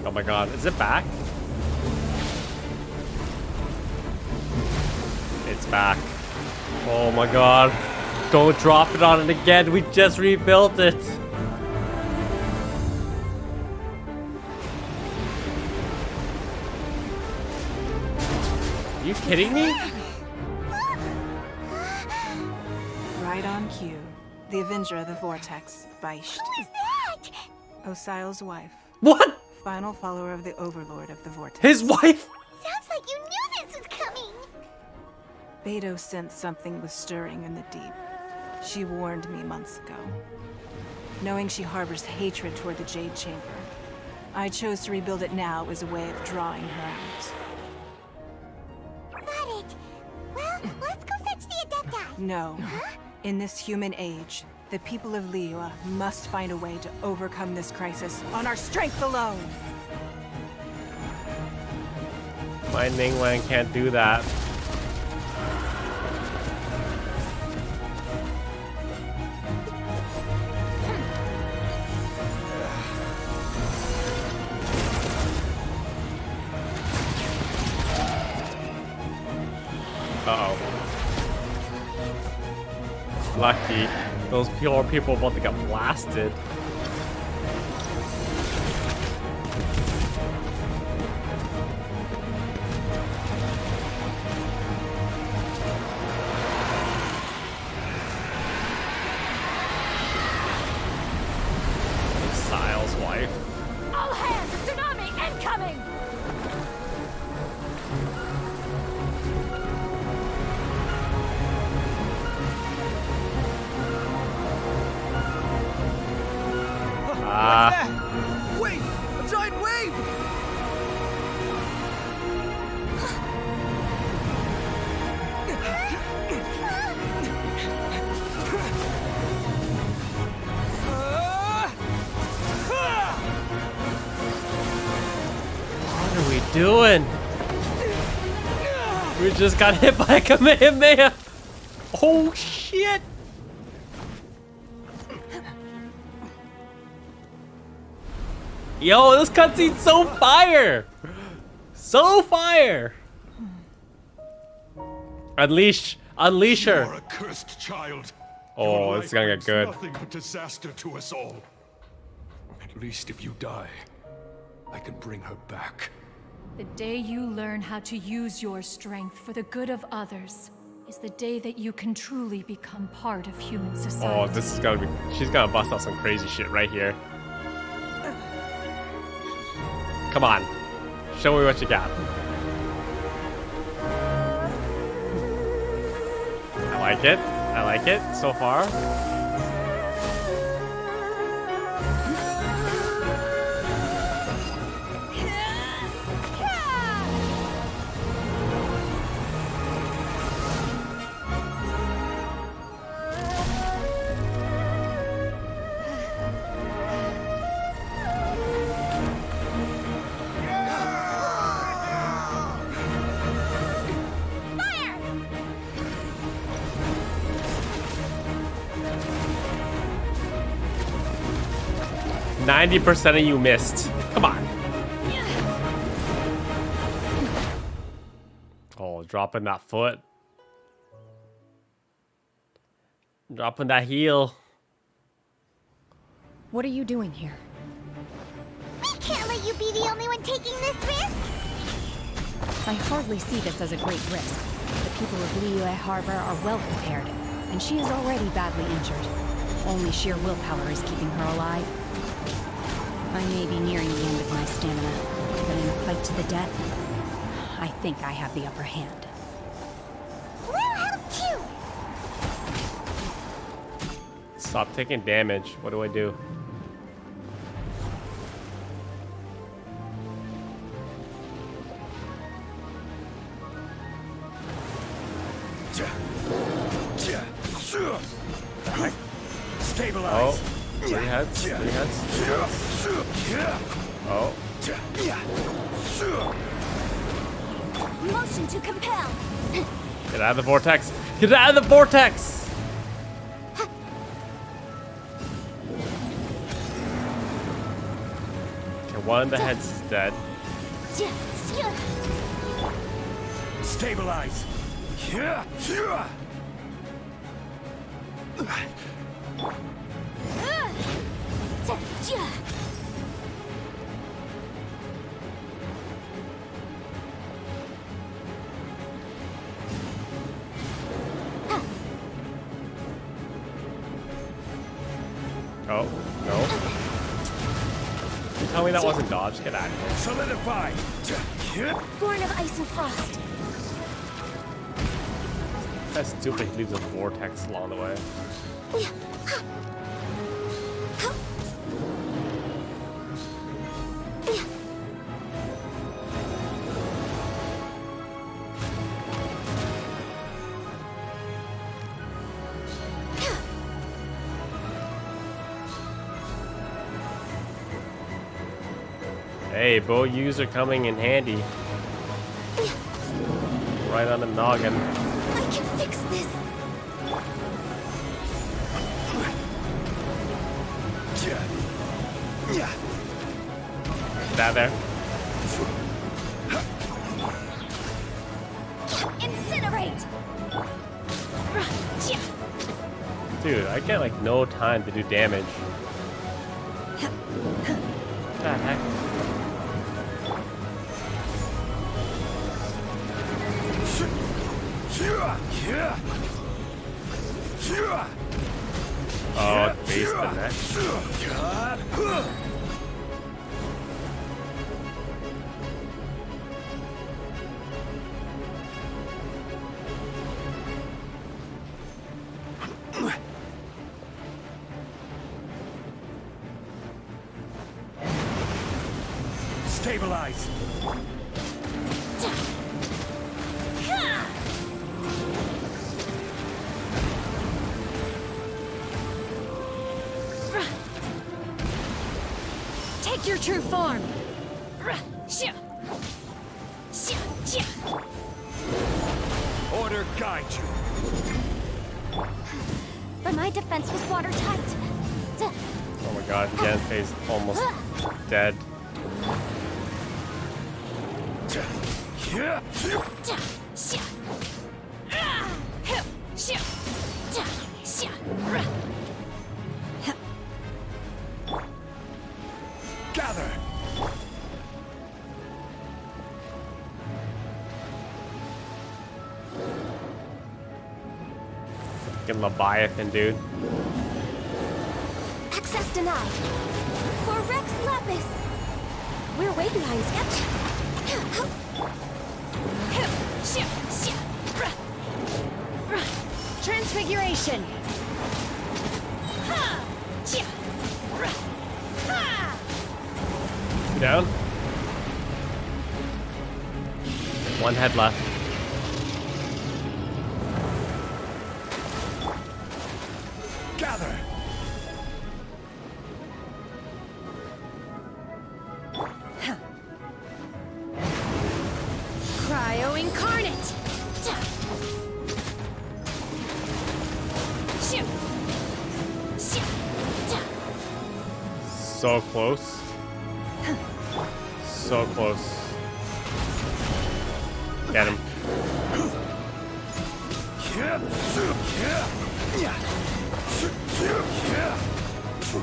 [SPEAKER 1] Oh my god, is it back? It's back. Oh my god. Don't drop it on it again, we just rebuilt it. Are you kidding me?
[SPEAKER 4] Right on cue. The Avenger of the Vortex, Baish.
[SPEAKER 3] Who is that?
[SPEAKER 4] Osial's wife.
[SPEAKER 1] What?
[SPEAKER 4] Final follower of the Overlord of the Vortex.
[SPEAKER 1] His wife?
[SPEAKER 3] Sounds like you knew this was coming!
[SPEAKER 4] Beidou sensed something was stirring in the deep. She warned me months ago. Knowing she harbors hatred toward the Jade Chamber, I chose to rebuild it now as a way of drawing her out.
[SPEAKER 3] Got it. Well, let's go fetch the adepti.
[SPEAKER 4] No. In this human age, the people of Liyue must find a way to overcome this crisis on our strength alone.
[SPEAKER 1] My Ningguang can't do that. Uh-oh. Lucky. Those poor people about to get blasted. Sile's wife.
[SPEAKER 14] All hands! Tsunami incoming!
[SPEAKER 6] Wait! A giant wave!
[SPEAKER 1] What are we doing? We just got hit by a Kamehameha. Oh shit! Yo, this cutscene's so fire! So fire! Unleash her!
[SPEAKER 12] You are a cursed child.
[SPEAKER 1] Oh,
[SPEAKER 12] Your
[SPEAKER 1] this is gonna
[SPEAKER 12] life
[SPEAKER 1] get good.
[SPEAKER 12] brings nothing but disaster to us all. At least if you die, I can bring her back.
[SPEAKER 15] The day you learn how to use your strength for the good of others is the day that you can truly become part of human society.
[SPEAKER 1] Oh, this is gonna be. She's gonna bust out some crazy shit right here. Come on. Show me what you got. I like it. I like it so far.
[SPEAKER 3] Fire!
[SPEAKER 1] 90% of you missed. Come on. Oh, dropping that foot. Dropping that heel.
[SPEAKER 7] What are you doing here?
[SPEAKER 3] We can't let you be the only one taking this risk!
[SPEAKER 7] I hardly see this as a great risk. The people of Liyue Harbor are well prepared, and she is already badly injured. Only sheer willpower is keeping her alive. I may be nearing the end of my stamina, but in a fight to the death, I think I have the upper hand.
[SPEAKER 3] We'll help too!
[SPEAKER 1] Stop taking damage. What do I do?
[SPEAKER 18] Stabilize.
[SPEAKER 1] Oh, three heads. Three heads. Oh.
[SPEAKER 3] Motion to compel!
[SPEAKER 1] Get out of the vortex. Get out of the vortex. Okay, one of the heads is dead.
[SPEAKER 18] Stabilize.
[SPEAKER 1] Oh, no. You tell me that wasn't dodge? Get out of here.
[SPEAKER 18] Solidify.
[SPEAKER 3] Born of ice and frost.
[SPEAKER 1] That stupid leaves a vortex along the way. Hey, bow use are coming in handy. Right on the noggin.
[SPEAKER 3] I can fix this!
[SPEAKER 1] Get out there.
[SPEAKER 3] Incinerate!
[SPEAKER 1] Dude, I get like no time to do damage. What the heck? Oh, base the neck.
[SPEAKER 18] Stabilize.
[SPEAKER 16] Take your true form.
[SPEAKER 18] Order guide you.
[SPEAKER 3] But my defense was watertight.
[SPEAKER 1] Oh my god, Genpei's almost dead.
[SPEAKER 12] Gather!
[SPEAKER 1] Fucking Leviathan, dude.
[SPEAKER 14] Access denied. For Rex Lapis. We're way behind schedule.
[SPEAKER 7] Transfiguration!
[SPEAKER 1] You down? One head left.
[SPEAKER 12] Gather!
[SPEAKER 7] Cryo incarnate!
[SPEAKER 1] So close. So close. Get him.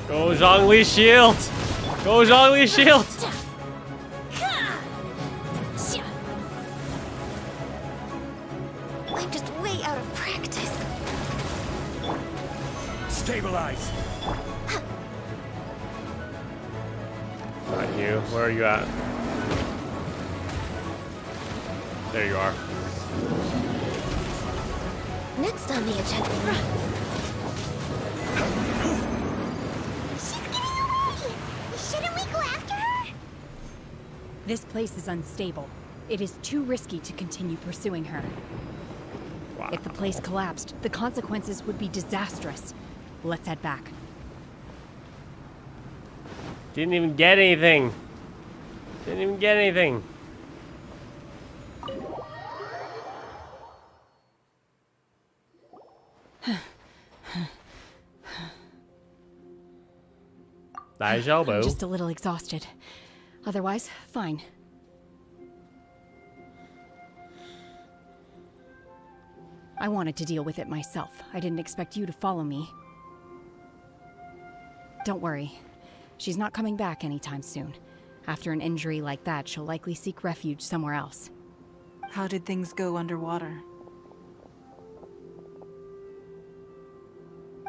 [SPEAKER 1] Go Zhongli shield! Go Zhongli shield!
[SPEAKER 14] I'm just way out of practice.
[SPEAKER 12] Stabilize!
[SPEAKER 1] Not you. Where are you at? There you are.
[SPEAKER 14] Next on the agenda.
[SPEAKER 3] She's getting away! Shouldn't we go after her?
[SPEAKER 7] This place is unstable. It is too risky to continue pursuing her.
[SPEAKER 1] Wow.
[SPEAKER 7] If the place collapsed, the consequences would be disastrous. Let's head back.
[SPEAKER 1] Didn't even get anything. Didn't even get anything.
[SPEAKER 7] I'm just a little exhausted. Otherwise, fine. I wanted to deal with it myself. I didn't expect you to follow me. Don't worry. She's not coming back anytime soon. After an injury like that, she'll likely seek refuge somewhere else.
[SPEAKER 4] How did things go underwater?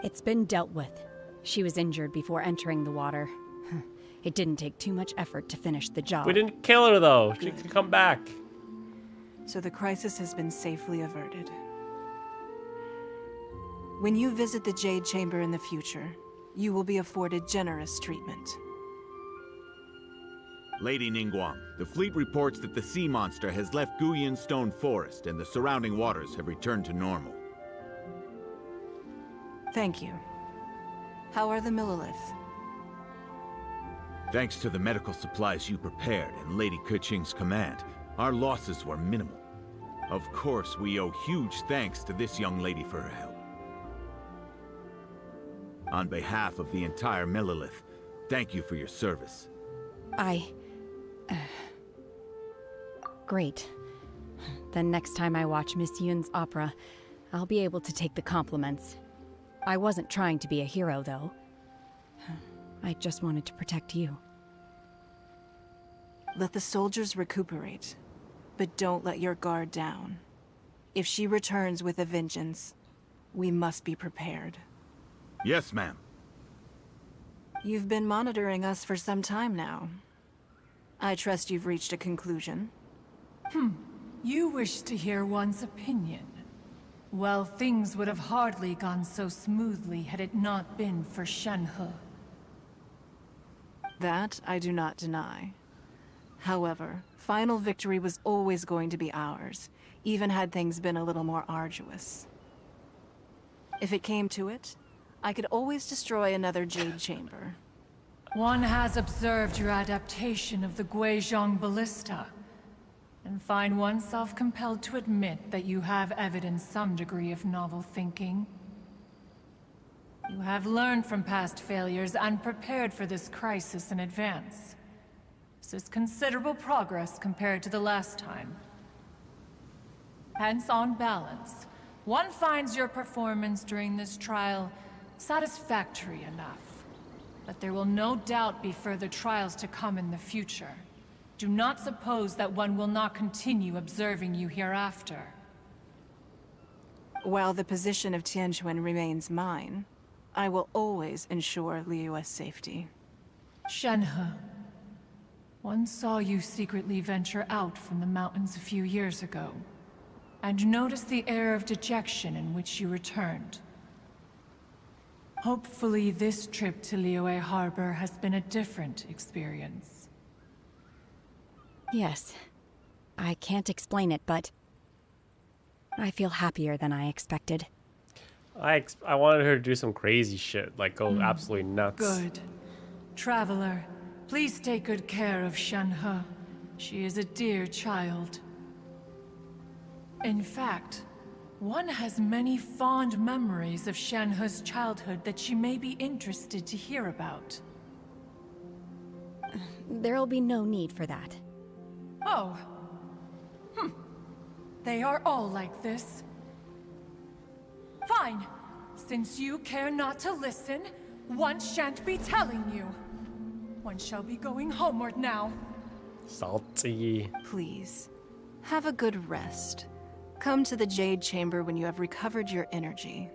[SPEAKER 7] It's been dealt with. She was injured before entering the water. It didn't take too much effort to finish the job.
[SPEAKER 1] We didn't kill her though. She could come back.
[SPEAKER 4] So the crisis has been safely averted. When you visit the Jade Chamber in the future, you will be afforded generous treatment.
[SPEAKER 13] Lady Ningguang, the fleet reports that the sea monster has left Guyan Stone Forest and the surrounding waters have returned to normal.
[SPEAKER 4] Thank you. How are the Millilith?
[SPEAKER 13] Thanks to the medical supplies you prepared and Lady Keqing's command, our losses were minimal. Of course, we owe huge thanks to this young lady for her help. On behalf of the entire Millilith, thank you for your service.
[SPEAKER 7] Great. Then next time I watch Miss Yun's opera, I'll be able to take the compliments. I wasn't trying to be a hero, though. I just wanted to protect you.
[SPEAKER 4] Let the soldiers recuperate, but don't let your guard down. If she returns with a vengeance, we must be prepared.
[SPEAKER 13] Yes, ma'am.
[SPEAKER 4] You've been monitoring us for some time now. I trust you've reached a conclusion.
[SPEAKER 15] You wish to hear one's opinion. Well, things would have hardly gone so smoothly had it not been for Shenhe.
[SPEAKER 4] That I do not deny. However, final victory was always going to be ours, even had things been a little more arduous. If it came to it, I could always destroy another Jade Chamber.
[SPEAKER 15] One has observed your adaptation of the Guizhong Ballista, and find oneself compelled to admit that you have evidenced some degree of novel thinking. You have learned from past failures and prepared for this crisis in advance. This is considerable progress compared to the last time. Hence, on balance, one finds your performance during this trial satisfactory enough. But there will no doubt be further trials to come in the future. Do not suppose that one will not continue observing you hereafter.
[SPEAKER 4] While the position of Tianquan remains mine, I will always ensure Liyue's safety.
[SPEAKER 15] Shenhe, one saw you secretly venture out from the mountains a few years ago, and noticed the air of dejection in which you returned. Hopefully this trip to Liyue Harbor has been a different experience.
[SPEAKER 7] Yes. I can't explain it, but I feel happier than I expected.
[SPEAKER 1] I wanted her to do some crazy shit, like go absolutely nuts.
[SPEAKER 15] Good. Traveler, please take good care of Shenhe. She is a dear child. In fact, one has many fond memories of Shenhe's childhood that she may be interested to hear about.
[SPEAKER 7] There'll be no need for that.
[SPEAKER 15] Oh. They are all like this. Fine. Since you care not to listen, one shan't be telling you. One shall be going homeward now.
[SPEAKER 1] Salty.
[SPEAKER 4] Please, have a good rest. Come to the Jade Chamber when you have recovered your energy.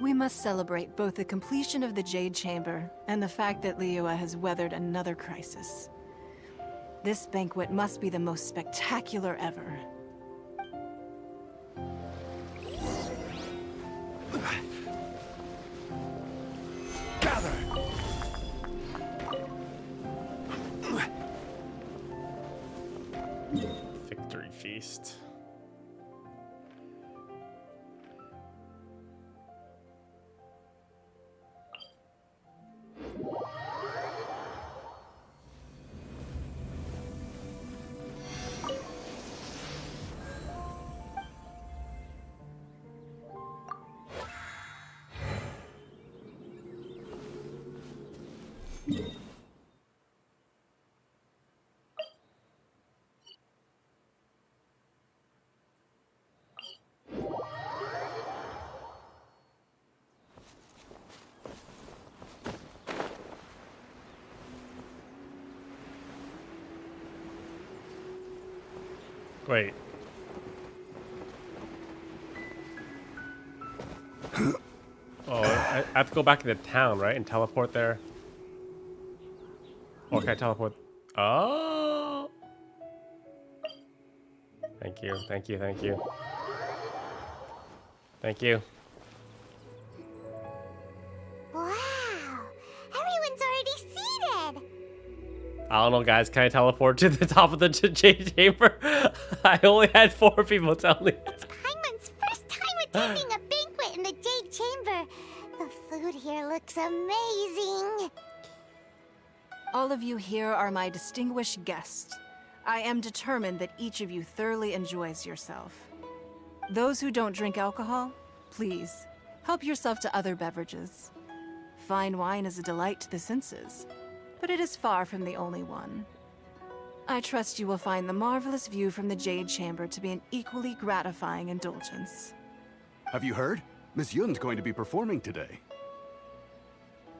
[SPEAKER 4] We must celebrate both the completion of the Jade Chamber and the fact that Liyue has weathered another crisis. This banquet must be the most spectacular ever.
[SPEAKER 9] Gather!
[SPEAKER 1] Victory feast. Wait. Oh, I have to go back into town, right? And teleport there? Or can I teleport? Oh! Thank you, thank you, thank you. Thank you.
[SPEAKER 3] Wow! Everyone's already seated!
[SPEAKER 1] I don't know, guys. Can I teleport to the top of the Jade Chamber? I only had 4 people tell me.
[SPEAKER 3] It's Paimon's first time attending a banquet in the Jade Chamber. The food here looks amazing.
[SPEAKER 4] All of you here are my distinguished guests. I am determined that each of you thoroughly enjoys yourself. Those who don't drink alcohol, please, help yourself to other beverages. Fine wine is a delight to the senses, but it is far from the only one. I trust you will find the marvelous view from the Jade Chamber to be an equally gratifying indulgence.
[SPEAKER 10] Have you heard? Miss Yun's going to be performing today.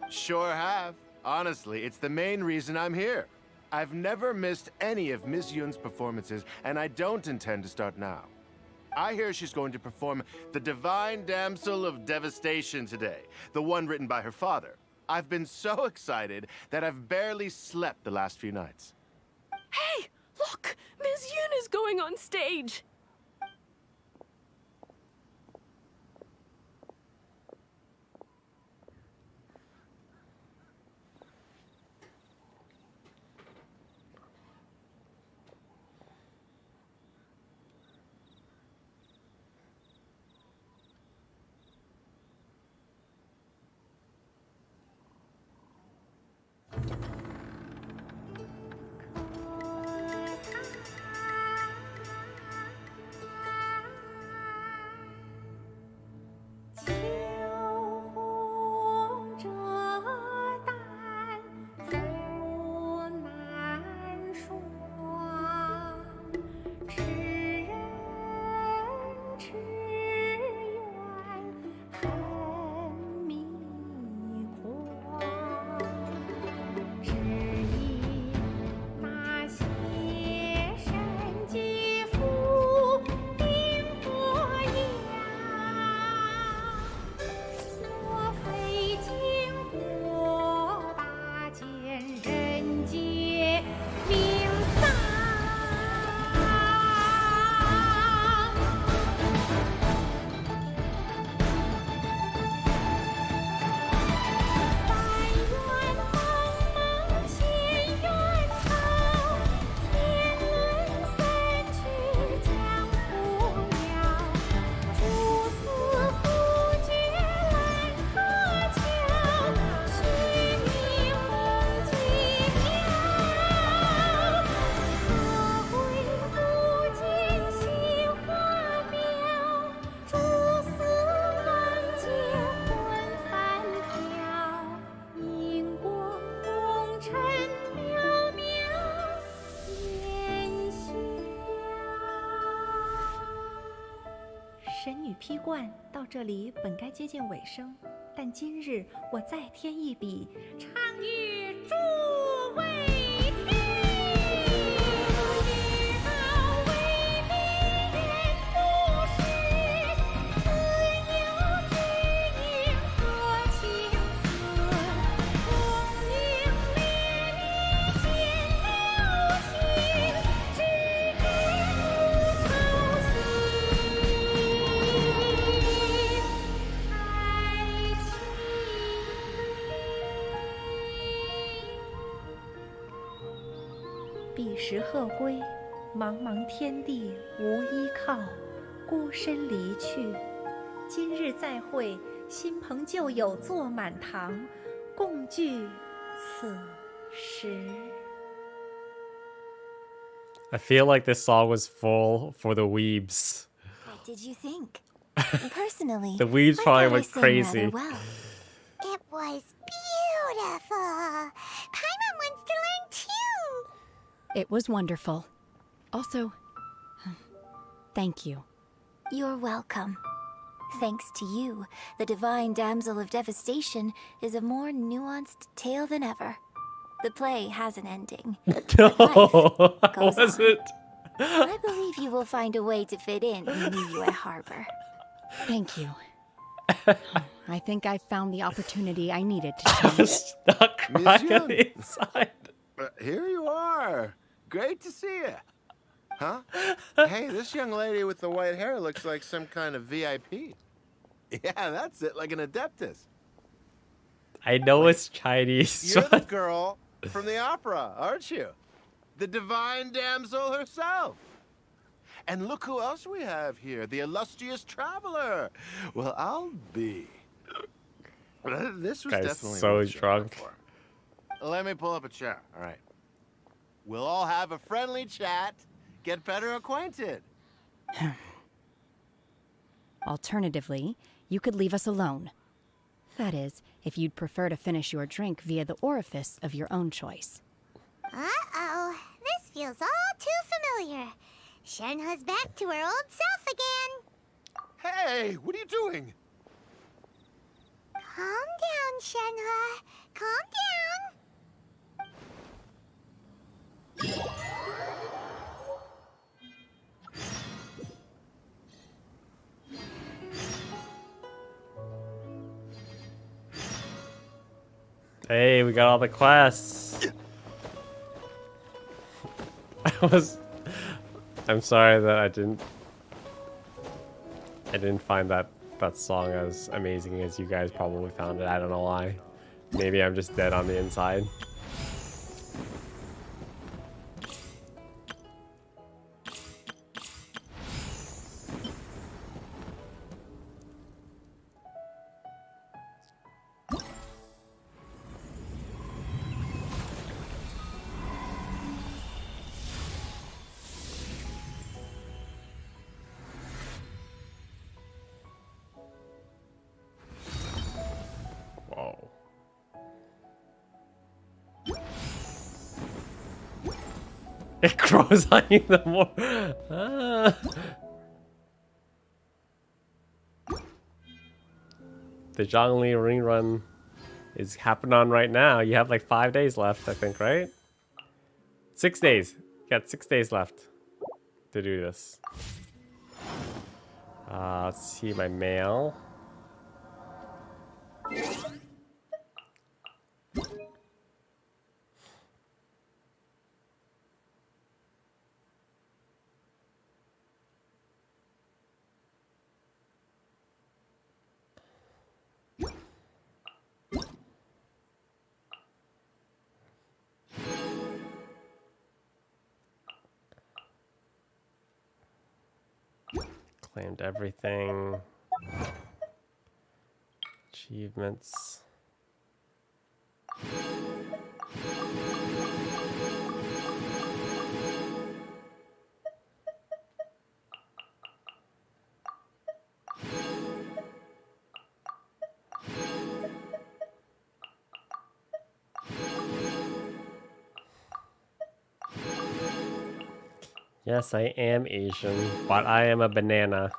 [SPEAKER 9] Sure have. Honestly, it's the main reason I'm here. I've never missed any of Miss Yun's performances, and I don't intend to start now. I hear she's going to perform the Divine Damsel of Devastation today, the one written by her father. I've been so excited that I've barely slept the last few nights.
[SPEAKER 22] Hey, look! Ms. Yun is going on stage!
[SPEAKER 8] 披冠到这里本该接近尾声，但今日我再添一笔，唱与诸位听。彼时鹤归，茫茫天地无依靠，孤身离去。今日再会，新朋旧友坐满堂，共聚此时。
[SPEAKER 1] I feel like this song was full for the weebs.
[SPEAKER 20] What did you think? Personally,
[SPEAKER 1] The weebs
[SPEAKER 20] I
[SPEAKER 1] probably
[SPEAKER 20] thought I
[SPEAKER 1] went
[SPEAKER 20] sang
[SPEAKER 1] crazy.
[SPEAKER 20] rather well.
[SPEAKER 19] It was beautiful. Paimon wants to learn too.
[SPEAKER 7] It was wonderful. Also, thank you.
[SPEAKER 20] You're welcome. Thanks to you, the Divine Damsel of Devastation is a more nuanced tale than ever. The play has an ending.
[SPEAKER 1] No, was it?
[SPEAKER 20] I believe you will find a way to fit in Liyue Harbor.
[SPEAKER 7] Thank you. I think I found the opportunity I needed to change.
[SPEAKER 1] Stuck crying on the inside.
[SPEAKER 9] Here you are. Great to see you. Huh? Hey, this young lady with the white hair looks like some kind of VIP. Yeah, that's it, like an adeptus.
[SPEAKER 1] I know it's Chinese.
[SPEAKER 9] You're the girl from the opera, aren't you? The divine damsel herself. And look who else we have here, the illustrious traveler. Well, I'll be. This was
[SPEAKER 1] Guy's
[SPEAKER 9] definitely
[SPEAKER 1] so
[SPEAKER 9] worth showing
[SPEAKER 1] drunk.
[SPEAKER 9] up for. Let me pull up a chair. All right. We'll all have a friendly chat, get better acquainted.
[SPEAKER 7] Alternatively, you could leave us alone. That is, if you'd prefer to finish your drink via the orifice of your own choice.
[SPEAKER 19] Uh-oh. This feels all too familiar. Shenhe's back to her old self again.
[SPEAKER 9] Hey, what are you doing?
[SPEAKER 19] Calm down, Shenhe. Calm down.
[SPEAKER 1] Hey, we got all the quests. I'm sorry that I didn't find that song as amazing as you guys probably found it. I don't know why. Maybe I'm just dead on the inside. Whoa. It grows on you the more. The Zhongli rerun is happening on right now. You have like 5 days left, I think, right? 6 days. You got 6 days left to do this. Let's see my mail. Claimed everything. Achievements. Yes, I am Asian, but I am a banana.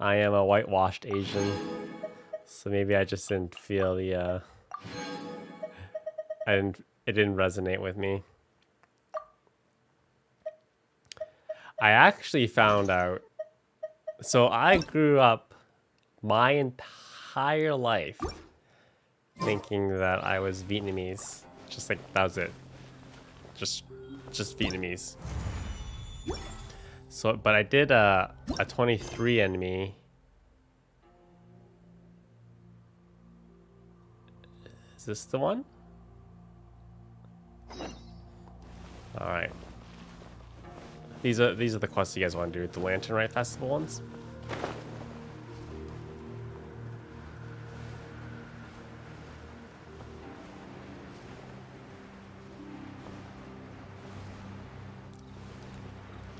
[SPEAKER 1] I am a whitewashed Asian, so maybe I just didn't feel the it didn't resonate with me. I actually found out, so I grew up my entire life thinking that I was Vietnamese. Just like, that was it. Just Vietnamese. So, but I did a 23andMe. Is this the one? All right. These are the quests you guys want to do, the Lantern Rite Festival ones.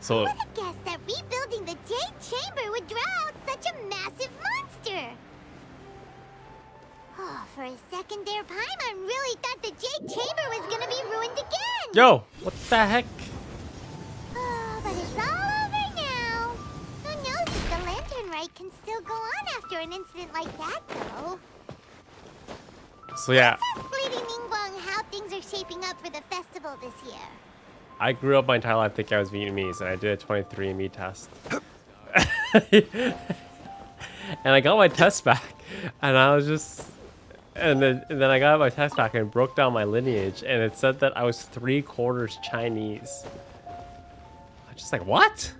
[SPEAKER 1] So,
[SPEAKER 3] I would have guessed that rebuilding the Jade Chamber would draw out such a massive monster. Oh, for a second there, Paimon really thought the Jade Chamber was gonna be ruined again.
[SPEAKER 1] yo, what the heck?
[SPEAKER 3] Oh, but it's all over now. Who knows if the Lantern Rite can still go on after an incident like that, though.
[SPEAKER 1] So yeah,
[SPEAKER 3] Let's ask Lady Ningguang how things are shaping up for the festival this year.
[SPEAKER 1] I grew up my entire life thinking I was Vietnamese, and I did a 23andMe test. And I got my test back, and I was just... And then I got my test back and broke down my lineage, and it said that I was 3/4 Chinese. I'm just like, what?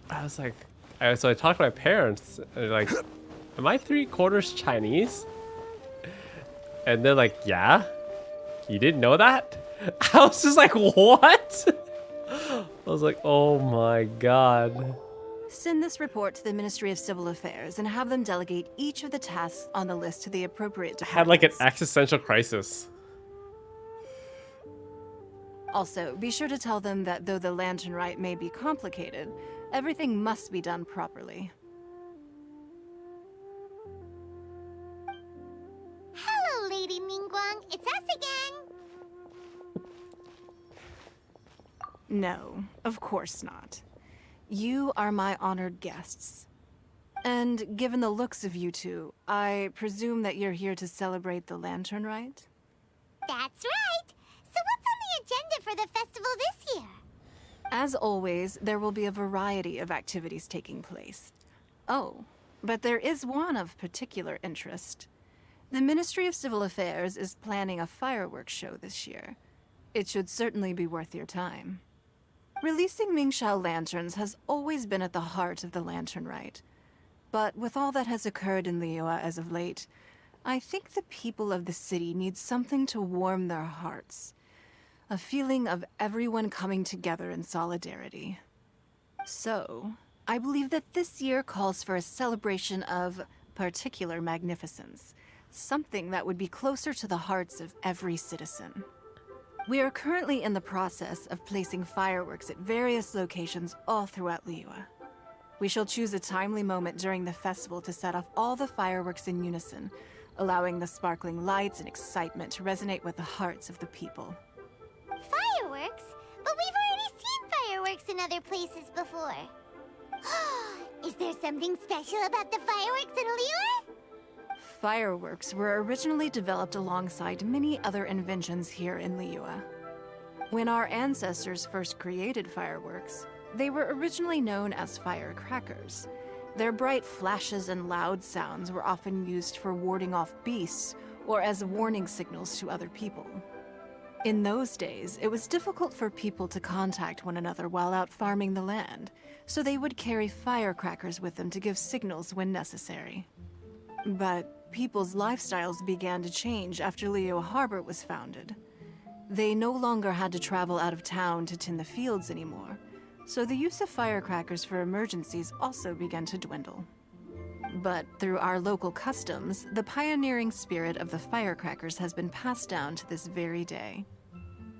[SPEAKER 1] I was like... So I talked to my parents, and they're like, am I 3/4 Chinese? And they're like, yeah? You didn't know that? I was just like, what? I was like, oh my god.
[SPEAKER 4] Send this report to the Ministry of Civil Affairs and have them delegate each of the tasks on the list to the appropriate
[SPEAKER 1] I had like
[SPEAKER 4] departments.
[SPEAKER 1] an existential crisis.
[SPEAKER 4] Also, be sure to tell them that though the Lantern Rite may be complicated, everything must be done properly.
[SPEAKER 3] Hello, Lady Ningguang. It's us again.
[SPEAKER 4] No, of course not. You are my honored guests. And given the looks of you two, I presume that you're here to celebrate the Lantern Rite?
[SPEAKER 3] That's right. So what's on the agenda for the festival this year?
[SPEAKER 4] As always, there will be a variety of activities taking place. Oh, but there is one of particular interest. The Ministry of Civil Affairs is planning a fireworks show this year. It should certainly be worth your time. Releasing Mingxiao lanterns has always been at the heart of the Lantern Rite. But with all that has occurred in Liyue as of late, I think the people of the city need something to warm their hearts. A feeling of everyone coming together in solidarity. So, I believe that this year calls for a celebration of particular magnificence. Something that would be closer to the hearts of every citizen. We are currently in the process of placing fireworks at various locations all throughout Liyue. We shall choose a timely moment during the festival to set off all the fireworks in unison, allowing the sparkling lights and excitement to resonate with the hearts of the people.
[SPEAKER 3] Fireworks? But we've already seen fireworks in other places before. Is there something special about the fireworks in Liyue?
[SPEAKER 4] Fireworks were originally developed alongside many other inventions here in Liyue. When our ancestors first created fireworks, they were originally known as firecrackers. Their bright flashes and loud sounds were often used for warding off beasts or as warning signals to other people. In those days, it was difficult for people to contact one another while out farming the land, so they would carry firecrackers with them to give signals when necessary. But people's lifestyles began to change after Liyue Harbor was founded. They no longer had to travel out of town to tend the fields anymore, so the use of firecrackers for emergencies also began to dwindle. But through our local customs, the pioneering spirit of the firecrackers has been passed down to this very day.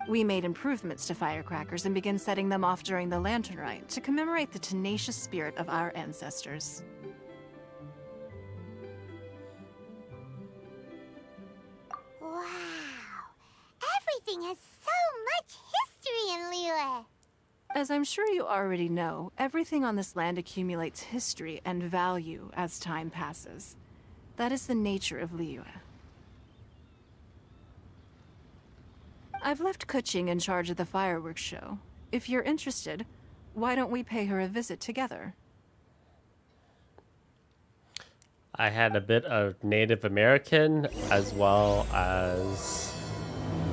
[SPEAKER 4] We made improvements to firecrackers and began setting them off during the Lantern Rite to commemorate the tenacious spirit of our ancestors.
[SPEAKER 3] Wow. Everything has so much history in Liyue.
[SPEAKER 4] As I'm sure you already know, everything on this land accumulates history and value as time passes. That is the nature of Liyue. I've left Kuching in charge of the fireworks show. If you're interested, why don't we pay her a visit together?
[SPEAKER 1] I had a bit of Native American as well as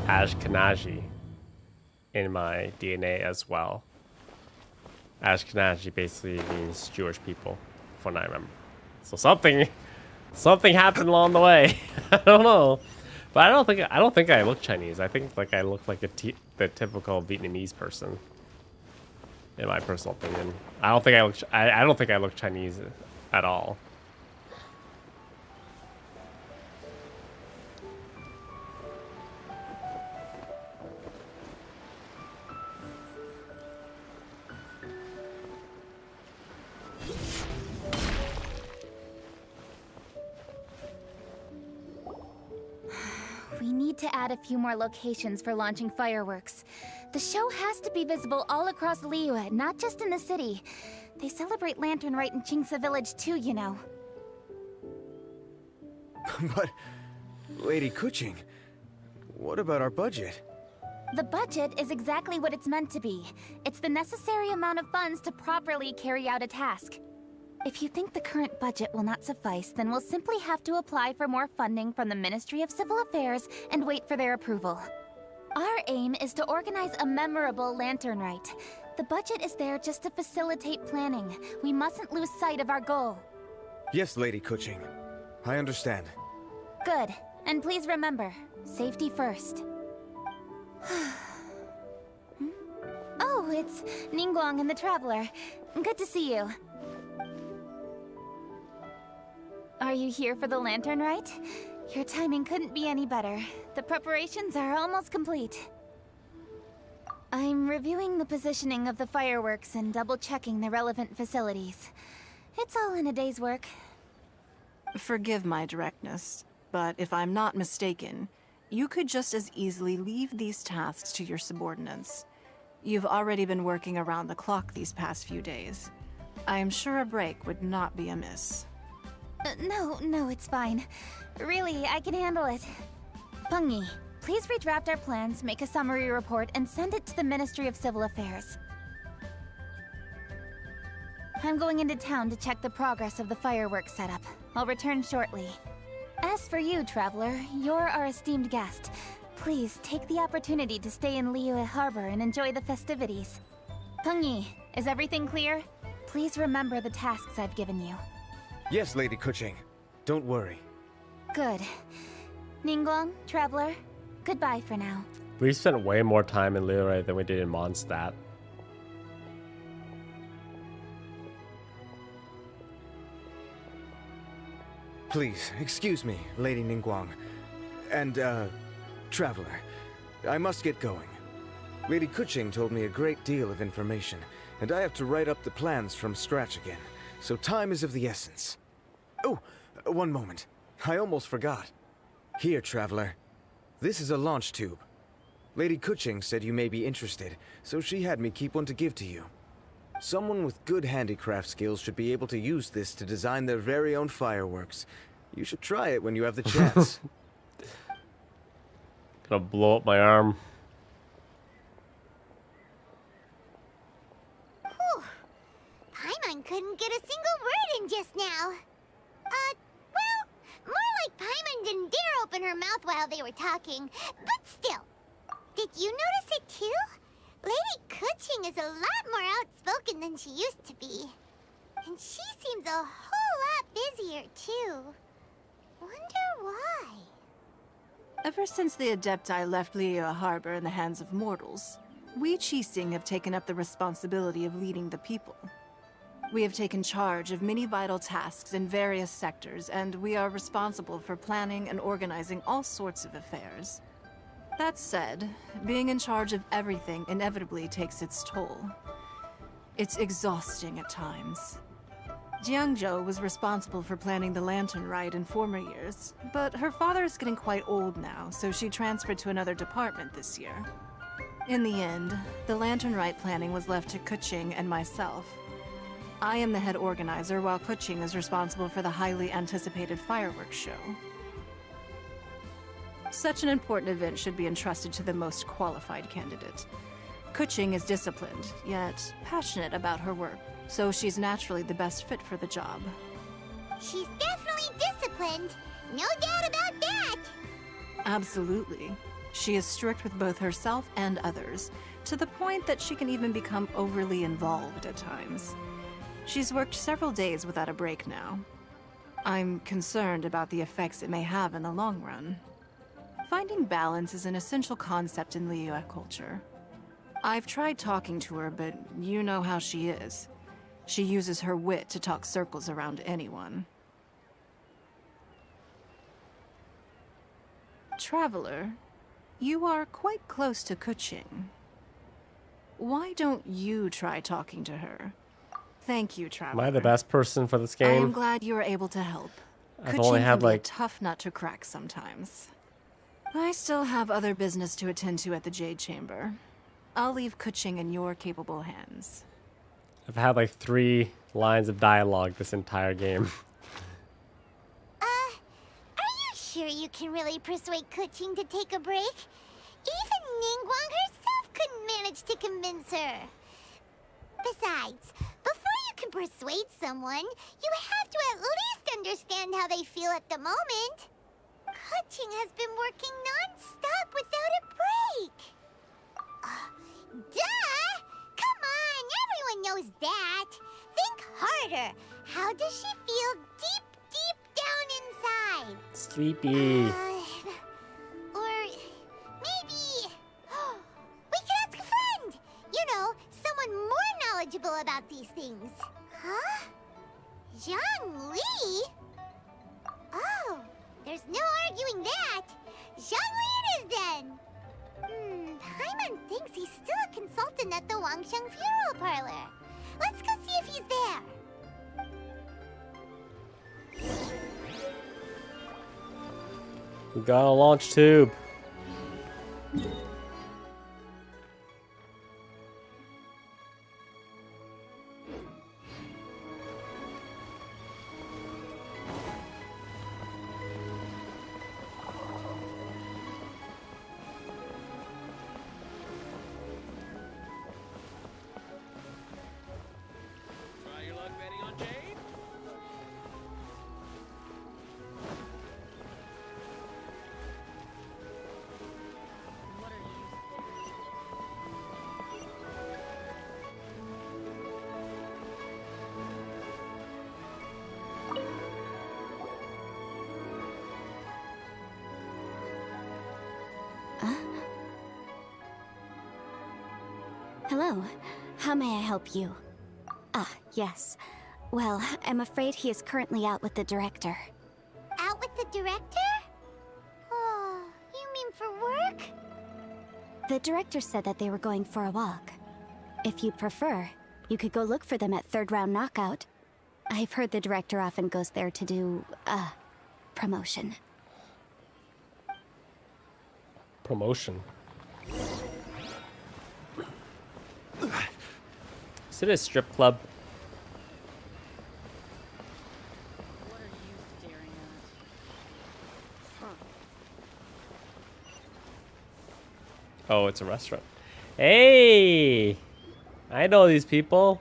[SPEAKER 1] Ashkenazi in my DNA as well. Ashkenazi basically means Jewish people, from what I remember. So something happened along the way. I don't know, but I don't think I look Chinese. I think like I look like the typical Vietnamese person, in my personal opinion. I don't think I look Chinese at all.
[SPEAKER 3] We need to add a few more locations for launching fireworks. The show has to be visible all across Liyue, not just in the city. They celebrate Lantern Rite in Qingce Village too, you know.
[SPEAKER 11] But, Lady Kuching, what about our budget?
[SPEAKER 3] The budget is exactly what it's meant to be. It's the necessary amount of funds to properly carry out a task. If you think the current budget will not suffice, then we'll simply have to apply for more funding from the Ministry of Civil Affairs and wait for their approval. Our aim is to organize a memorable Lantern Rite. The budget is there just to facilitate planning. We mustn't lose sight of our goal.
[SPEAKER 11] Yes, Lady Kuching. I understand.
[SPEAKER 3] Good. And please remember, safety first. Oh, it's Ningguang and the Traveler. Good to see you. Are you here for the Lantern Rite? Your timing couldn't be any better. The preparations are almost complete. I'm reviewing the positioning of the fireworks and double-checking the relevant facilities. It's all in a day's work.
[SPEAKER 4] Forgive my directness, but if I'm not mistaken, you could just as easily leave these tasks to your subordinates. You've already been working around the clock these past few days. I am sure a break would not be amiss.
[SPEAKER 3] No, it's fine. Really, I can handle it. Pengyi, please redraft our plans, make a summary report, and send it to the Ministry of Civil Affairs. I'm going into town to check the progress of the fireworks setup. I'll return shortly. As for you, Traveler, you're our esteemed guest. Please take the opportunity to stay in Liyue Harbor and enjoy the festivities. Pengyi, is everything clear? Please remember the tasks I've given you.
[SPEAKER 11] Yes, Lady Kuching. Don't worry.
[SPEAKER 3] Good. Ningguang, Traveler, goodbye for now.
[SPEAKER 1] We spent way more time in Liyue than we did in Mondstadt.
[SPEAKER 11] Please, excuse me, Lady Ningguang. And, Traveler. I must get going. Lady Kuching told me a great deal of information, and I have to write up the plans from scratch again. So time is of the essence. Oh, one moment. I almost forgot. Here, Traveler. This is a launch tube. Lady Kuching said you may be interested, so she had me keep one to give to you. Someone with good handicraft skills should be able to use this to design their very own fireworks. You should try it when you have the chance.
[SPEAKER 1] Gonna blow up my arm.
[SPEAKER 19] Whew. Paimon couldn't get a single word in just now. Well, more like Paimon didn't dare open her mouth while they were talking. But still, did you notice it too? Lady Kuching is a lot more outspoken than she used to be. And she seems a whole lot busier too. Wonder why?
[SPEAKER 4] Ever since the Adepti left Liyue Harbor in the hands of mortals, we Qixing have taken up the responsibility of leading the people. We have taken charge of many vital tasks in various sectors, and we are responsible for planning and organizing all sorts of affairs. That said, being in charge of everything inevitably takes its toll. It's exhausting at times. Jiangzhou was responsible for planning the Lantern Rite in former years, but her father is getting quite old now, so she transferred to another department this year. In the end, the lantern rite planning was left to Kuching and myself. I am the head organizer, while Kuching is responsible for the highly anticipated fireworks show. Such an important event should be entrusted to the most qualified candidate. Kuching is disciplined, yet passionate about her work, so she's naturally the best fit for the job.
[SPEAKER 19] She's definitely disciplined. No doubt about that.
[SPEAKER 4] Absolutely. She is strict with both herself and others, to the point that she can even become overly involved at times. She's worked several days without a break now. I'm concerned about the effects it may have in the long run. Finding balance is an essential concept in Liyue culture. I've tried talking to her, but you know how she is. She uses her wit to talk circles around anyone. Traveler, you are quite close to Kuching. Why don't you try talking to her? Thank you, Traveler.
[SPEAKER 1] Am I the best person for this game?
[SPEAKER 4] I am glad you were able to help.
[SPEAKER 1] I've
[SPEAKER 4] Kuching
[SPEAKER 1] only
[SPEAKER 4] can
[SPEAKER 1] had
[SPEAKER 4] be a
[SPEAKER 1] like
[SPEAKER 4] tough nut to crack sometimes. I still have other business to attend to at the Jade Chamber. I'll leave Kuching in your capable hands.
[SPEAKER 1] I've had like 3 lines of dialogue this entire game.
[SPEAKER 19] Are you sure you can really persuade Kuching to take a break? Even Ningguang herself couldn't manage to convince her. Besides, before you can persuade someone, you have to at least understand how they feel at the moment. Kuching has been working non-stop without a break. Duh! Come on, everyone knows that. Think harder. How does she feel deep, deep down inside?
[SPEAKER 1] Sleepy.
[SPEAKER 19] Or maybe we can ask a friend. You know, someone more knowledgeable about these things. Huh? Zhang Li? Oh, there's no arguing that. Zhang Li it is then. Paimon thinks he's still a consultant at the Wangsheng Funeral Parlor. Let's go see if he's there.
[SPEAKER 1] We got a launch tube.
[SPEAKER 17] Try your luck betting on Jade?
[SPEAKER 3] Hello. How may I help you? Ah, yes. Well, I'm afraid he is currently out with the director.
[SPEAKER 19] Out with the director? Oh, you mean for work?
[SPEAKER 3] The director said that they were going for a walk. If you'd prefer, you could go look for them at third round knockout. I've heard the director often goes there to do, promotion.
[SPEAKER 1] Promotion. Is it a strip club?
[SPEAKER 16] What are you staring at?
[SPEAKER 1] Oh, it's a restaurant. Hey! I know these people.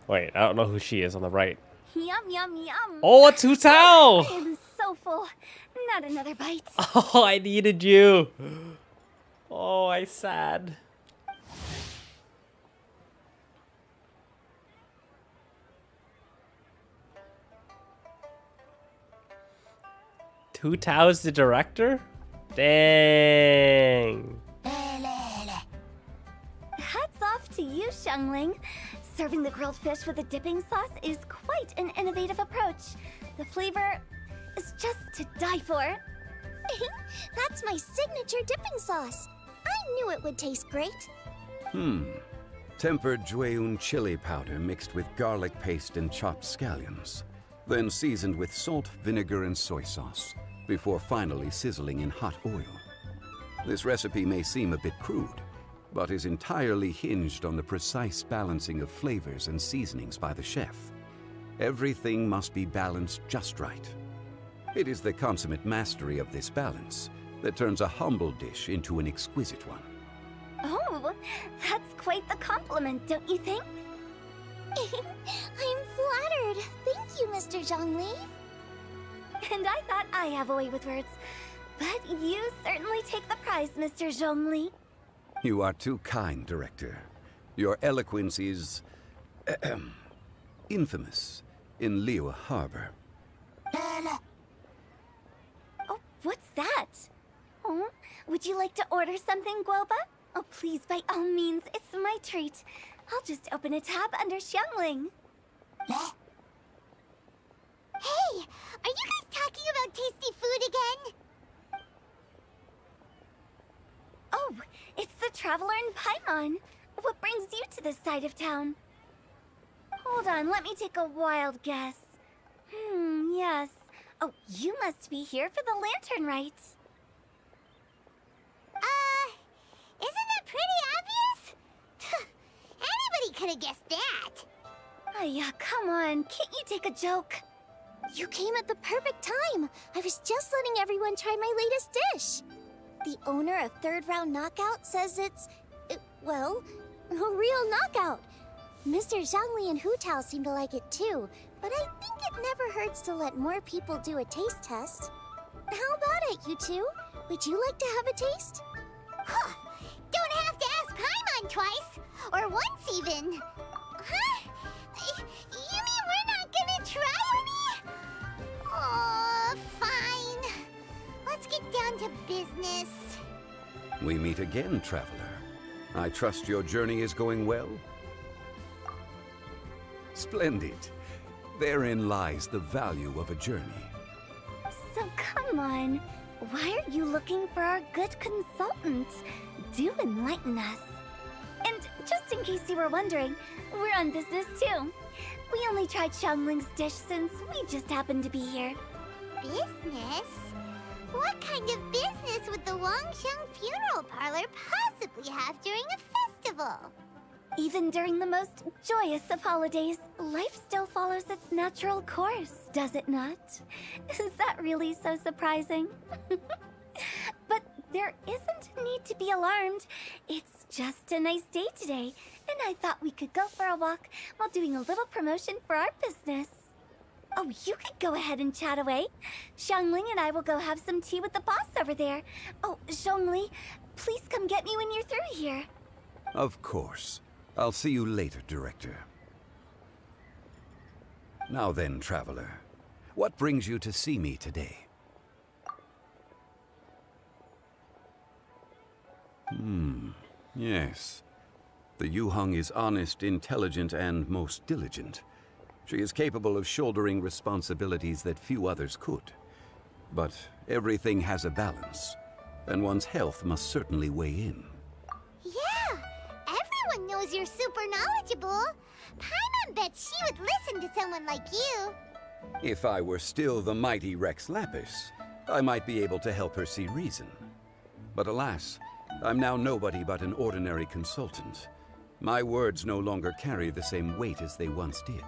[SPEAKER 1] Wait, I don't know who she is on the right.
[SPEAKER 3] Yum, yum, yum.
[SPEAKER 1] Oh, it's Hu Tao!
[SPEAKER 3] I am so full. Not another bite.
[SPEAKER 1] Oh, I needed you. Oh, I sad. Hu Tao's the director? Dang.
[SPEAKER 3] Hats off to you, Xiangling. Serving the grilled fish with a dipping sauce is quite an innovative approach. The flavor is just to die for. That's my signature dipping sauce. I knew it would taste great.
[SPEAKER 10] Tempered Jueyun chili powder mixed with garlic paste and chopped scallions. Then seasoned with salt, vinegar, and soy sauce, before finally sizzling in hot oil. This recipe may seem a bit crude, but is entirely hinged on the precise balancing of flavors and seasonings by the chef. Everything must be balanced just right. It is the consummate mastery of this balance that turns a humble dish into an exquisite one.
[SPEAKER 3] Oh, that's quite the compliment, don't you think? I'm flattered. Thank you, Mr. Zhongli. And I thought I have a way with words. But you certainly take the prize, Mr. Zhongli.
[SPEAKER 10] You are too kind, Director. Your eloquence is infamous in Liyue Harbor.
[SPEAKER 3] Oh, what's that? Oh, would you like to order something, Guoba? Oh, please, by all means, it's my treat. I'll just open a tab under Xiangling. Hey, are you guys talking about tasty food again? Oh, it's the Traveler in Paimon. What brings you to this side of town? Hold on, let me take a wild guess. Yes. Oh, you must be here for the lantern rite. Isn't that pretty obvious? Anybody could have guessed that. Oh, yeah, come on. Can't you take a joke? You came at the perfect time. I was just letting everyone try my latest dish. The owner of Third Round Knockout says it's, well, a real knockout. Mr. Zhongli and Hu Tao seem to like it too, but I think it never hurts to let more people do a taste test. How about it, you two? Would you like to have a taste? Huh. Don't have to ask Paimon twice, or once even. Huh? You mean we're not gonna try any? Oh, fine. Let's get down to business.
[SPEAKER 10] We meet again, Traveler. I trust your journey is going well? Splendid. Therein lies the value of a journey.
[SPEAKER 3] So come on. Why are you looking for our good consultant? Do enlighten us. And just in case you were wondering, we're on business too. We only tried Xiangling's dish since we just happened to be here. Business? What kind of business would the Wangsheng funeral parlor possibly have during a festival? Even during the most joyous of holidays, life still follows its natural course, does it not? Is that really so surprising? But there isn't a need to be alarmed. It's just a nice day today, and I thought we could go for a walk while doing a little promotion for our business. Oh, you could go ahead and chat away. Xiangling and I will go have some tea with the boss over there. Oh, Zhongli, please come get me when you're through here.
[SPEAKER 10] Of course. I'll see you later, Director. Now then, Traveler, what brings you to see me today? Yes. The Yuheng is honest, intelligent, and most diligent. She is capable of shouldering responsibilities that few others could. But everything has a balance, and one's health must certainly weigh in.
[SPEAKER 3] Yeah, everyone knows you're super knowledgeable. Paimon bets she would listen to someone like you.
[SPEAKER 10] If I were still the mighty Rex Lapis, I might be able to help her see reason. But alas, I'm now nobody but an ordinary consultant. My words no longer carry the same weight as they once did.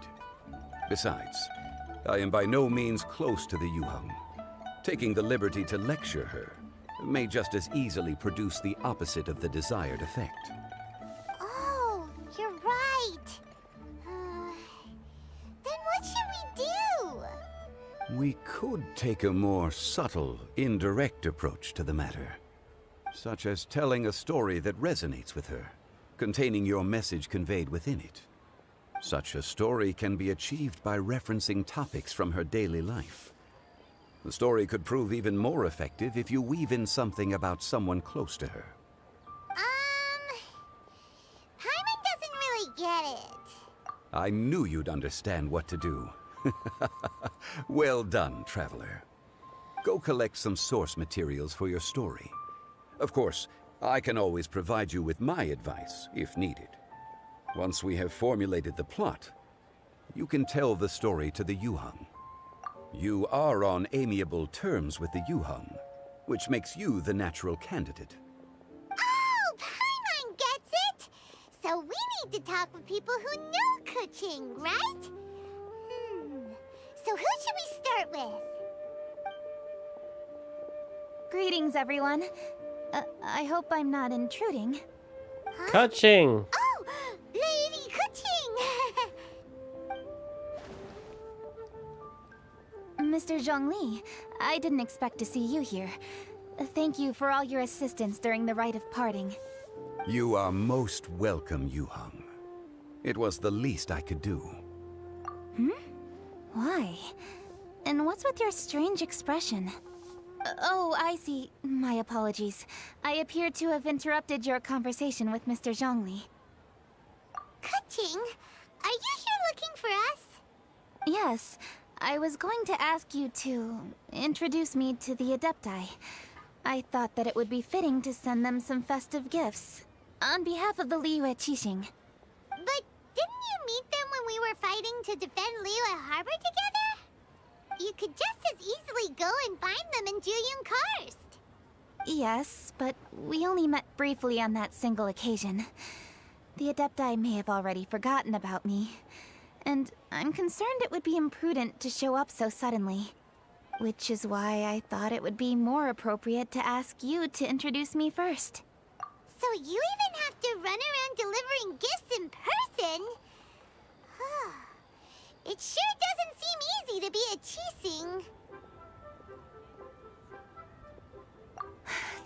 [SPEAKER 10] Besides, I am by no means close to the Yuheng. Taking the liberty to lecture her may just as easily produce the opposite of the desired effect.
[SPEAKER 3] Oh, you're right. Then what should we do?
[SPEAKER 10] We could take a more subtle, indirect approach to the matter, such as telling a story that resonates with her, containing your message conveyed within it. Such a story can be achieved by referencing topics from her daily life. The story could prove even more effective if you weave in something about someone close to her.
[SPEAKER 3] Paimon doesn't really get it.
[SPEAKER 10] I knew you'd understand what to do. Well done, Traveler. Go collect some source materials for your story. Of course, I can always provide you with my advice, if needed. Once we have formulated the plot, you can tell the story to the Yuheng. You are on amiable terms with the Yuheng. which makes you the natural candidate.
[SPEAKER 19] Oh, Paimon gets it! So we need to talk with people who know Kuching, right? So who should we start with?
[SPEAKER 20] Greetings, everyone. I hope I'm not intruding.
[SPEAKER 1] Kuching!
[SPEAKER 19] Oh, Lady Kuching!
[SPEAKER 20] Mr. Zhongli, I didn't expect to see you here. Thank you for all your assistance during the rite of parting.
[SPEAKER 10] You are most welcome, Yuhang. It was the least I could do.
[SPEAKER 20] Why? And what's with your strange expression? Oh, I see. My apologies. I appear to have interrupted your conversation with Mr. Zhongli.
[SPEAKER 19] Kuching, are you here looking for us?
[SPEAKER 20] Yes, I was going to ask you to introduce me to the Adepti. I thought that it would be fitting to send them some festive gifts. On behalf of the Liyue Qixing.
[SPEAKER 19] But didn't you meet them when we were fighting to defend Liyue Harbor together? You could just as easily go and find them in Juyun Karst.
[SPEAKER 20] Yes, but we only met briefly on that single occasion. The Adepti may have already forgotten about me. And I'm concerned it would be imprudent to show up so suddenly. Which is why I thought it would be more appropriate to ask you to introduce me first.
[SPEAKER 19] So you even have to run around delivering gifts in person? It sure doesn't seem easy to be a Qixing.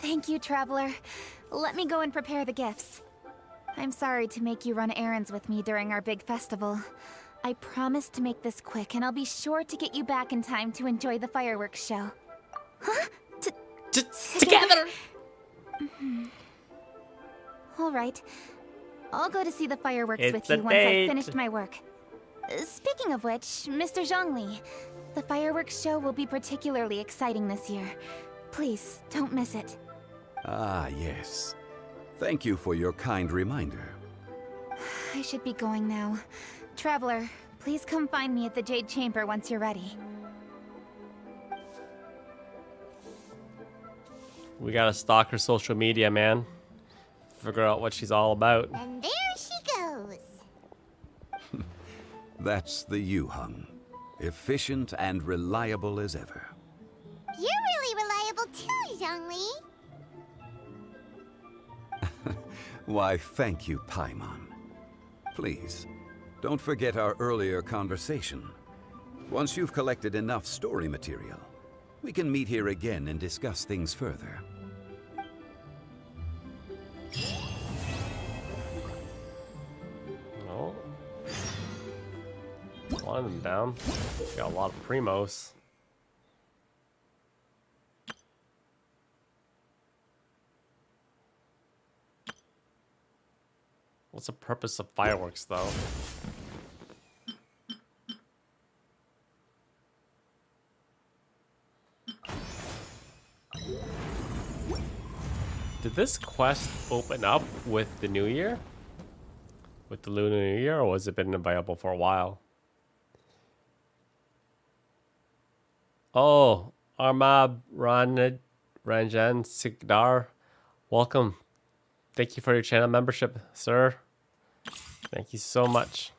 [SPEAKER 20] Thank you, Traveler. Let me go and prepare the gifts. I'm sorry to make you run errands with me during our big festival. I promise to make this quick, and I'll be sure to get you back in time to enjoy the fireworks show. Huh? Together! All right. I'll go to see the fireworks with you once I've finished my work. Speaking of which, Mr. Zhongli, the fireworks show will be particularly exciting this year. Please, don't miss it.
[SPEAKER 10] Ah, yes. Thank you for your kind reminder.
[SPEAKER 20] I should be going now. Traveler, please come find me at the Jade Chamber once you're ready.
[SPEAKER 1] We gotta stalk her social media, man. Figure out what she's all about.
[SPEAKER 19] And there she goes.
[SPEAKER 10] That's the Yuhang. Efficient and reliable as ever.
[SPEAKER 19] You're really reliable too, Zhongli.
[SPEAKER 10] Why, thank you, Paimon. Please, don't forget our earlier conversation. Once you've collected enough story material, we can meet here again and discuss things further.
[SPEAKER 1] Oh. One of them down. Got a lot of primos. What's the purpose of fireworks, though? Did this quest open up with the New Year? With the Lunar New Year, or has it been available for a while? Oh, Armab Ranjan Sigdar, welcome. Thank you for your channel membership, sir. Thank you so much.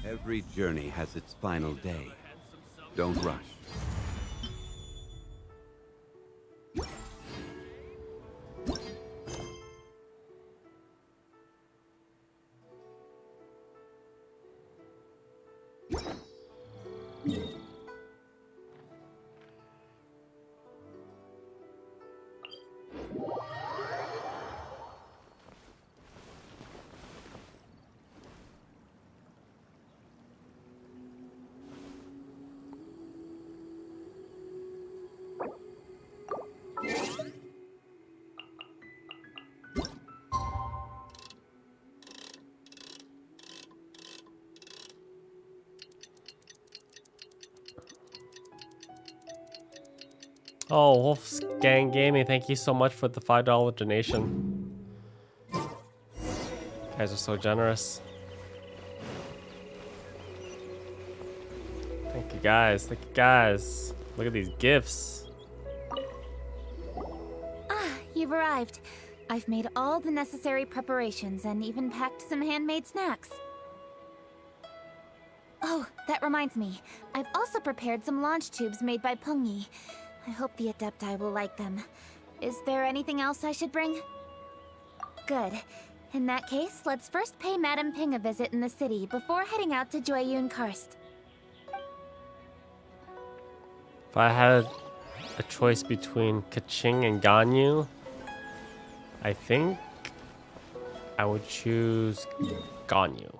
[SPEAKER 10] Every journey has its final day. Don't rush.
[SPEAKER 1] Oh, Wolfgang Gaming, thank you so much for the $5 donation. You guys are so generous. Thank you, guys. Thank you guys. Look at these gifts.
[SPEAKER 3] Ah, you've arrived. I've made all the necessary preparations and even packed some handmade snacks. Oh, that reminds me. I've also prepared some launch tubes made by Pengyi. I hope the Adepti will like them. Is there anything else I should bring? Good. In that case, let's first pay Madame Ping a visit in the city before heading out to Jueyun Karst.
[SPEAKER 1] If I had a choice between Kaching and Ganyu, I think I would choose Ganyu.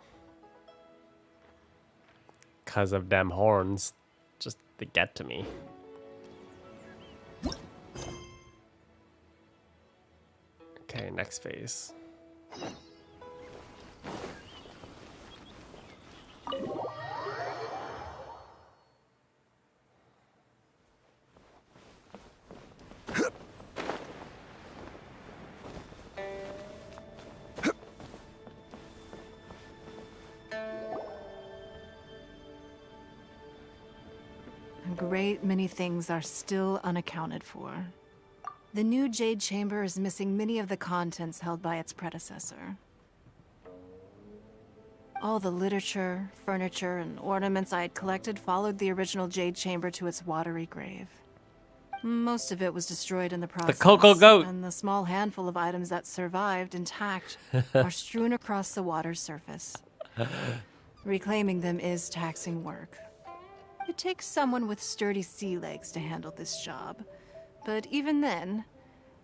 [SPEAKER 1] Because of them horns, just to get to me. Okay, next phase.
[SPEAKER 4] A great many things are still unaccounted for. The new Jade Chamber is missing many of the contents held by its predecessor. All the literature, furniture, and ornaments I had collected followed the original Jade Chamber to its watery grave. Most of it was destroyed in the process.
[SPEAKER 1] The Cocoa Goat!
[SPEAKER 4] And the small handful of items that survived intact are strewn across the water's surface. Reclaiming them is taxing work. It takes someone with sturdy sea legs to handle this job. But even then,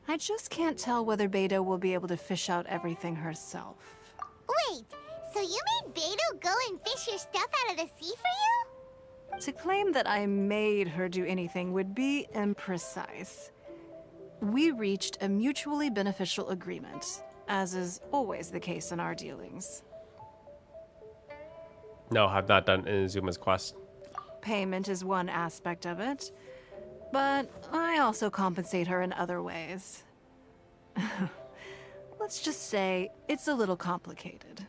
[SPEAKER 4] I just can't tell whether Beidou will be able to fish out everything herself.
[SPEAKER 19] Wait, so you made Beidou go and fish your stuff out of the sea for you?
[SPEAKER 4] To claim that I made her do anything would be imprecise. We reached a mutually beneficial agreement, as is always the case in our dealings.
[SPEAKER 1] No, I've not done Inuzuma's quest.
[SPEAKER 4] Payment is one aspect of it, but I also compensate her in other ways. Let's just say it's a little complicated.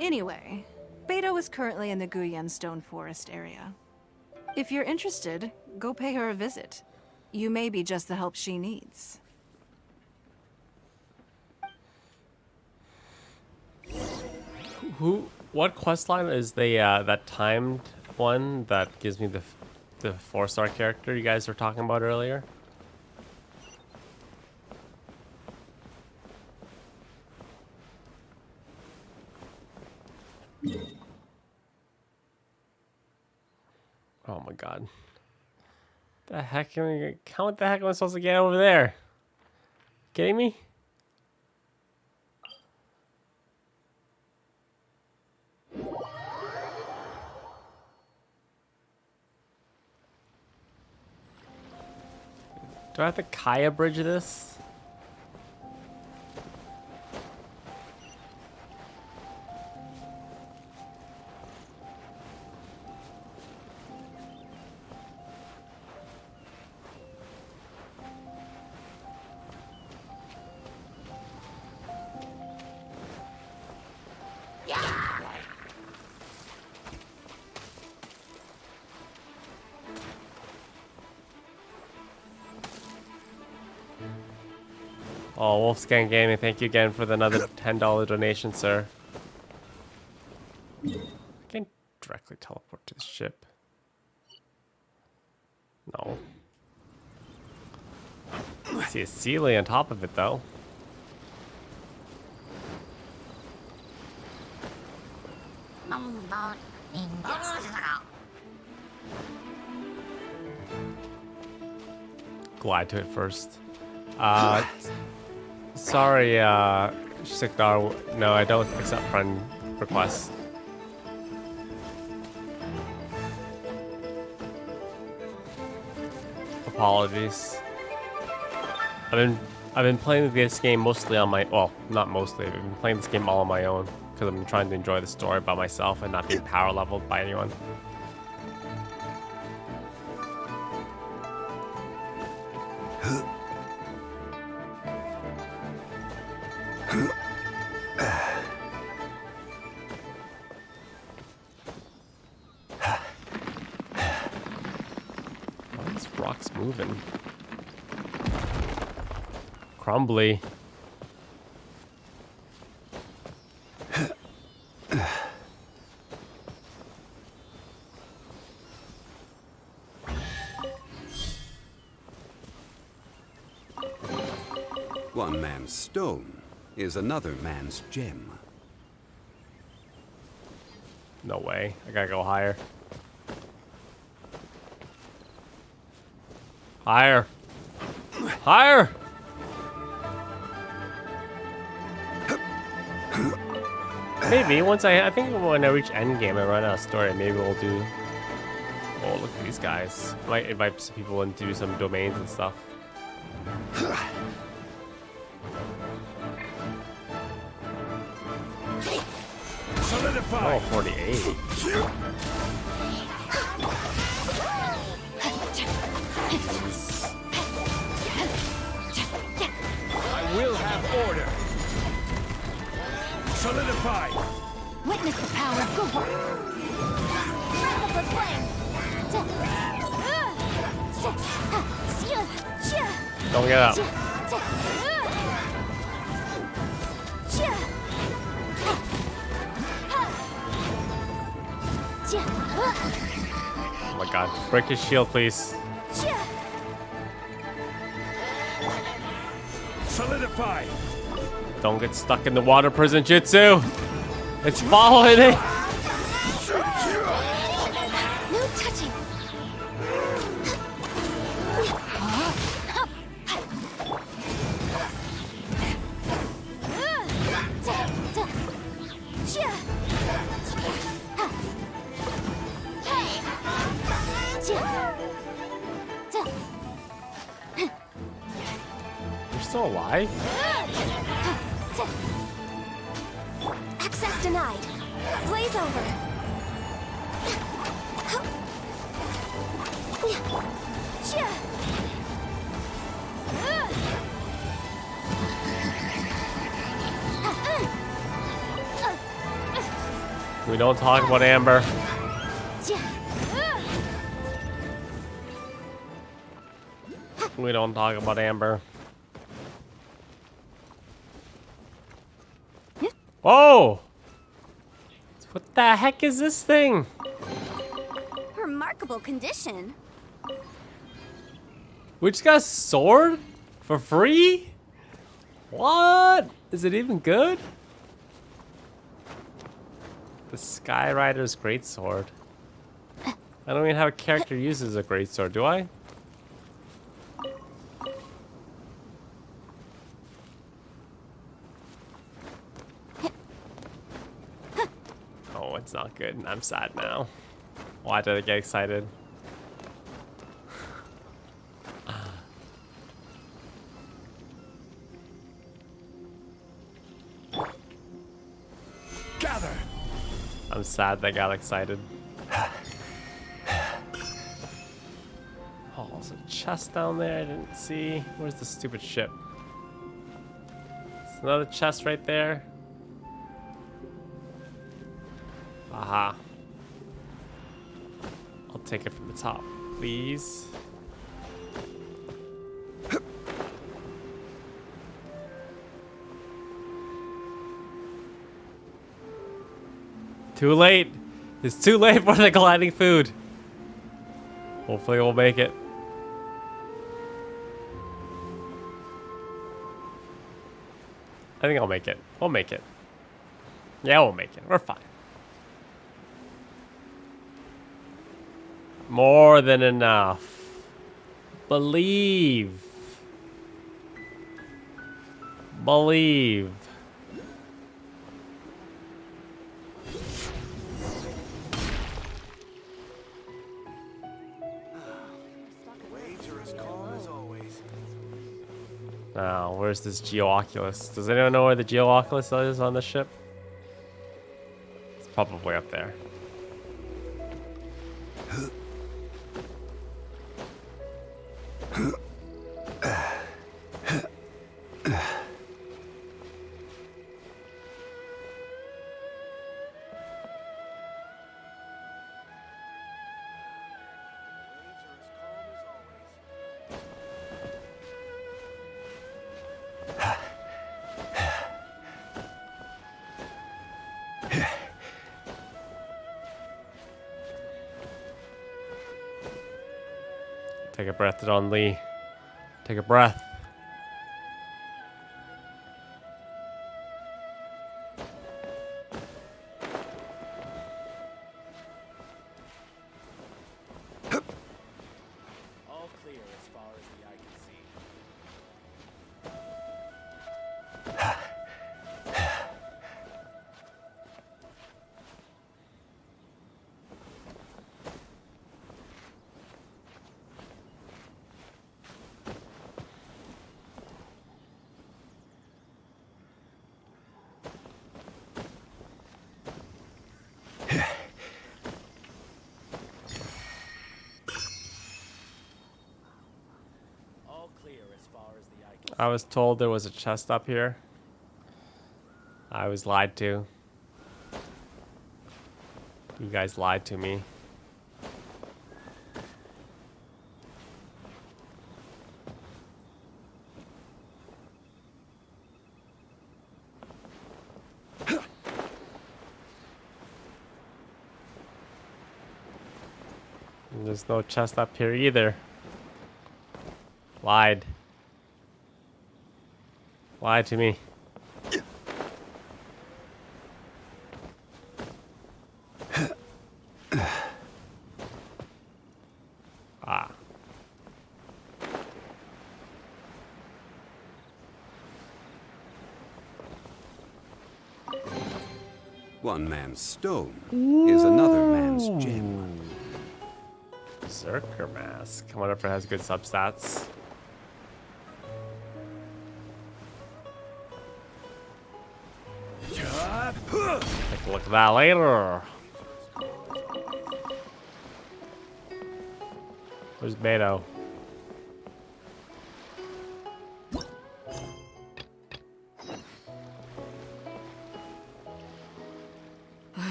[SPEAKER 4] Anyway, Beidou is currently in the Guyan Stone Forest area. If you're interested, go pay her a visit. You may be just the help she needs.
[SPEAKER 1] What quest line is the that timed one that gives me the 4-star character you guys were talking about earlier? Oh my god. How the heck am I supposed to get over there? Kidding me? Do I have to Kaya bridge this? Oh, Wolfscan Gaming, thank you again for another $10 donation, sir. I can directly teleport to the ship. No. I see a Sealy on top of it, though. Glide to it first. Sorry, Shikdar. No, I don't accept friend requests. Apologies. I've been playing this game mostly on my, well, not mostly. I've been playing this game all on my own because I'm trying to enjoy the story by myself and not being power leveled by anyone. rock's moving. Crumbly.
[SPEAKER 10] One man's stone is another man's gem.
[SPEAKER 1] No way. I gotta go higher. Higher. Higher. Maybe once I think when I reach endgame and run out of story, maybe we'll do. Oh, look at these guys. Might invite some people in to do some domains and stuff.
[SPEAKER 13] Solidify.
[SPEAKER 1] Oh, 48.
[SPEAKER 13] I will have order. Solidify.
[SPEAKER 3] Witness the power of good work. Wrap up the flame.
[SPEAKER 1] Don't get up. Oh my god. Break his shield, please.
[SPEAKER 13] Solidify.
[SPEAKER 1] Don't get stuck in the water prison jutsu. It's following it.
[SPEAKER 3] No touching.
[SPEAKER 1] You're still alive?
[SPEAKER 3] Access denied. Blaze over.
[SPEAKER 1] We don't talk about Amber. We don't talk about Amber. Oh! What the heck is this thing?
[SPEAKER 3] Remarkable condition.
[SPEAKER 1] We just got a sword? For free? What? Is it even good? The Skyrider's greatsword. I don't even have a character who uses a greatsword, do I? Oh, it's not good. I'm sad now. Why did I get excited?
[SPEAKER 13] Gather.
[SPEAKER 1] I'm sad that I got excited. Oh, there's a chest down there I didn't see. Where's the stupid ship? There's another chest right there. Aha. I'll take it from the top, please. Too late. It's too late for the gliding food. Hopefully we'll make it. I think I'll make it. We'll make it. Yeah, we'll make it. We're fine. More than enough. Believe. Believe. Now, where's this Geooculus? Does anyone know where the Geooculus is on the ship? It's probably up there. Take a breath, Don Lee. Take a breath.
[SPEAKER 17] All clear as far as the eye can see. All clear as far as the eye can see.
[SPEAKER 1] I was told there was a chest up here. I was lied to. You guys lied to me. And there's no chest up here either. Lied. Lied to me. Ah.
[SPEAKER 10] One man's stone is another man's gem.
[SPEAKER 1] Zerker mask. I wonder if it has good substats. Take a look at that later. Where's Beto?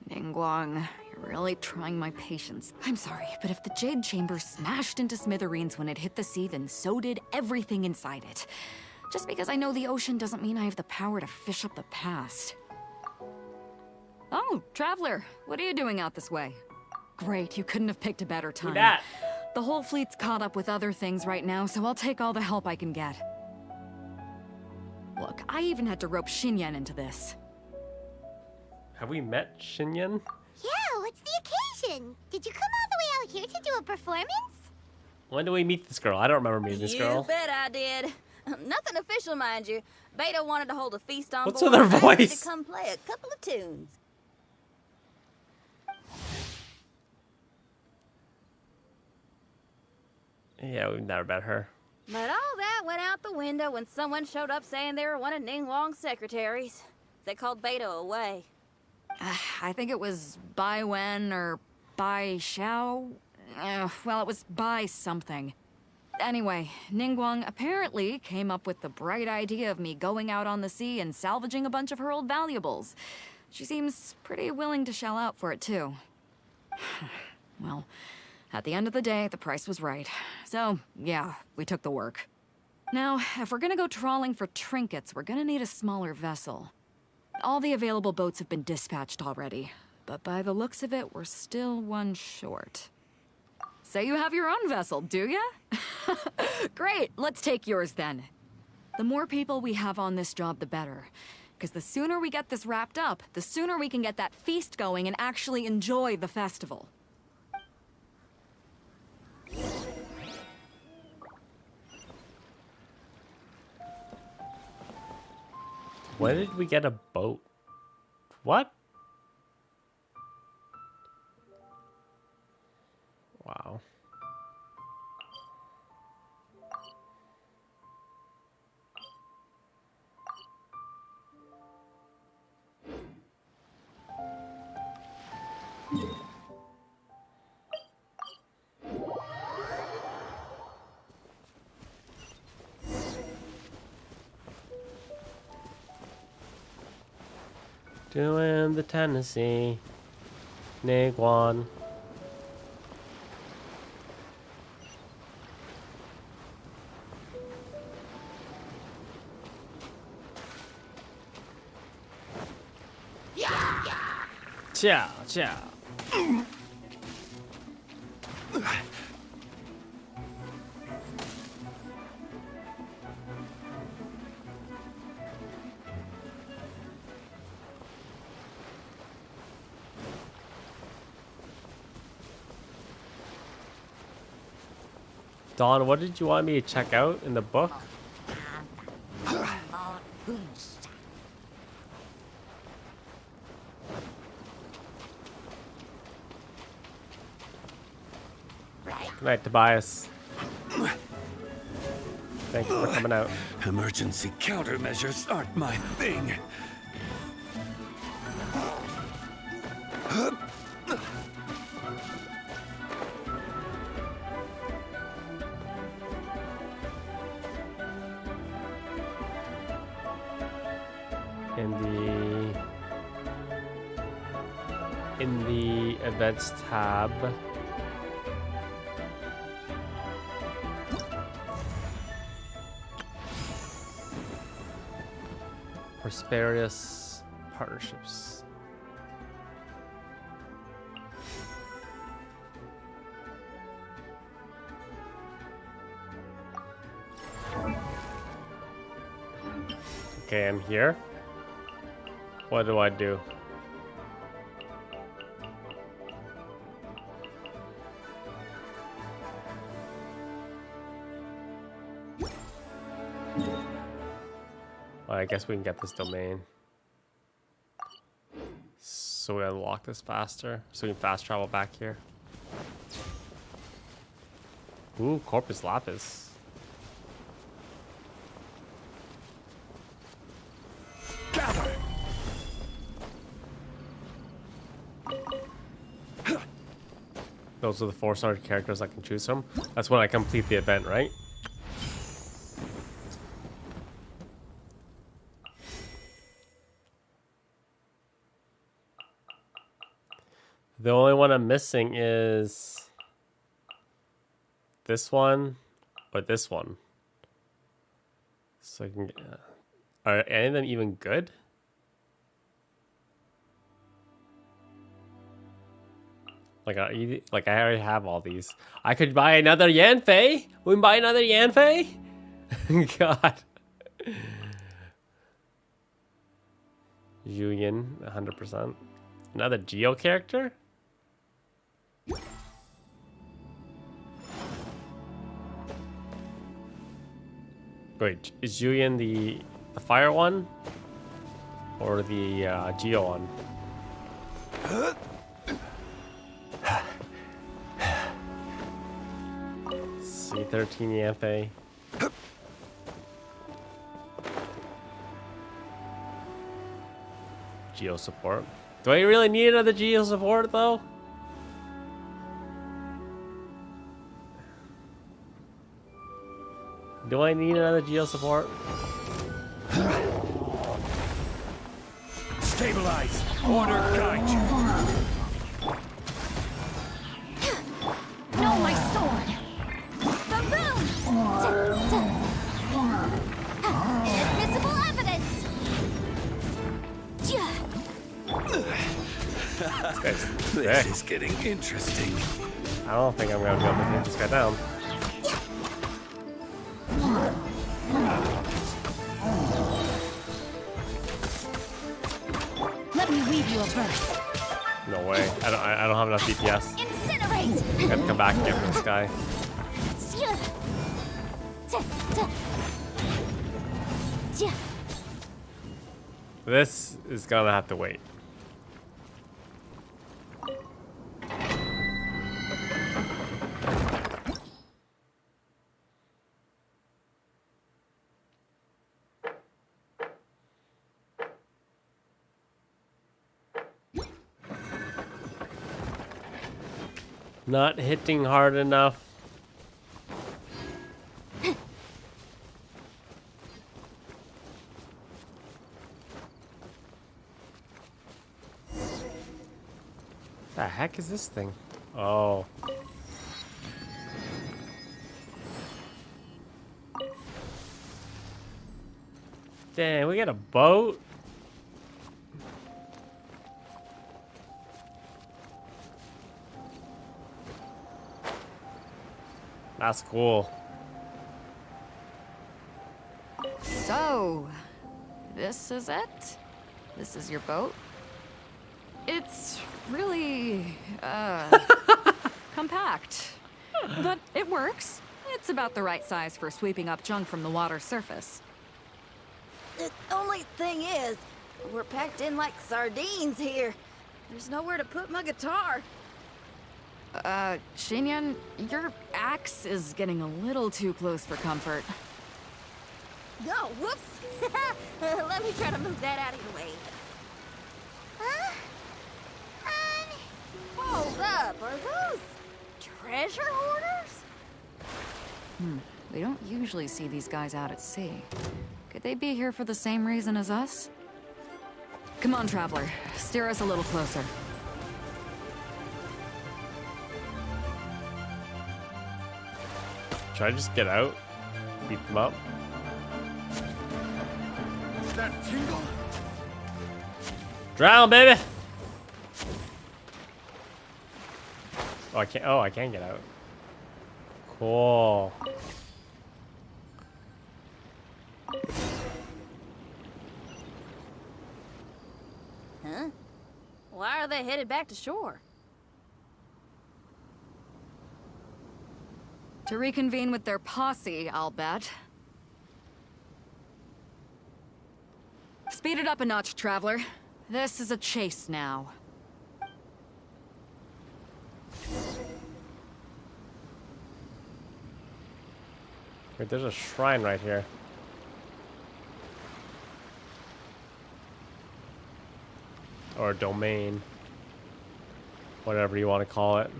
[SPEAKER 16] Ningguang, you're really trying my patience. I'm sorry, but if the Jade Chamber smashed into smithereens when it hit the sea, then so did everything inside it. Just because I know the ocean doesn't mean I have the power to fish up the past. Oh, Traveler, what are you doing out this way? Great, you couldn't have picked a better time.
[SPEAKER 1] that.
[SPEAKER 16] The whole fleet's caught up with other things right now, so I'll take all the help I can get. Look, I even had to rope Xinyan into this.
[SPEAKER 1] Have we met Xinyan?
[SPEAKER 19] Yeah, what's the occasion? Did you come all the way out here to do a performance?
[SPEAKER 1] When do we meet this girl? I don't remember meeting this girl.
[SPEAKER 5] You bet I did. Nothing official, mind you. Beta wanted to hold a feast on
[SPEAKER 1] What's
[SPEAKER 5] board.
[SPEAKER 1] with her
[SPEAKER 5] and I wanted
[SPEAKER 1] voice?
[SPEAKER 5] to come play a couple of tunes.
[SPEAKER 1] Yeah, we've never met her.
[SPEAKER 5] But all that went out the window when someone showed up saying they were one of Ningguang's secretaries. They called Beta away.
[SPEAKER 16] I think it was Bai Wen or Bai Xiao. Well, it was Bai something. Anyway, Ningguang apparently came up with the bright idea of me going out on the sea and salvaging a bunch of her old valuables. She seems pretty willing to shell out for it, too. Well, at the end of the day, the price was right. So, yeah, we took the work. Now, if we're gonna go trawling for trinkets, we're gonna need a smaller vessel. All the available boats have been dispatched already, but by the looks of it, we're still one short. So you have your own vessel, do ya? Great, let's take yours then. The more people we have on this job, the better. Because the sooner we get this wrapped up, the sooner we can get that feast going and actually enjoy the festival.
[SPEAKER 1] When did we get a boat? What? Wow. Doing the Tennessee. Ningguang. Ciao, ciao. Dawn, what did you want me to check out in the book? Good night, Tobias. Thank you for coming out.
[SPEAKER 2] Emergency countermeasures aren't my thing.
[SPEAKER 1] In the events tab, prosperous partnerships. Okay, I'm here. What do I do? Well, I guess we can get this domain. So we unlock this faster. So we can fast travel back here. Ooh, Corpus Lapis.
[SPEAKER 2] Gather.
[SPEAKER 1] Those are the 4-star characters I can choose from. That's when I complete the event, right? The only one I'm missing is this one or this one. So I can get, are any of them even good? Like I already have all these. I could buy another Yanfei. We can buy another Yanfei. God. Julian, 100%. Another Geo character? Wait, is Julian the fire one? Or the Geo one? C13 Yanfei. Geo support. Do I really need another Geo support though? Do I need another Geo support?
[SPEAKER 2] Stabilize. Order guide you.
[SPEAKER 3] No, my sword! The moon! Invisible evidence!
[SPEAKER 2] This is getting interesting.
[SPEAKER 1] I don't think I'm gonna be able to take this guy down.
[SPEAKER 3] Let me weave you a verse.
[SPEAKER 1] No way. I don't have enough DPS.
[SPEAKER 3] Incinerate!
[SPEAKER 1] I have to come back again for this guy. This is gonna have to wait. Not hitting hard enough. The heck is this thing? Oh. Dang, we got a boat? That's cool.
[SPEAKER 16] So, this is it? This is your boat? It's really, compact. But it works. It's about the right size for sweeping up junk from the water's surface.
[SPEAKER 5] The only thing is, we're packed in like sardines here. There's nowhere to put my guitar.
[SPEAKER 16] Shenhe, your axe is getting a little too close for comfort.
[SPEAKER 5] Oh, whoops! Let me try to move that out of your way. Huh? Hold up, are those treasure hoarders?
[SPEAKER 16] We don't usually see these guys out at sea. Could they be here for the same reason as us? Come on, Traveler. Steer us a little closer.
[SPEAKER 1] Should I just get out? Beat them up?
[SPEAKER 9] That tingle?
[SPEAKER 1] Drown, baby! Oh, I can't. Oh, I can get out. Cool.
[SPEAKER 5] Huh? Why are they headed back to shore?
[SPEAKER 16] To reconvene with their posse, I'll bet. Speed it up a notch, Traveler. This is a chase now.
[SPEAKER 1] Wait, there's a shrine right here. Or a domain. Whatever you want to call it.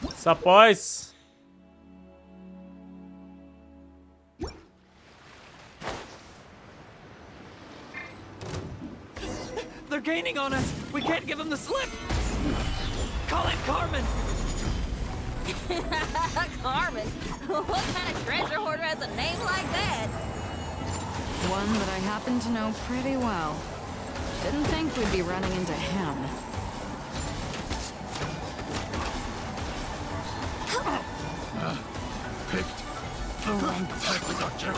[SPEAKER 1] What's up, boys?
[SPEAKER 6] They're gaining on us. We can't give them the slip. Call it Carmen.
[SPEAKER 5] Carmen? What kind of treasure hoarder has a name like that?
[SPEAKER 16] One that I happen to know pretty well. Didn't think we'd be running into him.
[SPEAKER 9] Picked the wrong type of doctor.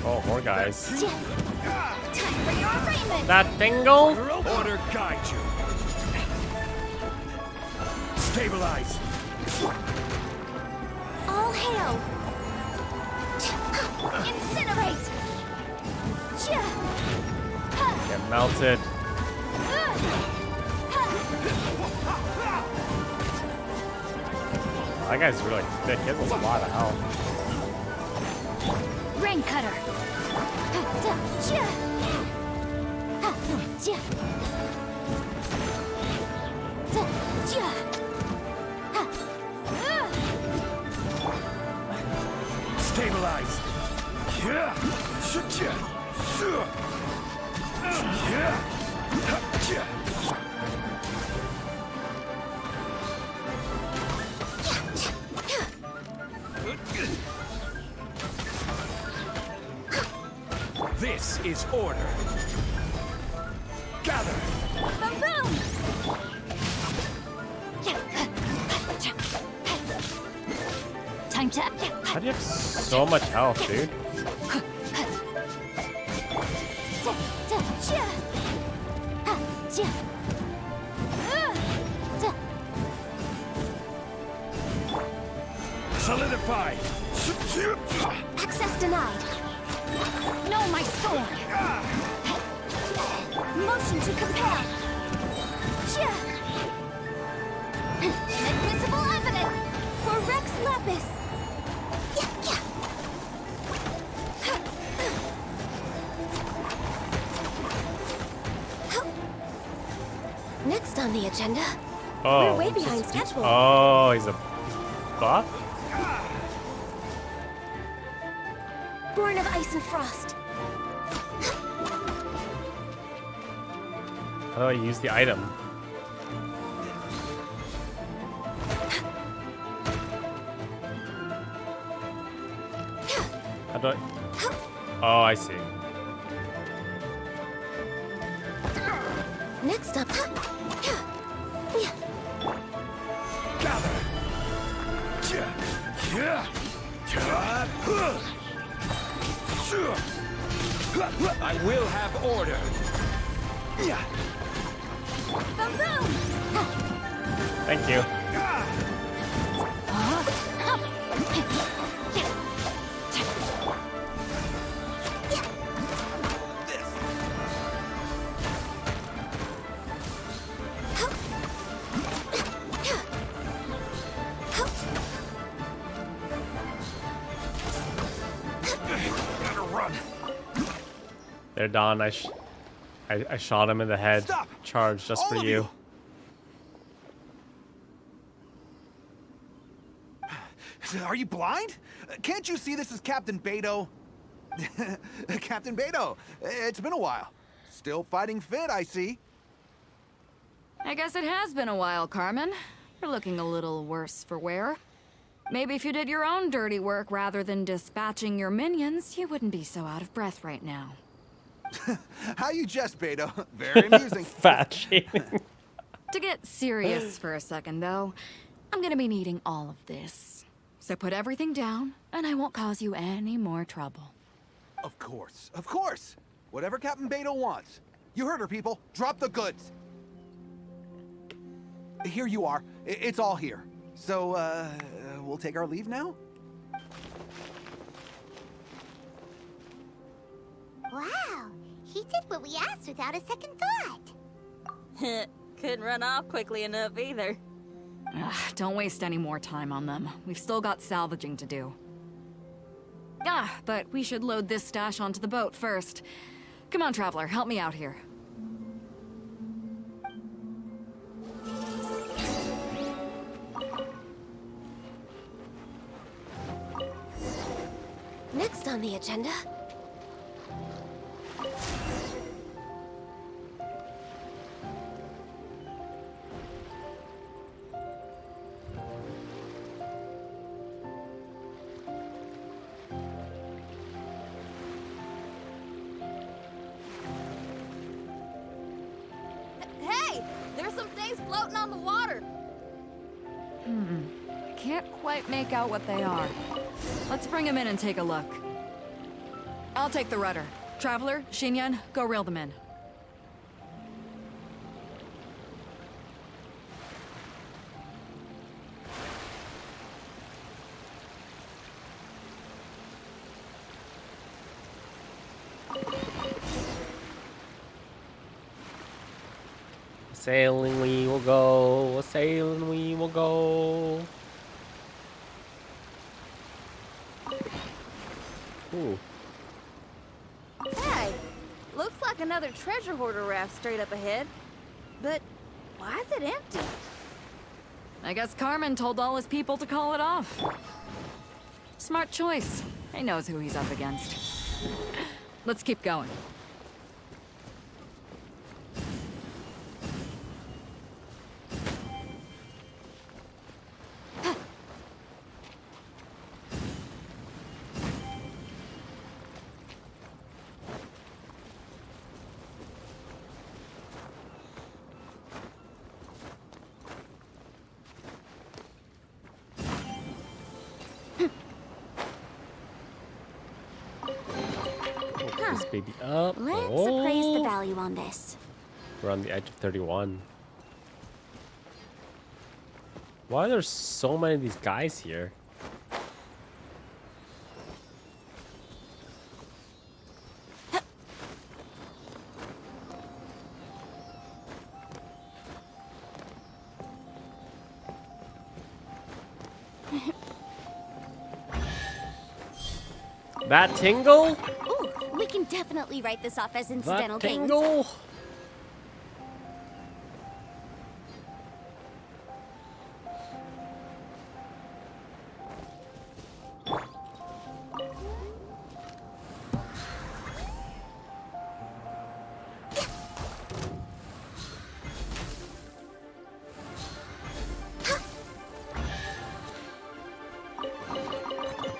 [SPEAKER 1] Oh, more guys.
[SPEAKER 3] Time for your arraignment.
[SPEAKER 1] That tingle?
[SPEAKER 18] Order guide you. Stabilize.
[SPEAKER 3] All hail. Incinerate.
[SPEAKER 1] Get melted. That guy's really thick. He has a lot of health.
[SPEAKER 3] Rain cutter.
[SPEAKER 18] Stabilize. This is order. Gather.
[SPEAKER 3] Time to.
[SPEAKER 1] How do you have so much health, dude?
[SPEAKER 18] Solidify.
[SPEAKER 3] Access denied. No, my sword. Motion to compel. Inadmissible evidence for Rex Lapis. Next on the agenda.
[SPEAKER 1] Oh,
[SPEAKER 3] We're way behind schedule.
[SPEAKER 1] Oh, he's a buff?
[SPEAKER 3] Born of ice and frost.
[SPEAKER 1] How do I use the item? How do I... Oh, I see.
[SPEAKER 3] Next up.
[SPEAKER 2] Gather.
[SPEAKER 10] I will have order.
[SPEAKER 1] Thank you. They're done. I shot him in the head.
[SPEAKER 12] Stop!
[SPEAKER 1] Charge just
[SPEAKER 12] All
[SPEAKER 1] for
[SPEAKER 12] of
[SPEAKER 1] you.
[SPEAKER 12] Are you blind? Can't you see this is Captain Beto? Captain Beto, it's been a while. Still fighting fit, I see.
[SPEAKER 16] I guess it has been a while, Carmen. You're looking a little worse for wear. Maybe if you did your own dirty work rather than dispatching your minions, you wouldn't be so out of breath right now.
[SPEAKER 12] How you jest, Beto? Very amusing.
[SPEAKER 1] Fat shaming.
[SPEAKER 16] To get serious for a second, though, I'm gonna be needing all of this. So put everything down, and I won't cause you any more trouble.
[SPEAKER 12] Of course, of course. Whatever Captain Beto wants. You heard her, people. Drop the goods. Here you are. It's all here. So, we'll take our leave now?
[SPEAKER 3] Wow, he did what we asked without a second thought.
[SPEAKER 5] Couldn't run off quickly enough either.
[SPEAKER 16] Ugh, don't waste any more time on them. We've still got salvaging to do. But we should load this stash onto the boat first. Come on, Traveler, help me out here.
[SPEAKER 20] Next on the agenda.
[SPEAKER 5] Hey! There's some things floating on the water!
[SPEAKER 16] I can't quite make out what they are. Let's bring them in and take a look. I'll take the rudder. Traveler, Xinyan, go reel them in.
[SPEAKER 1] Sailing we will go, sailing we will go. Ooh.
[SPEAKER 5] Hey! Looks like another treasure hoarder raft straight up ahead. But why is it empty?
[SPEAKER 16] I guess Carmen told all his people to call it off. Smart choice. He knows who he's up against. Let's keep going.
[SPEAKER 1] This baby up.
[SPEAKER 20] Let's
[SPEAKER 1] Oh.
[SPEAKER 20] appraise the value on this.
[SPEAKER 1] We're on the edge of 31. Why are there so many of these guys here? That tingle?
[SPEAKER 20] Ooh, we can definitely write this off as incidental
[SPEAKER 1] That
[SPEAKER 20] gains.
[SPEAKER 1] tingle?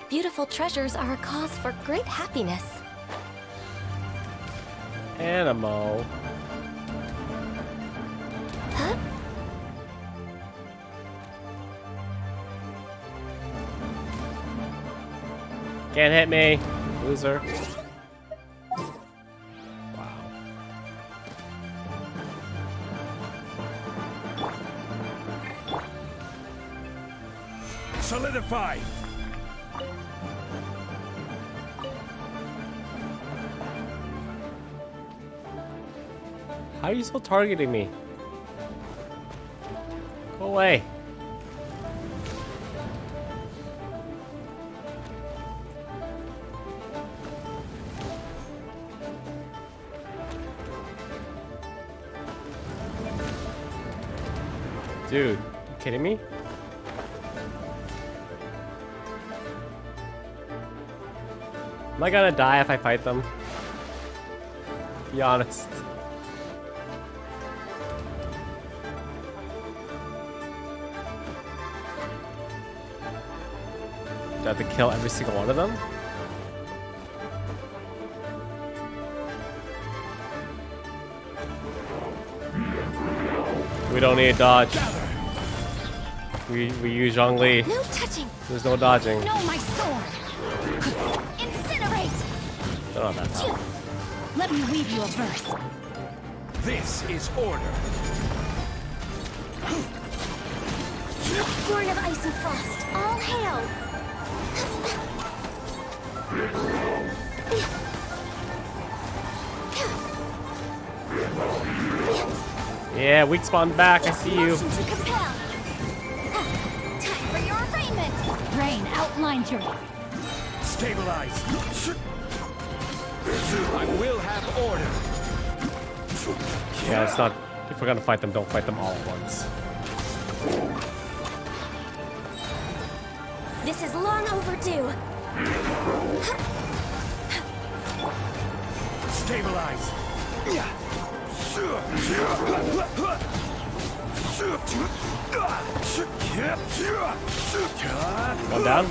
[SPEAKER 20] Beautiful treasures are a cause for great happiness.
[SPEAKER 1] Animal.
[SPEAKER 20] Huh?
[SPEAKER 1] Can't hit me, loser. Wow.
[SPEAKER 18] Solidify!
[SPEAKER 1] How are you still targeting me? Go away. Dude, you kidding me? Am I gonna die if I fight them? Be honest. Do I have to kill every single one of them? We don't need dodge. We use Zhongli.
[SPEAKER 3] No touching.
[SPEAKER 1] There's no dodging.
[SPEAKER 3] No, my sword. Incinerate.
[SPEAKER 1] Oh, that's how.
[SPEAKER 3] Let me weave you a verse.
[SPEAKER 18] This is order.
[SPEAKER 3] Born of ice and frost, all hail.
[SPEAKER 1] Yeah, weak spawn back. I see you.
[SPEAKER 3] Motion to compel. Time for your arraignment. Rain outlines your.
[SPEAKER 18] Stabilize. I will have order.
[SPEAKER 1] Yeah, it's not. If we're gonna fight them, don't fight them all at once.
[SPEAKER 3] This is long overdue.
[SPEAKER 18] Stabilize.
[SPEAKER 1] One down.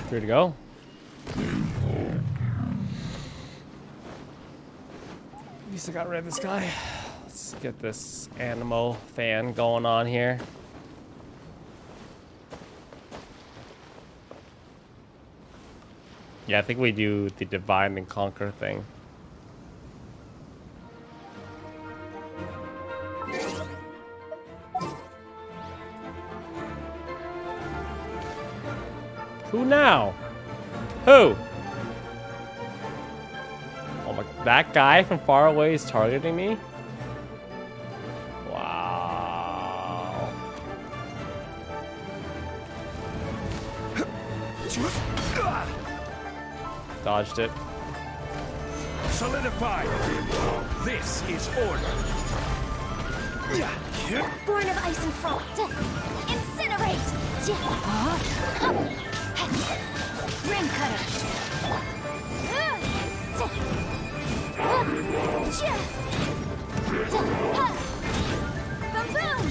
[SPEAKER 1] Three to go. At least I got rid of this guy. Let's get this Animo fan going on here. Yeah, I think we do the divide and conquer thing. Who now? Who? Oh my, that guy from far away is targeting me? Wow. Dodged it.
[SPEAKER 18] Solidify. This is order.
[SPEAKER 3] Born of ice and frost. Incinerate. Ring cutter. Boom boom.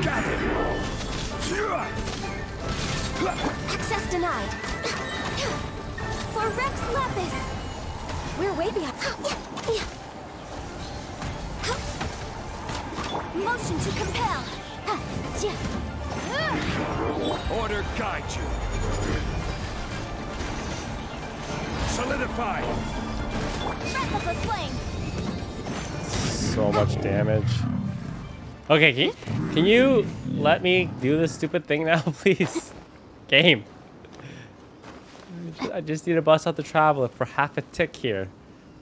[SPEAKER 18] Got it.
[SPEAKER 3] Access denied. For Rex Lapis. We're way behind. Motion to compel.
[SPEAKER 18] Order guide you. Solidify.
[SPEAKER 3] Breath of the flame.
[SPEAKER 1] So much damage. Okay, can you let me do this stupid thing now, please? Game. I just need to bust out the Traveler for half a tick here.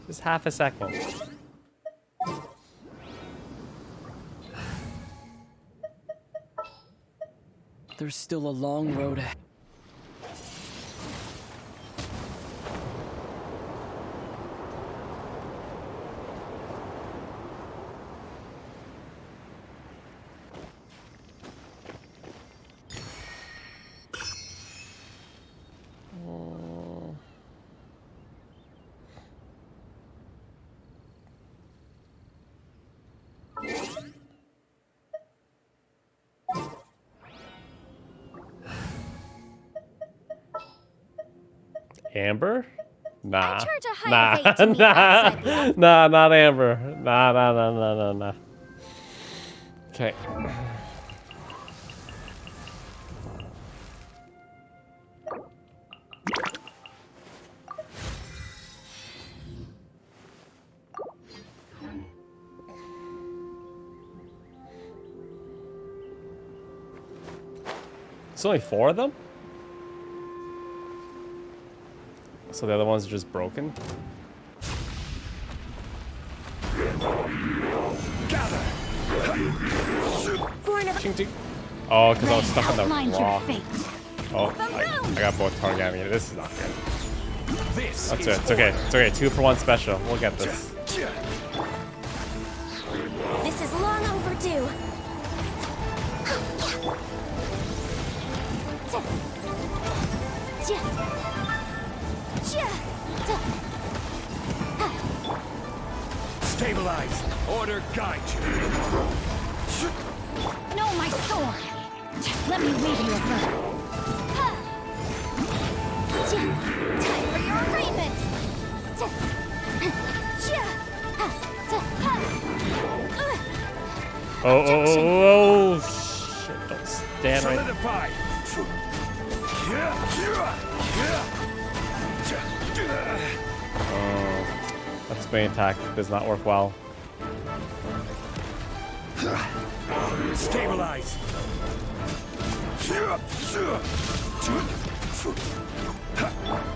[SPEAKER 1] Just half a second.
[SPEAKER 6] There's still a long road ahead.
[SPEAKER 1] Amber? Nah.
[SPEAKER 3] charge a higher
[SPEAKER 1] Nah.
[SPEAKER 3] rate to meet outside the
[SPEAKER 1] Nah, not Amber. Nah. Okay. It's only 4 of them? So the other ones are just broken? Ching, ching. Oh, because I was stuck on the rock. Oh, I got both target at me. This is not good. That's it. It's okay. It's okay. 2 for 1 special. We'll get this.
[SPEAKER 3] This is long overdue.
[SPEAKER 2] Stabilize. Order guide you.
[SPEAKER 3] No, my sword. Let me weave you a bow. Time for your arraignment.
[SPEAKER 1] Oh, shit. Don't stand right.
[SPEAKER 2] Solidify.
[SPEAKER 1] Oh, that's main attack does not work well.
[SPEAKER 2] Stabilize.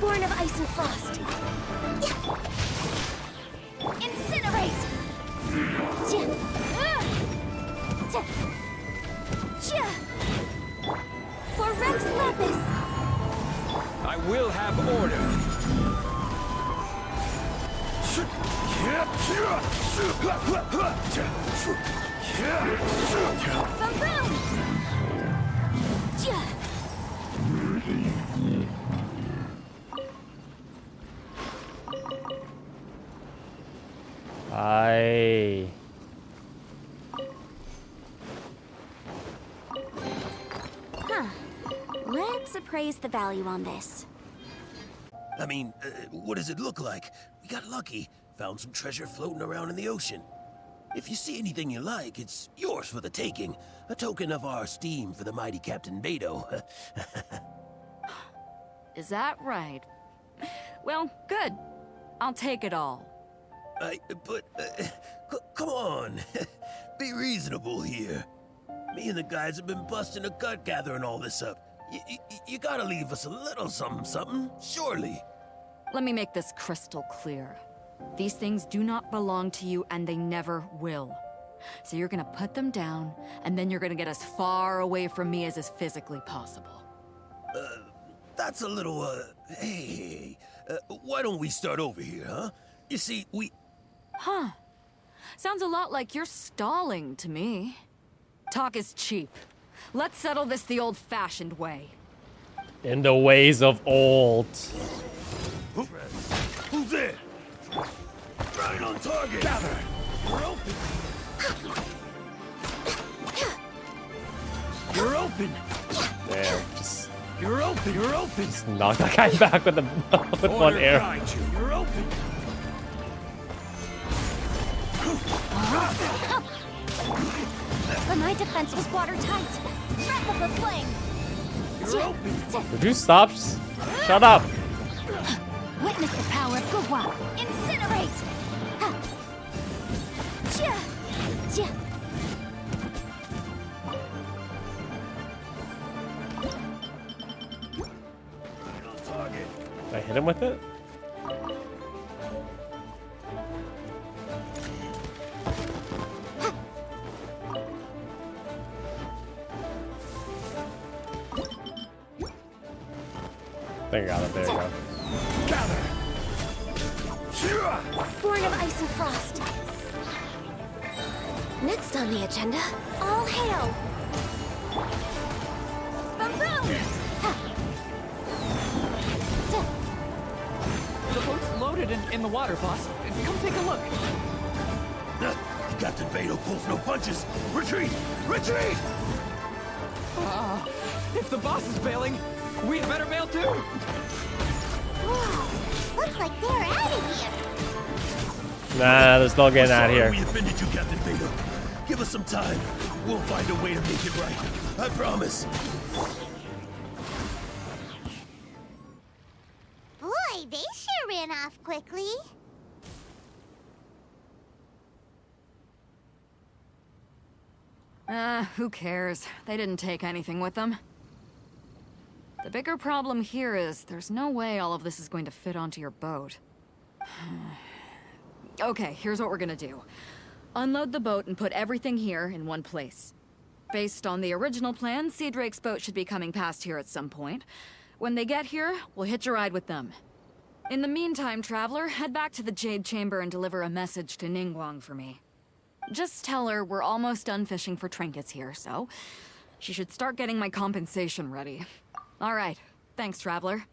[SPEAKER 3] Born of ice and frost. Incinerate. For Rex Lapis.
[SPEAKER 2] I will have order.
[SPEAKER 1] Aye.
[SPEAKER 3] Huh. Let's appraise the value on this.
[SPEAKER 14] I mean, what does it look like? We got lucky. Found some treasure floating around in the ocean. If you see anything you like, it's yours for the taking. A token of our esteem for the mighty Captain Beto.
[SPEAKER 16] Is that right? Well, good. I'll take it all.
[SPEAKER 14] Come on. Be reasonable here. Me and the guys have been busting a gut gathering all this up. You gotta leave us a little something, surely.
[SPEAKER 16] Let me make this crystal clear. These things do not belong to you, and they never will. So you're gonna put them down, and then you're gonna get as far away from me as is physically possible.
[SPEAKER 14] That's a little, hey, why don't we start over here, huh? You see,
[SPEAKER 16] Huh. Sounds a lot like you're stalling to me. Talk is cheap. Let's settle this the old-fashioned way.
[SPEAKER 1] In the ways of old.
[SPEAKER 14] Who's there? Right on target.
[SPEAKER 2] Gather.
[SPEAKER 14] You're open.
[SPEAKER 2] You're open.
[SPEAKER 1] Damn, just
[SPEAKER 2] You're open. You're open.
[SPEAKER 1] just knock that guy back with one arrow.
[SPEAKER 2] Guide you. You're open.
[SPEAKER 3] But my defense was watertight. Wrap up the flame.
[SPEAKER 2] You're open.
[SPEAKER 1] Would you stop? Shut up.
[SPEAKER 3] Witness the power of Gugwa. Incinerate.
[SPEAKER 1] Did I hit him with it? I think I got it. There you go.
[SPEAKER 2] Gather.
[SPEAKER 3] Born of ice and frost. Next on the agenda, all hail. Boom!
[SPEAKER 6] The boat's loaded in the water, boss. Come take a look.
[SPEAKER 14] Captain Beto pulls no punches. Retreat! Retreat!
[SPEAKER 6] If the boss is bailing, we'd better bail too.
[SPEAKER 3] Whoa, looks like they're out of here.
[SPEAKER 1] Nah, there's no getting out of here.
[SPEAKER 14] We offended you, Captain Beto. Give us some time. We'll find a way to make it right. I promise.
[SPEAKER 3] Boy, they sure ran off quickly.
[SPEAKER 16] Who cares? They didn't take anything with them. The bigger problem here is there's no way all of this is going to fit onto your boat. Okay, here's what we're gonna do. Unload the boat and put everything here in one place. Based on the original plan, Sea Drake's boat should be coming past here at some point. When they get here, we'll hitch a ride with them. In the meantime, Traveler, head back to the Jade Chamber and deliver a message to Ningguang for me. Just tell her we're almost done fishing for trinkets here, so she should start getting my compensation ready. All right, thanks, Traveler.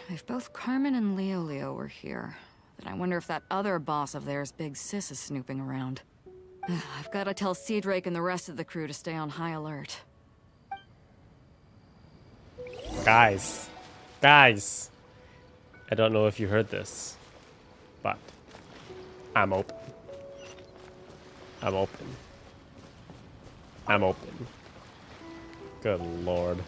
[SPEAKER 16] If both Carmen and Leo were here, then I wonder if that other boss of theirs, Big Sis, is snooping around. I've got to tell Sea Drake and the rest of the crew to stay on high alert.
[SPEAKER 1] Guys, I don't know if you heard this, but I'm open. I'm open. Good lord.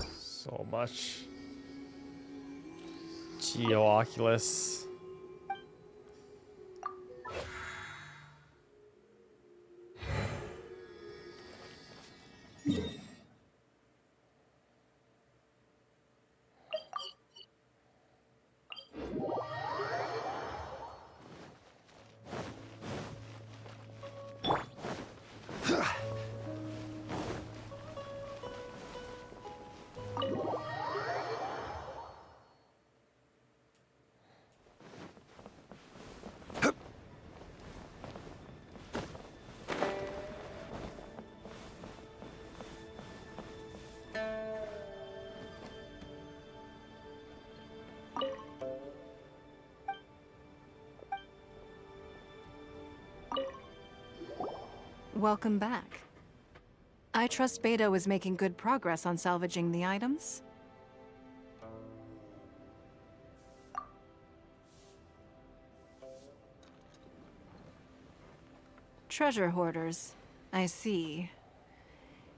[SPEAKER 1] So much. Geo-Oculus.
[SPEAKER 4] Welcome back. I trust Beto is making good progress on salvaging the items. Treasure hoarders. I see.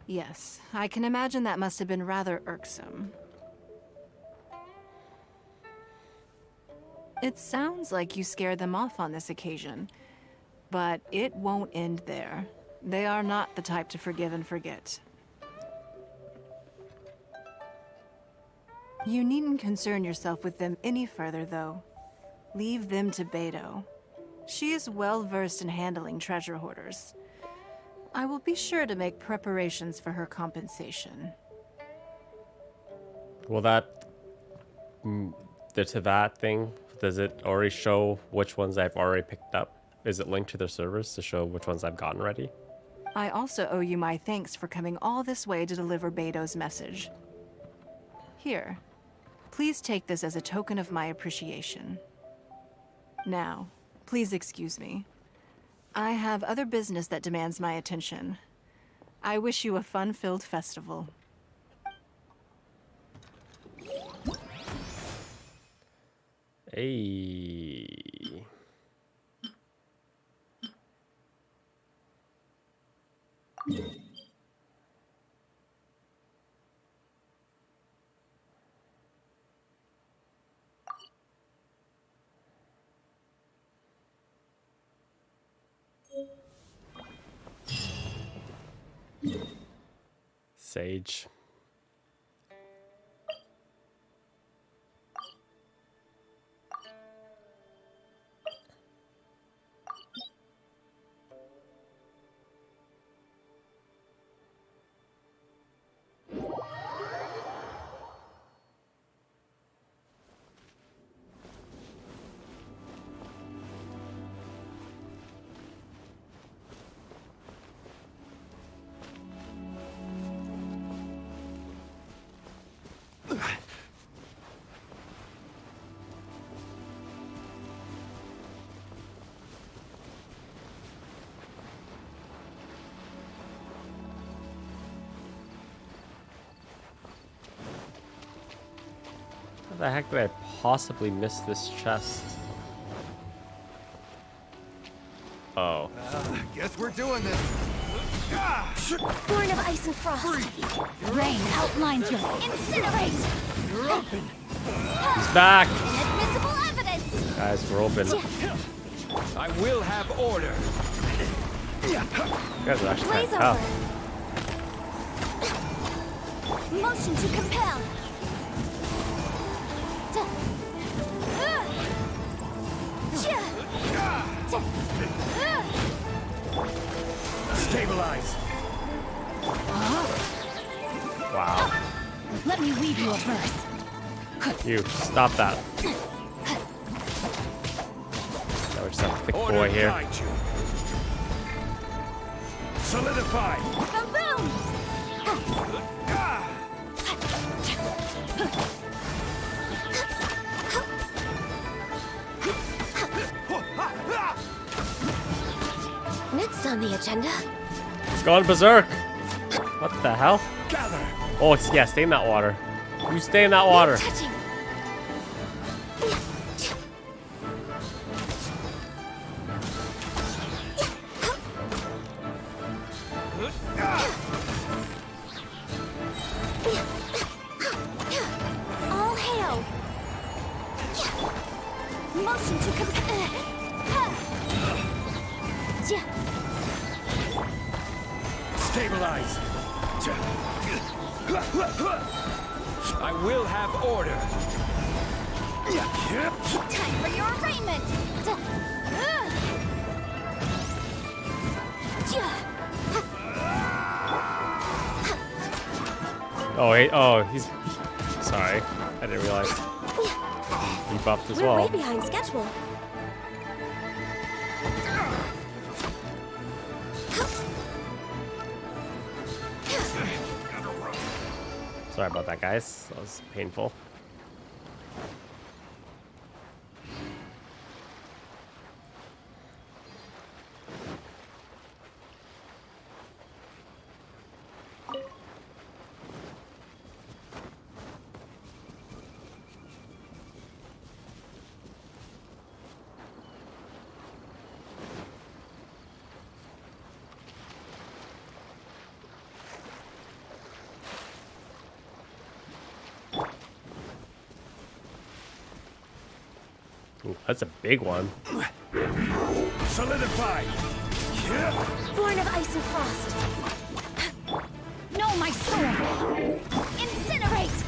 [SPEAKER 4] Yes, I can imagine that must have been rather irksome. It sounds like you scared them off on this occasion, but it won't end there. They are not the type to forgive and forget. You needn't concern yourself with them any further, though. Leave them to Beto. She is well versed in handling treasure hoarders. I will be sure to make preparations for her compensation.
[SPEAKER 1] Will that... to that thing, does it already show which ones I've already picked up? Is it linked to their servers to show which ones I've gotten ready?
[SPEAKER 4] I also owe you my thanks for coming all this way to deliver Beto's message. Here, please take this as a token of my appreciation. Now, please excuse me. I have other business that demands my attention. I wish you a fun-filled festival.
[SPEAKER 1] Hey. Sage. How the heck did I possibly miss this chest? Oh.
[SPEAKER 12] Guess we're doing this.
[SPEAKER 20] Born of ice and frost. Rain outlines your incinerate.
[SPEAKER 1] He's back.
[SPEAKER 20] Inadmissible evidence.
[SPEAKER 1] Guys, we're open.
[SPEAKER 18] I will have order.
[SPEAKER 1] You guys are actually kind of
[SPEAKER 20] Blaze
[SPEAKER 1] tough.
[SPEAKER 20] over. Motion to compel.
[SPEAKER 18] Stabilize.
[SPEAKER 1] Wow.
[SPEAKER 20] Let me weave you a verse.
[SPEAKER 1] You, stop that. Now we just have a thick boy here.
[SPEAKER 18] Solidify.
[SPEAKER 20] Boom! Next on the agenda.
[SPEAKER 1] It's gone berserk. What the hell?
[SPEAKER 18] Gather.
[SPEAKER 1] Oh, it's, yeah, stay in that water. You stay in that water.
[SPEAKER 20] Touching. All hail. Motion to
[SPEAKER 18] Stabilize. I will have order.
[SPEAKER 20] Time for your arraignment.
[SPEAKER 1] Oh, wait. Oh, he's... Sorry. I didn't realize. He buffed as
[SPEAKER 20] We're
[SPEAKER 1] well.
[SPEAKER 20] way behind schedule.
[SPEAKER 1] Sorry about that, guys. That was painful. Ooh, that's a big one.
[SPEAKER 18] Solidify.
[SPEAKER 20] Born of ice and frost. No, my sword. Incinerate.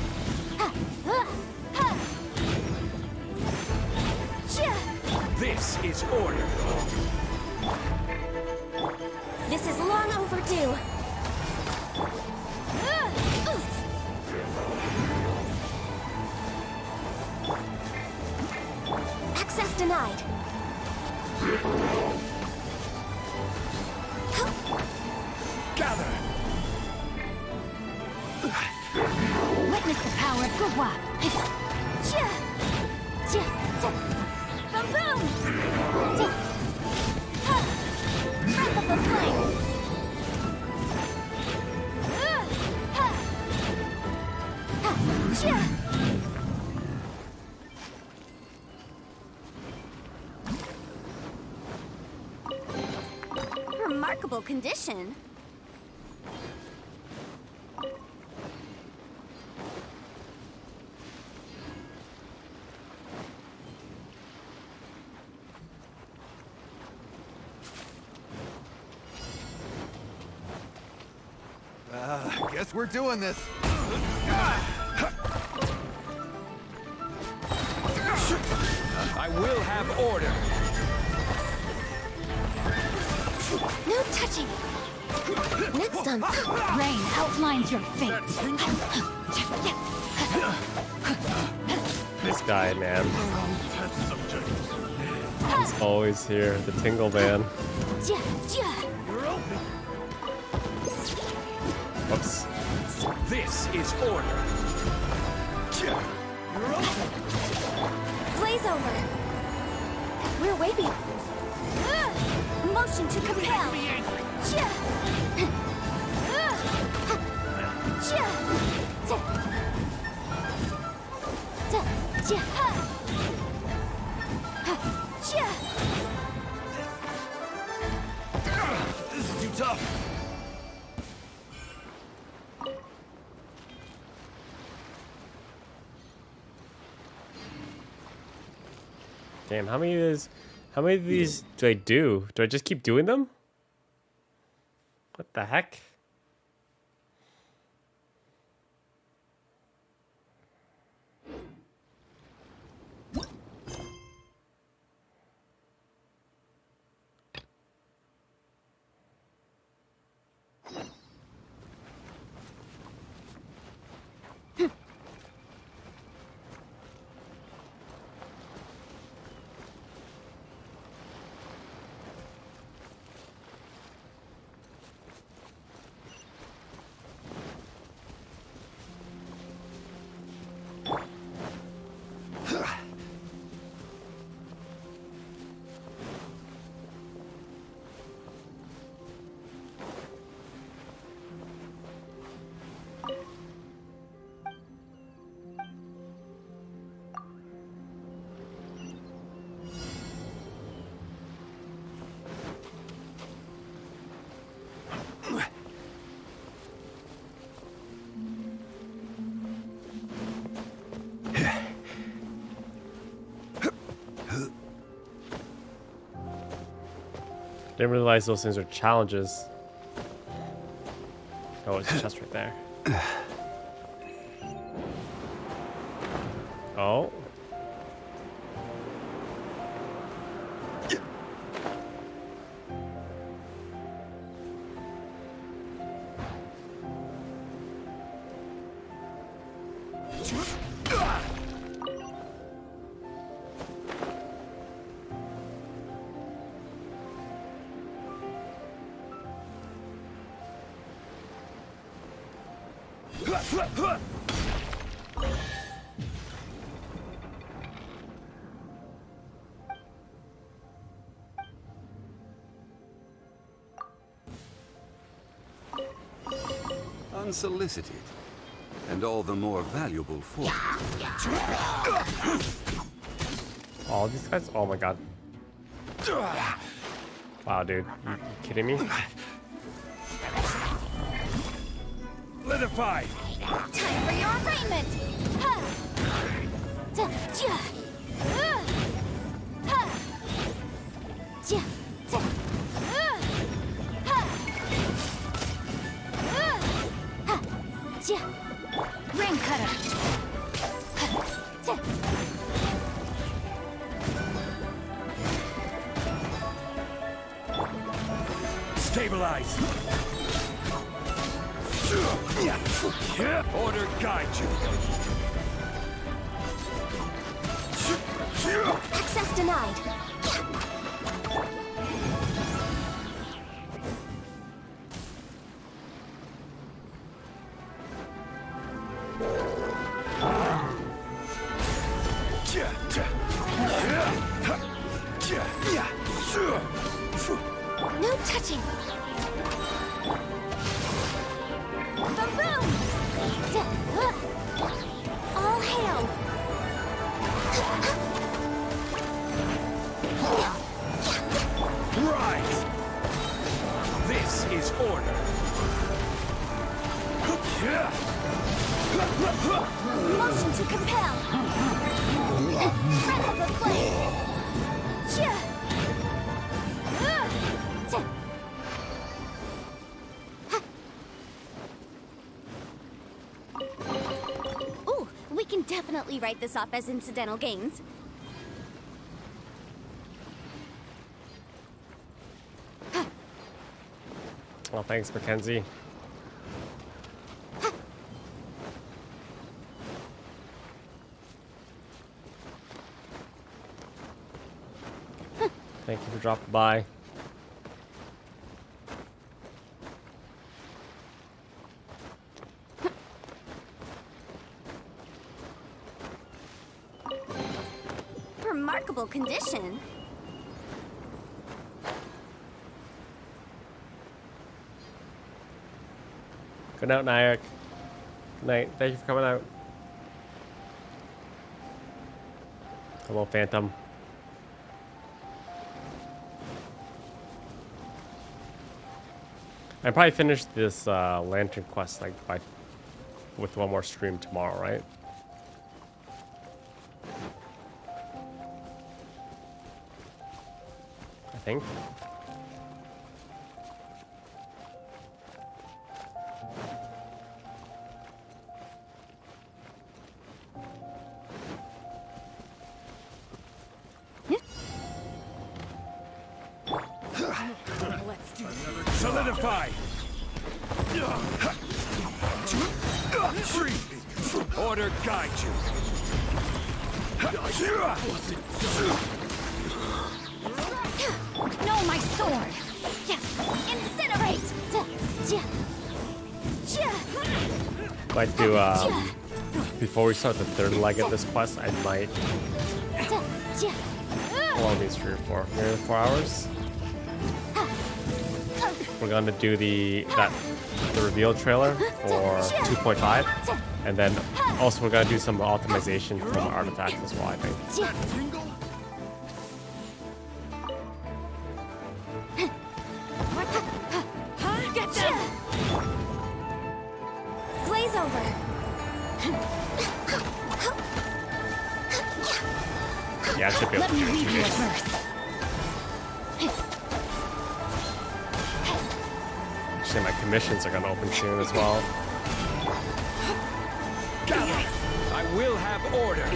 [SPEAKER 18] This is order.
[SPEAKER 20] This is long overdue. Access denied.
[SPEAKER 18] Gather.
[SPEAKER 20] Witness the power of Gurwa. Boom boom. Breath of the flame. Remarkable condition.
[SPEAKER 12] Guess we're doing this.
[SPEAKER 18] I will have order.
[SPEAKER 20] No touching. Next on. Rain outlines your fate.
[SPEAKER 1] This guy, man. He's always here. The Tingle Man. Whoops.
[SPEAKER 18] This is order.
[SPEAKER 20] Blaze over. We're waving. Motion to compel.
[SPEAKER 1] game. How many of these do I do? Do I just keep doing them? What the heck? Didn't realize those things are challenges. Oh, it's a chest right there. Oh.
[SPEAKER 10] Unsolicited, and all the more valuable for it.
[SPEAKER 1] All these guys? Oh my god. Wow, dude. You kidding me?
[SPEAKER 2] Litify!
[SPEAKER 3] Time for your assignment!
[SPEAKER 20] Ring cutter.
[SPEAKER 2] Stabilize! Order guide you!
[SPEAKER 3] Access denied. No touching. Boom! All hail.
[SPEAKER 2] Right! This is order.
[SPEAKER 3] Motion to compel. Breath of the flame. Ooh, we can definitely write this off as incidental gains.
[SPEAKER 1] Oh, thanks, Mackenzie. Thank you for dropping by.
[SPEAKER 3] Remarkable condition.
[SPEAKER 1] Good night, Nyack. Good night. Thank you for coming out. Hello, Phantom. I probably finish this lantern quest like with one more stream tomorrow, right? think.
[SPEAKER 2] Solidify! Order guide you!
[SPEAKER 3] No, my sword! Incinerate!
[SPEAKER 1] Might do, before we start the third leg of this quest, I might... How long are these 3 or 4? Maybe 4 hours? We're gonna do the reveal trailer for 2.5, and then also we're gonna do some optimization from artifacts as well, I think.
[SPEAKER 3] Get them! Blaze over!
[SPEAKER 1] Yeah, I should be able to do it in 2 days. Actually, my commissions are gonna open soon as well.
[SPEAKER 2] I will have order!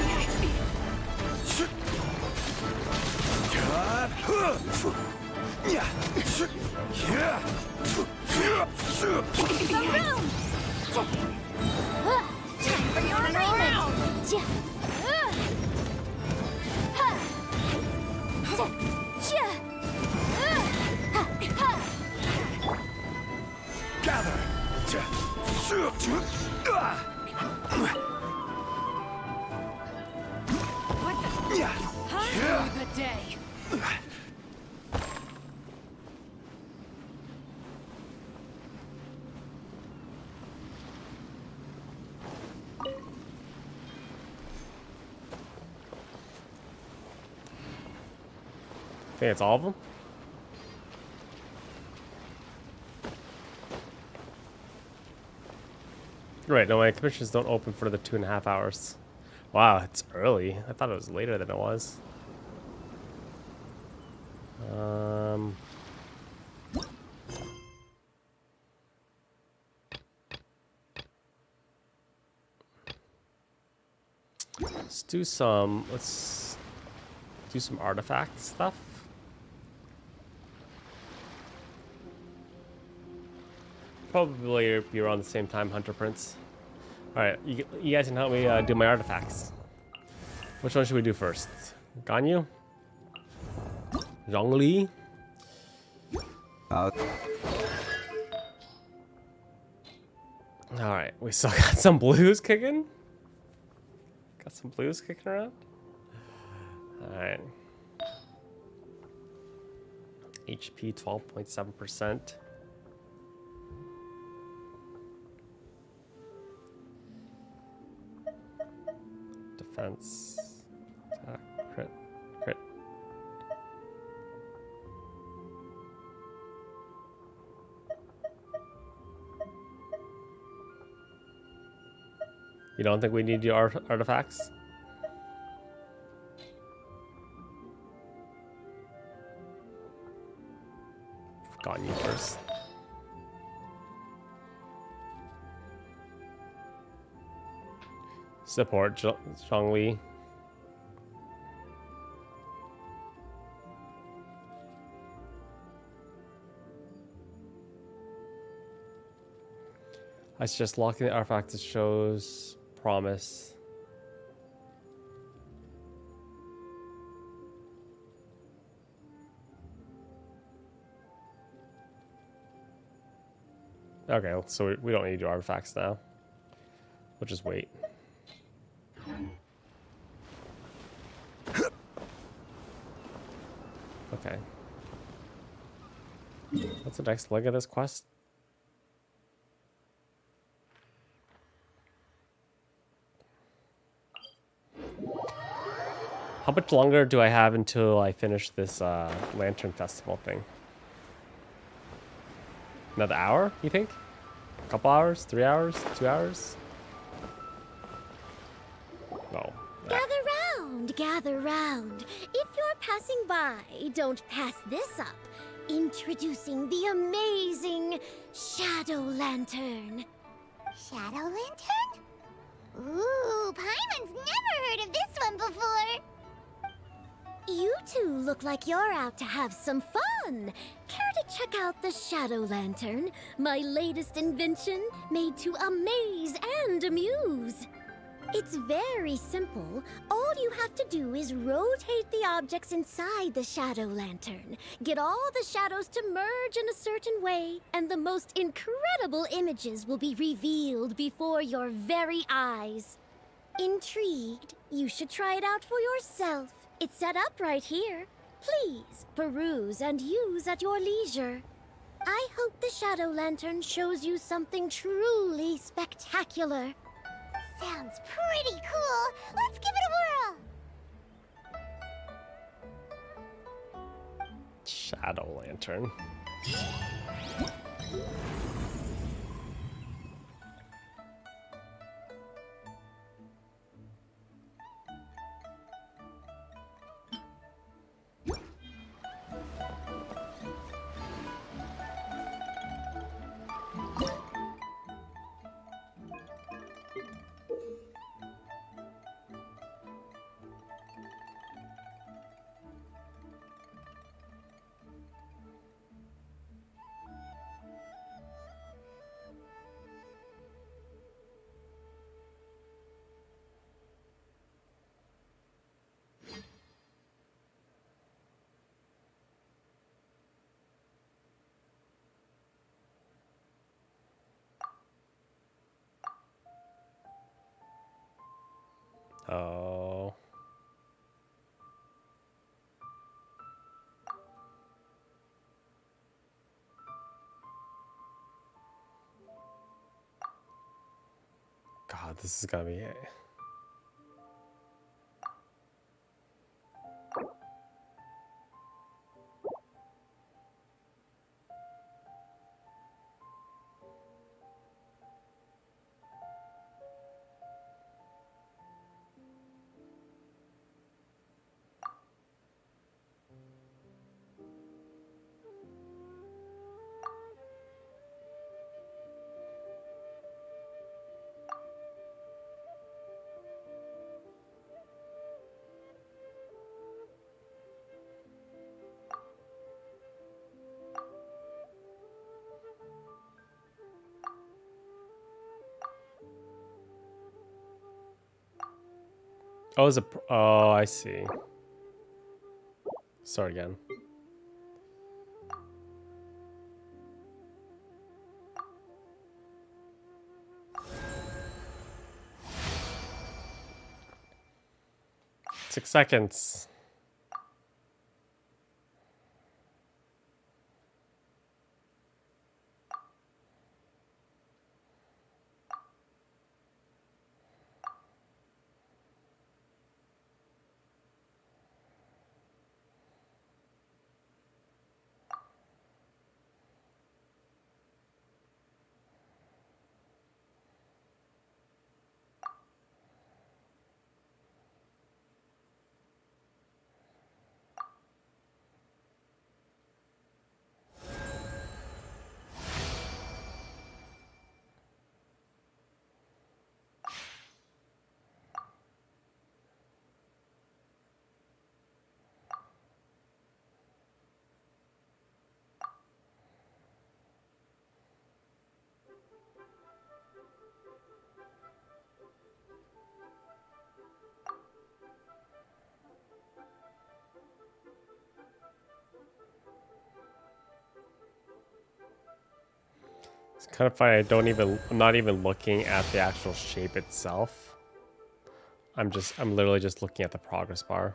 [SPEAKER 3] The room! Time for your arraignment!
[SPEAKER 2] Gather!
[SPEAKER 3] What the? Huh? Good day.
[SPEAKER 1] I think it's all of them. Right, no, my commissions don't open for the 2.5 hours. Wow, it's early. I thought it was later than it was. Let's do some artifact stuff. Probably be around the same time, Hunter Prince. Alright, you guys can help me do my artifacts. Which one should we do first? Ganyu? Zhongli? Alright, we still got some blues kicking? Got some blues kicking around? Alright. HP 12.7%. Defense. Attack. Crit. Crit. You don't think we need your artifacts? Gotten you first. Support Zhongli. I suggest locking the artifact that shows promise. Okay, so we don't need your artifacts now. We'll just wait. Okay. What's the next leg of this quest? How much longer do I have until I finish this Lantern Festival thing? Another hour, you think? A couple hours? 3 hours? 2 hours? No.
[SPEAKER 3] Gather round, gather round. If you're
[SPEAKER 15] are passing by, don't pass this up. Introducing the amazing Shadow Lantern.
[SPEAKER 19] Shadow Lantern? Ooh, Paimon's never heard of this one before.
[SPEAKER 15] You two look like you're out to have some fun. Care to check out the Shadow Lantern, my latest invention made to amaze and amuse? It's very simple. All you have to do is rotate the objects inside the Shadow Lantern, get all the shadows to merge in a certain way, and the most incredible images will be revealed before your very eyes. Intrigued? You should try it out for yourself. It's set up right here. Please, peruse and use at your leisure. I hope the Shadow Lantern shows you something truly spectacular.
[SPEAKER 19] Sounds pretty cool. Let's give it a whirl.
[SPEAKER 1] Shadow Lantern. Oh. God, this is gonna be it. Oh, is it? Oh, I see. Start again. Six seconds. It's kind of funny. I'm not even looking at the actual shape itself. I'm literally just looking at the progress bar.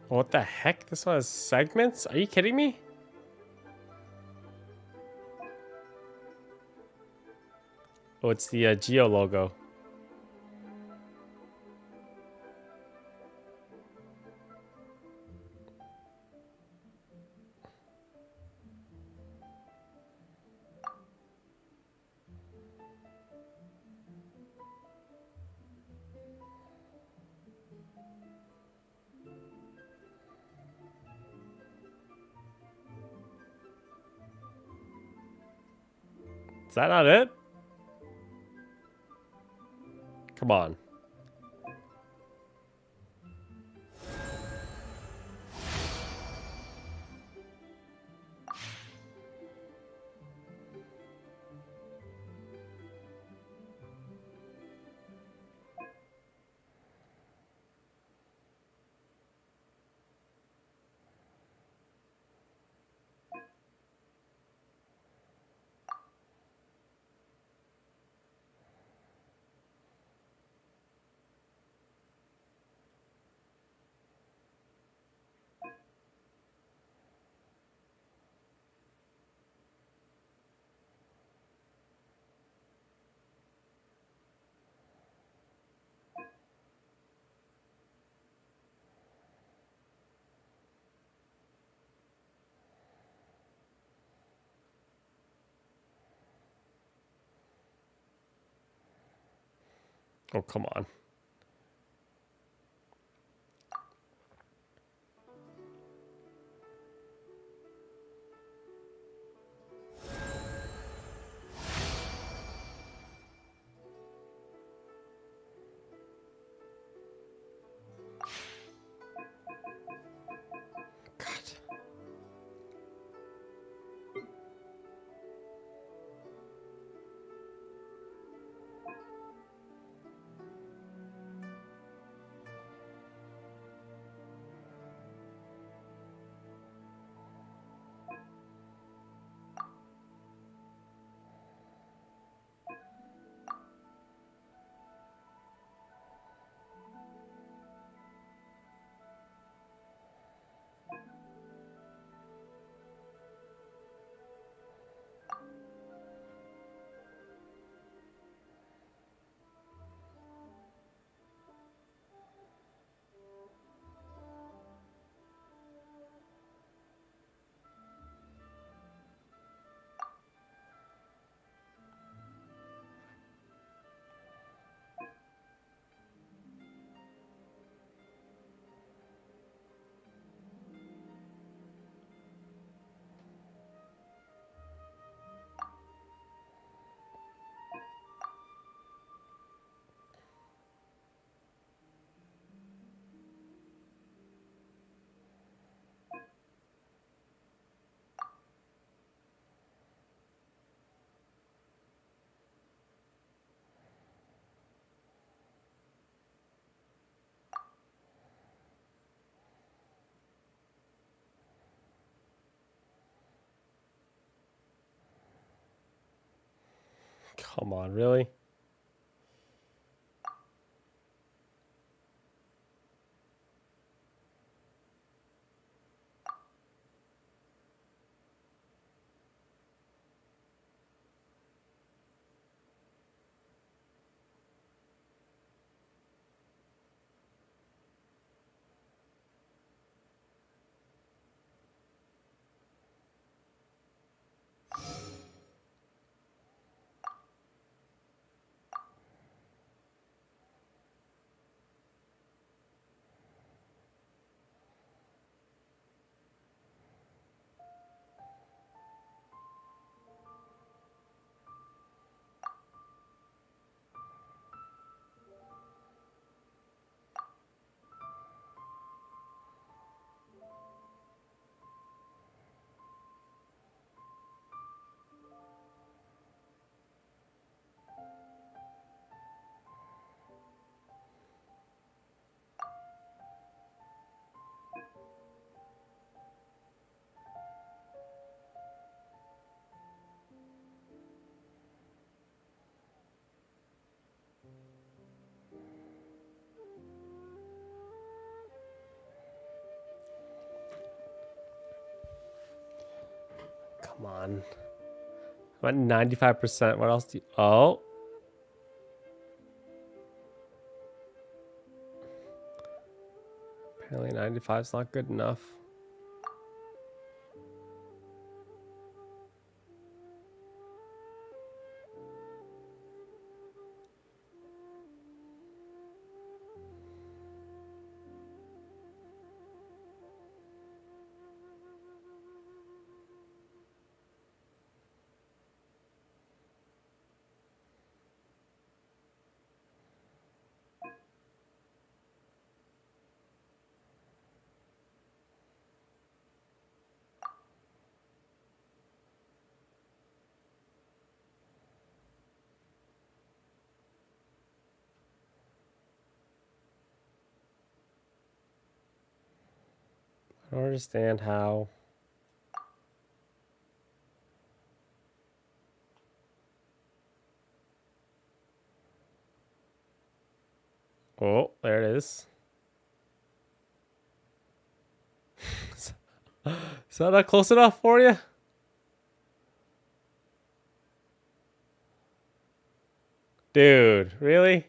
[SPEAKER 1] What the heck? This one has segments? Are you kidding me? Oh, it's the Geo logo. that not it? Come on. Oh, come on. Come on, really? Come on. I'm at 95%. What else do you... Oh. Apparently 95 is not good enough. I don't understand how. Oh, there it is. Is that not close enough for you? Dude, really?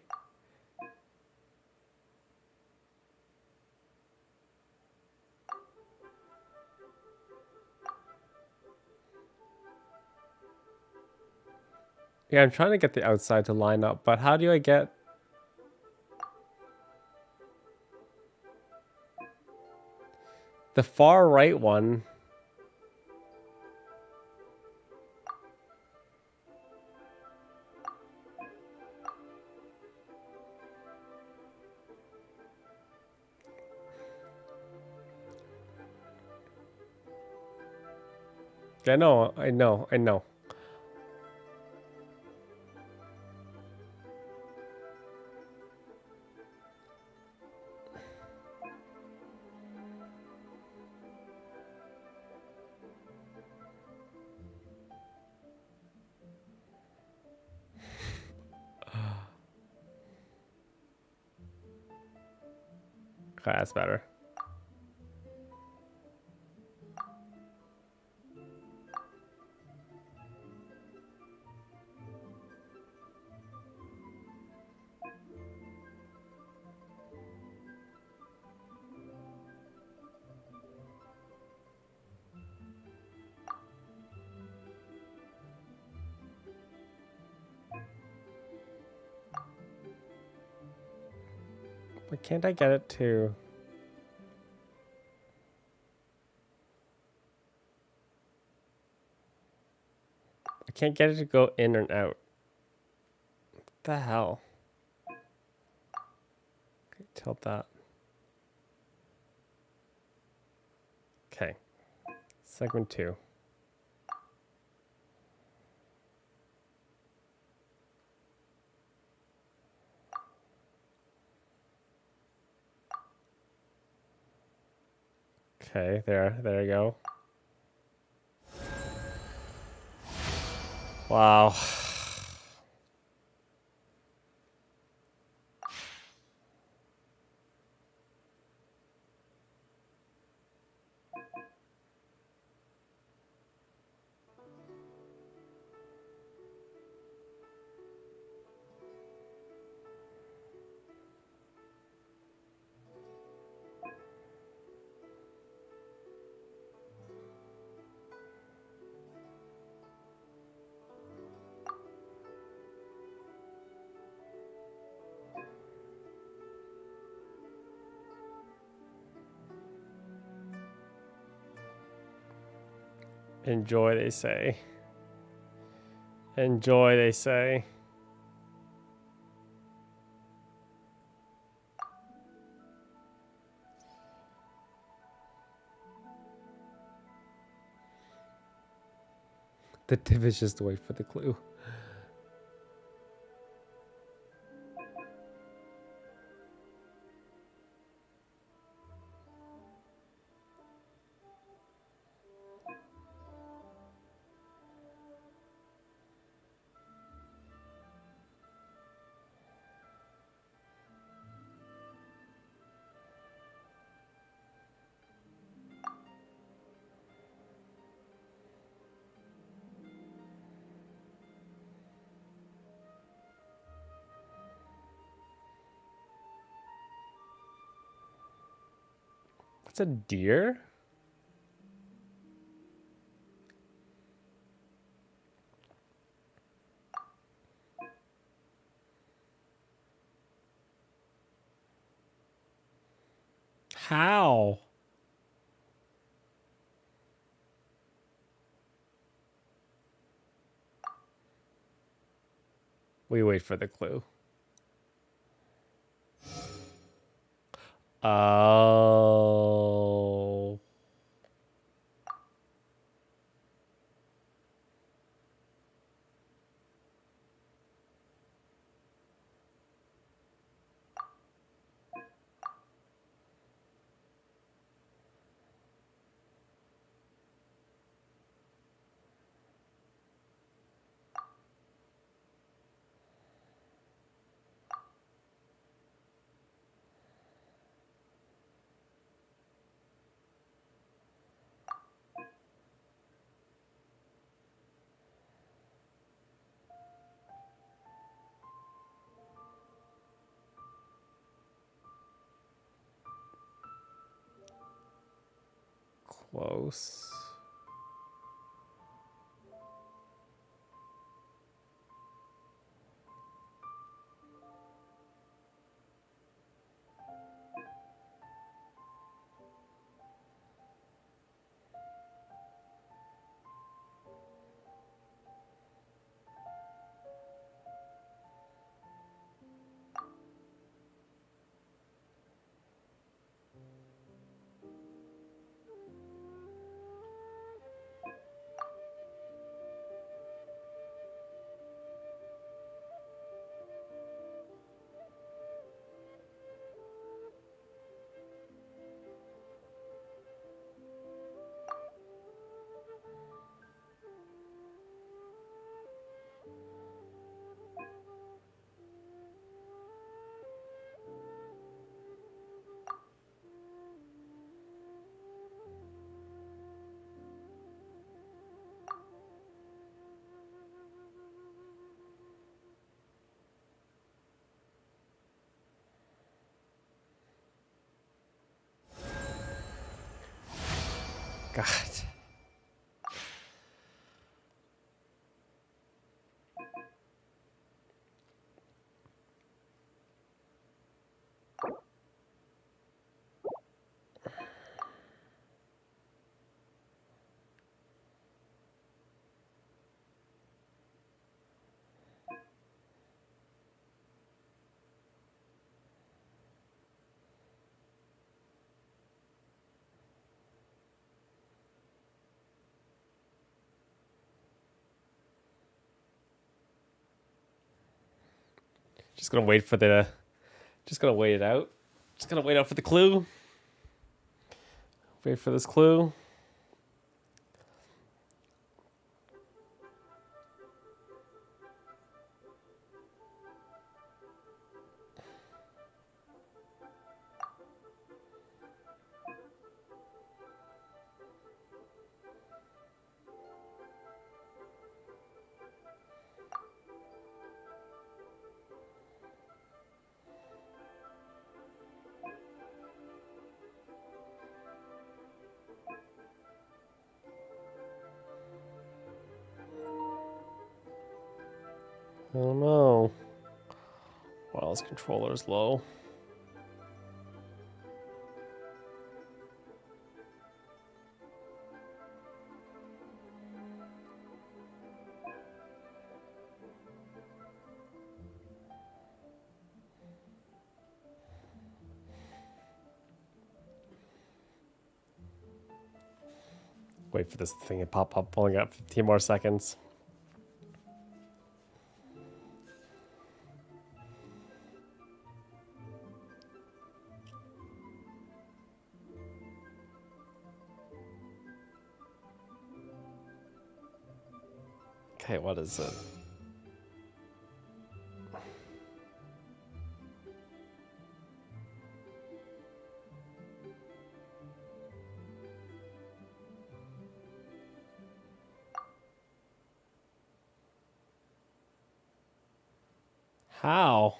[SPEAKER 1] Yeah, I'm trying to get the outside to line up, but how do I get... The far right one? I know, I know, I know. Okay, that's better. Why can't I get it to... I can't get it to go in and out. What the hell? Okay, tilt that. Okay. Segment 2. Okay, there you go. Wow. Enjoy, they say. Enjoy, they say. The tip is just to wait for the clue. That's a deer? How? We wait for the clue. Oh. close. God. Just gonna wait for the. Just gonna wait it out. Just gonna wait out for the clue. Wait for this clue. Oh no. Wow, his controller's low. Wait for this thing to pop up. Only got 15 more seconds. Okay, what is it? How?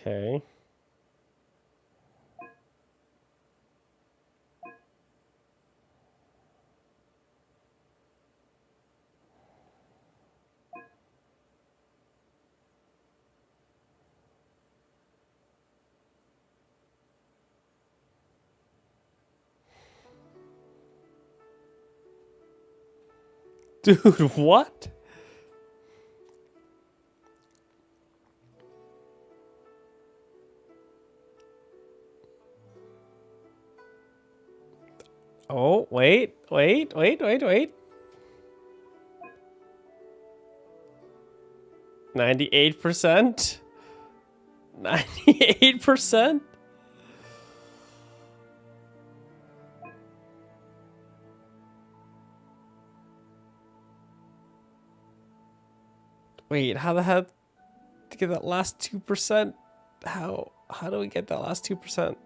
[SPEAKER 1] Okay. Dude, what? Oh, wait. 98%? 98%? Wait, how the hell? to get that last 2%. How do we get that last 2%?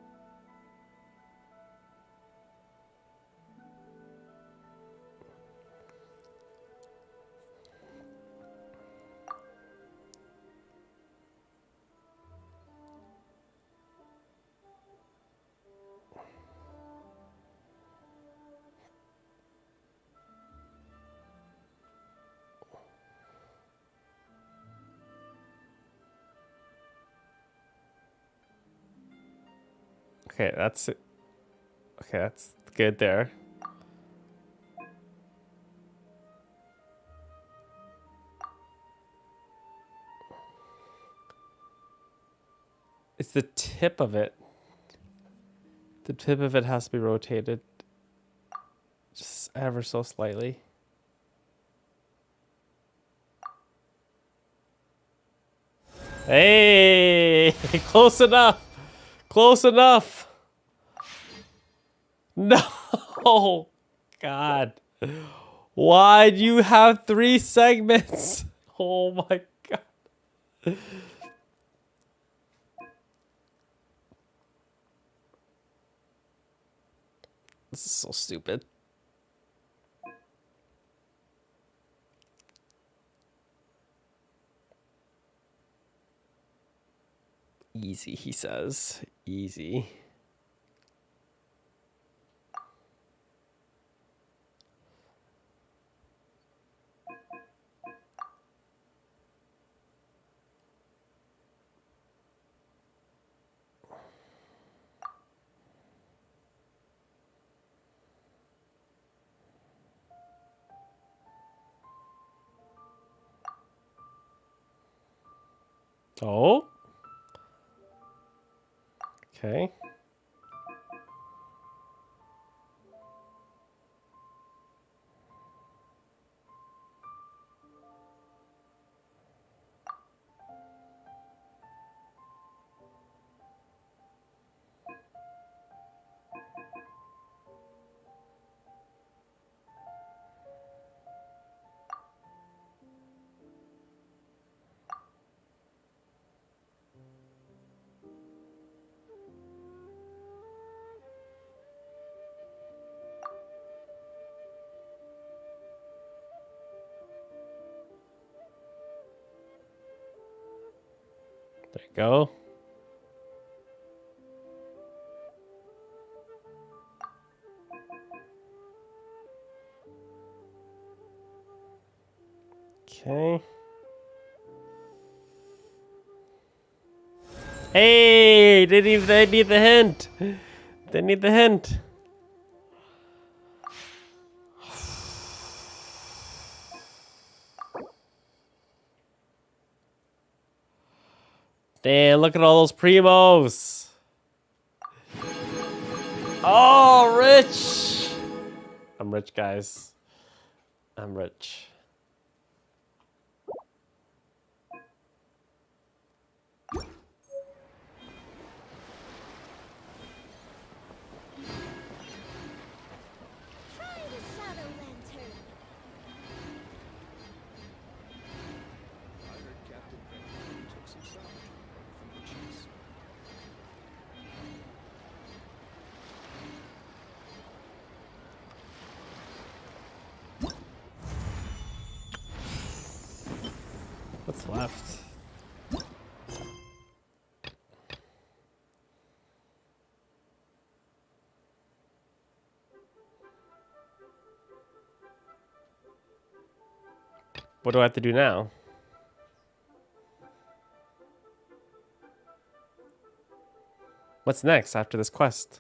[SPEAKER 1] Okay, that's it. Okay, that's good there. It's the tip of it. The tip of it has to be rotated just ever so slightly. Hey, close enough. Close enough. No, God. Why do you have 3 segments? Oh my God. This is so stupid. Easy, he says. Easy. Oh. Okay. There you go. Okay. Hey, they need the hint. They need the hint. Damn, look at all those primos. Oh, rich. I'm rich, guys. I'm rich. What's left? What do I have to do now? What's next after this quest?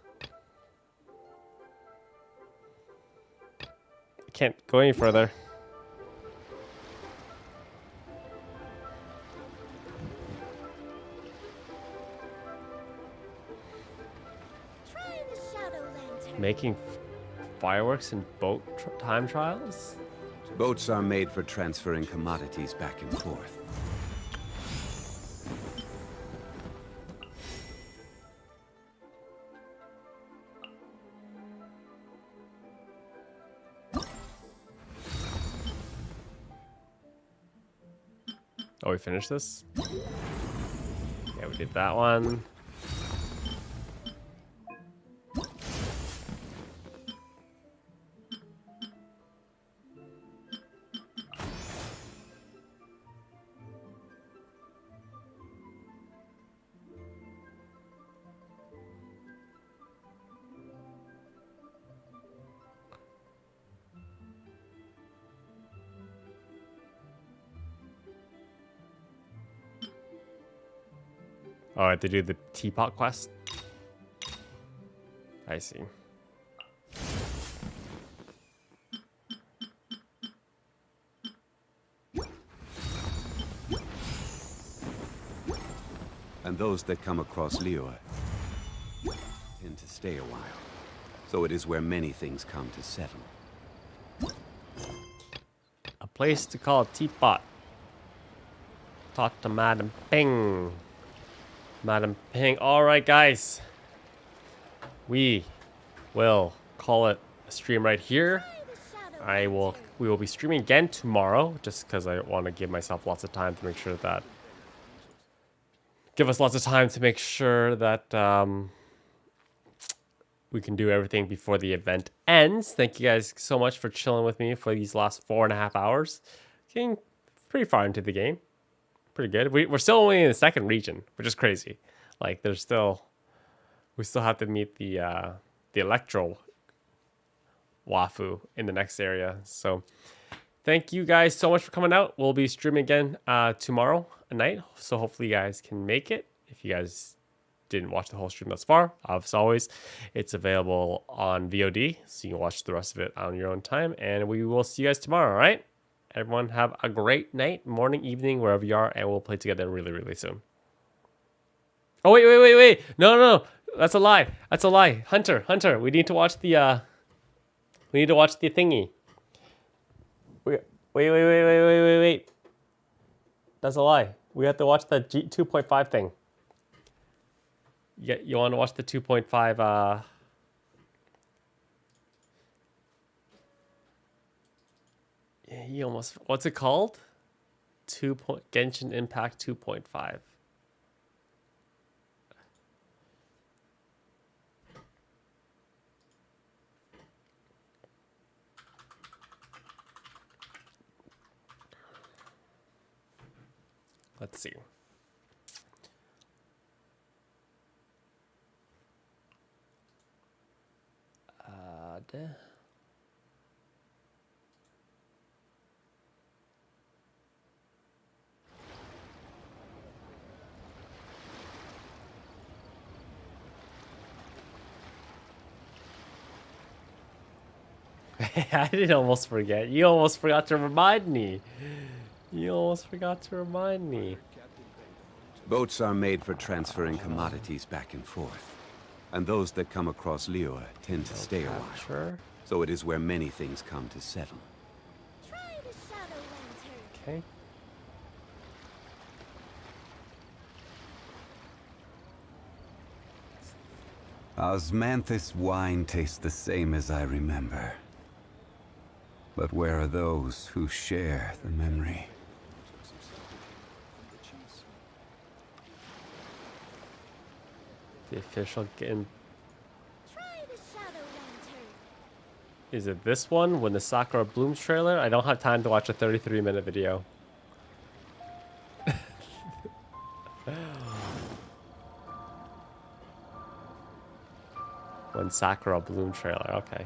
[SPEAKER 1] I can't go any further. Making fireworks in boat time trials?
[SPEAKER 10] Boats are made for transferring commodities back and forth.
[SPEAKER 1] Oh, we finished this? Yeah, we did that one. Oh, I have to do the teapot quest? I see.
[SPEAKER 21] And those that come across Liyue tend to stay a while. So it is where many things come to settle.
[SPEAKER 1] A place to call teapot. Talk to Madam Ping. Madam Ping. Alright, guys. We will call it a stream right here. We will be streaming again tomorrow, just because I want to give myself lots of time to make sure that we can do everything before the event ends. Thank you guys so much for chilling with me for these last 4.5 hours. Getting pretty far into the game. Pretty good. We're still only in the second region, which is crazy. Like we still have to meet the Electro Wafu in the next area. So thank you guys so much for coming out. We'll be streaming again tomorrow night. So hopefully you guys can make it. If you guys didn't watch the whole stream thus far, as always, it's available on VOD. So you can watch the rest of it on your own time. And we will see you guys tomorrow, all right? Everyone have a great night, morning, evening, wherever you are. And we'll play together really, really soon. Oh, wait. No. That's a lie. Hunter, we need to watch the thingy. Wait. That's a lie. We have to watch the 2.5 thing. You want to watch the 2.5 you almost, what's it called? Genshin Impact 2.5. Let's see. I didn't almost forget. You almost forgot to remind me.
[SPEAKER 21] Boats are made for transferring commodities back and forth. And those that come across Liyue tend to stay a while.
[SPEAKER 1] Sure.
[SPEAKER 21] So it is where many things come to settle.
[SPEAKER 1] Okay.
[SPEAKER 21] Osmanthus wine tastes the same as I remember. But where are those who share the memory?
[SPEAKER 1] The official game. Is it this one? When the Sakura Blooms trailer? I don't have time to watch a 33-minute video. When Sakura Bloom trailer, okay.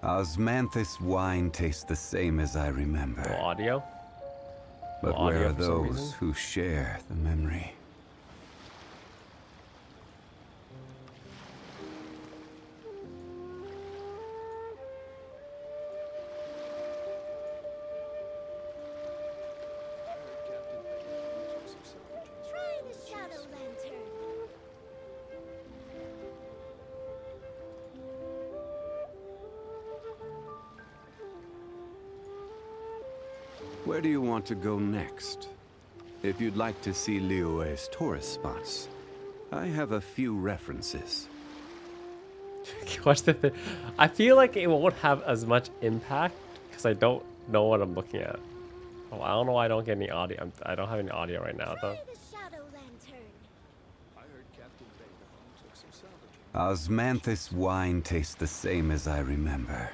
[SPEAKER 21] Osmanthus wine tastes the same as I remember.
[SPEAKER 1] No audio?
[SPEAKER 21] But
[SPEAKER 1] No
[SPEAKER 21] where
[SPEAKER 1] audio
[SPEAKER 21] are
[SPEAKER 1] for some
[SPEAKER 21] those
[SPEAKER 1] reason?
[SPEAKER 21] who share the memory? Where do you want to go next? If you'd like to see Liyue's tourist spots, I have a few references.
[SPEAKER 1] What's the thing? I feel like it won't have as much impact because I don't know what I'm looking at. Oh, I don't know why I don't get any audio. I don't have any audio right now, though.
[SPEAKER 21] Osmanthus wine tastes the same as I remember.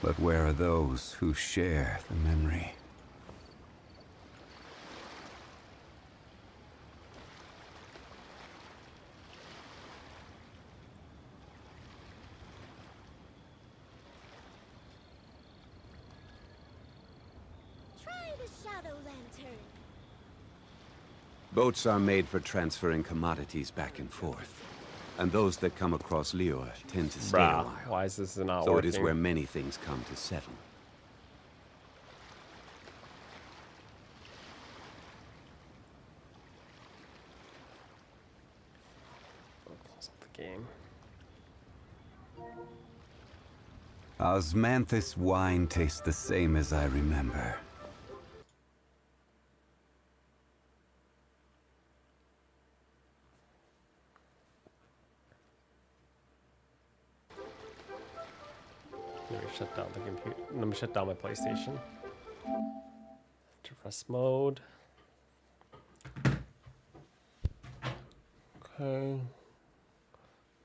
[SPEAKER 21] But where are those who share the memory? Boats are made for transferring commodities back and forth. And those that come across Liyue tend to stay a while.
[SPEAKER 1] Why is this not
[SPEAKER 21] so
[SPEAKER 1] working?
[SPEAKER 21] it is where many things come to settle.
[SPEAKER 1] Close up the game.
[SPEAKER 21] Osmanthus wine tastes the same as I remember.
[SPEAKER 1] Let me shut down the computer. Let me shut down my PlayStation. To rest mode. Okay.